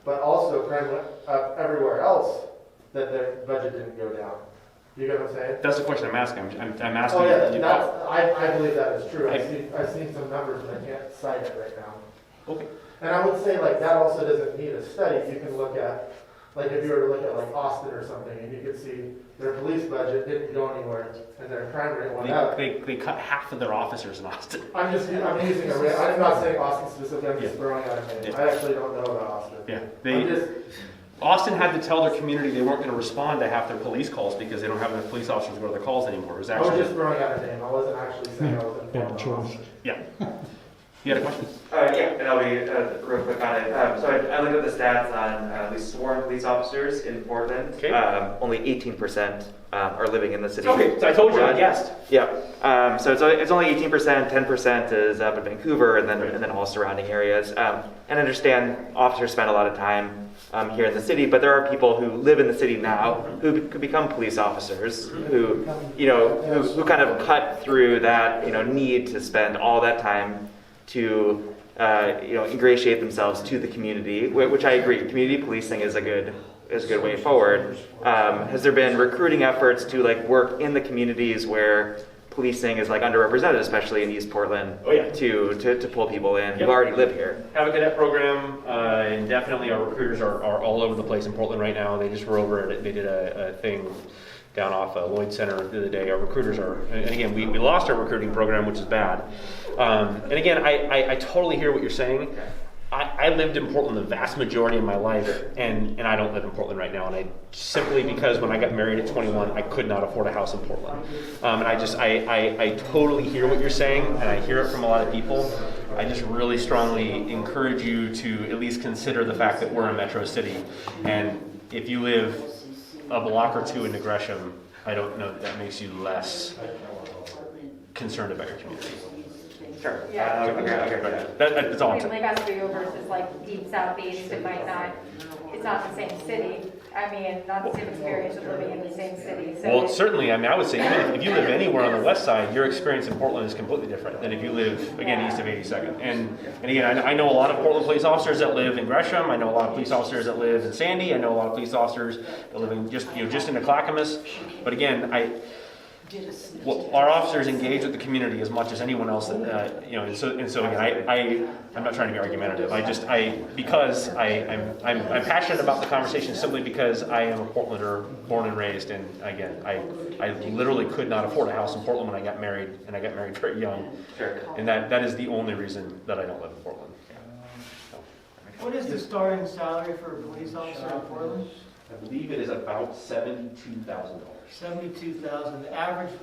but also crime went up everywhere else that their budget didn't go down. You get what I'm saying? That's the question I'm asking. I'm asking. Oh yeah, I believe that is true. I've seen some numbers, but I can't cite it right now. Okay. And I would say like that also doesn't need a study. You can look at, like if you were to look at like Austin or something, and you could see their police budget didn't go anywhere, and their crime rate went up. They cut half of their officers in Austin. I'm using I'm not saying Austin specifically. I'm just throwing out a name. I actually don't know about Austin. Yeah. Austin had to tell their community they weren't going to respond to half their police calls because they don't have enough police officers to go to their calls anymore. It was actually. I was just throwing out a name. I wasn't actually saying I was informed on Austin. Yeah. You had a question? Yeah, and I'll be real quick on it. So I looked at the stats on at least sworn police officers in Portland. Okay. Only 18% are living in the city. Okay, so I told you I guessed. Yeah. So it's only 18%. 10% is up in Vancouver, and then all surrounding areas. And I understand officers spend a lot of time here in the city, but there are people who live in the city now who could become police officers, who kind of cut through that need to spend all that time to ingratiate themselves to the community, which I agree. Community policing is a good way forward. Has there been recruiting efforts to work in the communities where policing is underrepresented, especially in East Portland? Oh yeah. To pull people in who already live here. Have a cadet program, and definitely our recruiters are all over the place in Portland right now. They just were over it. They did a thing down off Lloyd Center the other day. Our recruiters are, and again, we lost our recruiting program, which is bad. And again, I totally hear what you're saying. I lived in Portland the vast majority of my life, and I don't live in Portland right now. And simply because when I got married at 21, I could not afford a house in Portland. And I totally hear what you're saying, and I hear it from a lot of people. I just really strongly encourage you to at least consider the fact that we're a metro city. And if you live a block or two into Gresham, I don't know that makes you less concerned about your community. Sure. Yeah. That's all I'm saying. Lake Oswego versus deep southeast, it's not the same city. I mean, not the same experience of living in the same city. So well, certainly, I would say even if you live anywhere on the west side, your experience in Portland is completely different than if you live, again, east of 82nd. And again, I know a lot of Portland police officers that live in Gresham. I know a lot of police officers that live in Sandy. I know a lot of police officers that live in just into Clackamas. But again, our officers engage with the community as much as anyone else that and so again, I'm not trying to be argumentative. Because I'm passionate about the conversation simply because I am a Portlander, born and raised, and again, I literally could not afford a house in Portland when I got married, and I got married very young. Sure. And that is the only reason that I don't live in Portland. So. What is the starting salary for a police officer in Portland? I believe it is about $72,000. $72,000. The average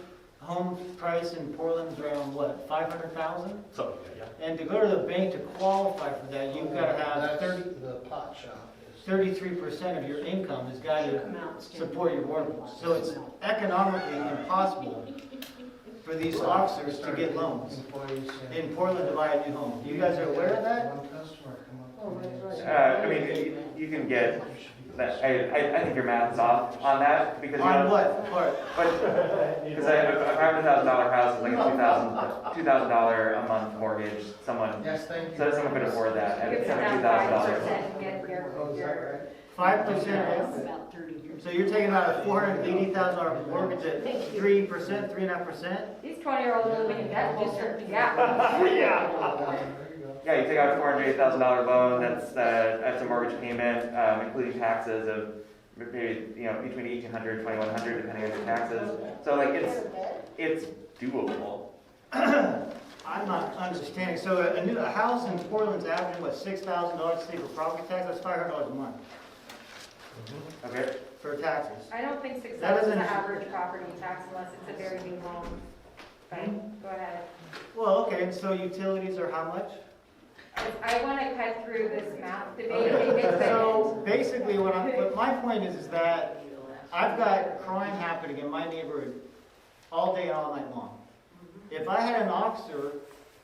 home price in Portland is around what, $500,000? Something like that, yeah. And to go to the bank to qualify for that, you've got to have 33% of your income has got to support your workforce. So it's economically impossible for these officers to get loans in Portland to buy a new home. You guys are aware of that? I mean, you can get that. I think your math's off on that because on what part? Because a $500,000 house is like a $2,000 a month mortgage. Someone could afford that at $72,000. 5% That's about 30 years. So you're taking out a $480,000 mortgage at 3%, 3.5%? These 20-year-olds are living in debt closer. Yeah. Yeah, you take out a $480,000 loan, that's a mortgage payment, including taxes of maybe, between $1,800, $2,100, depending on your taxes. So like, it's doable. I'm not understanding. So a house in Portland's averaging, what, $6,000 to pay for property tax? That's $500 a month. Okay. For taxes. I don't think 6 That is the doesn't- average property tax unless it's a very new home. But go ahead. Well, okay, and so utilities are how much? I want to cut through this math debate. Okay. So basically what my point is that I've got crime happening in my neighborhood all day and all night long. If I had an officer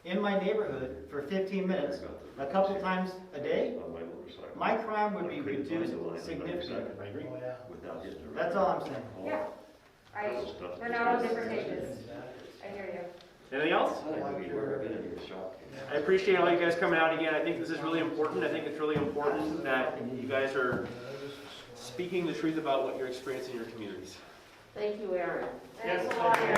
in my neighborhood for 15 minutes, a couple times a day, my crime would be reduced significantly. That's all I'm saying. Yeah. We're not on different pages. I hear you. Anything else? I appreciate all you guys coming out again. I think this is really important. I think it's really important that you guys are speaking the truth about what you're experiencing in your communities. Thank you, Aaron. Yes, thank you.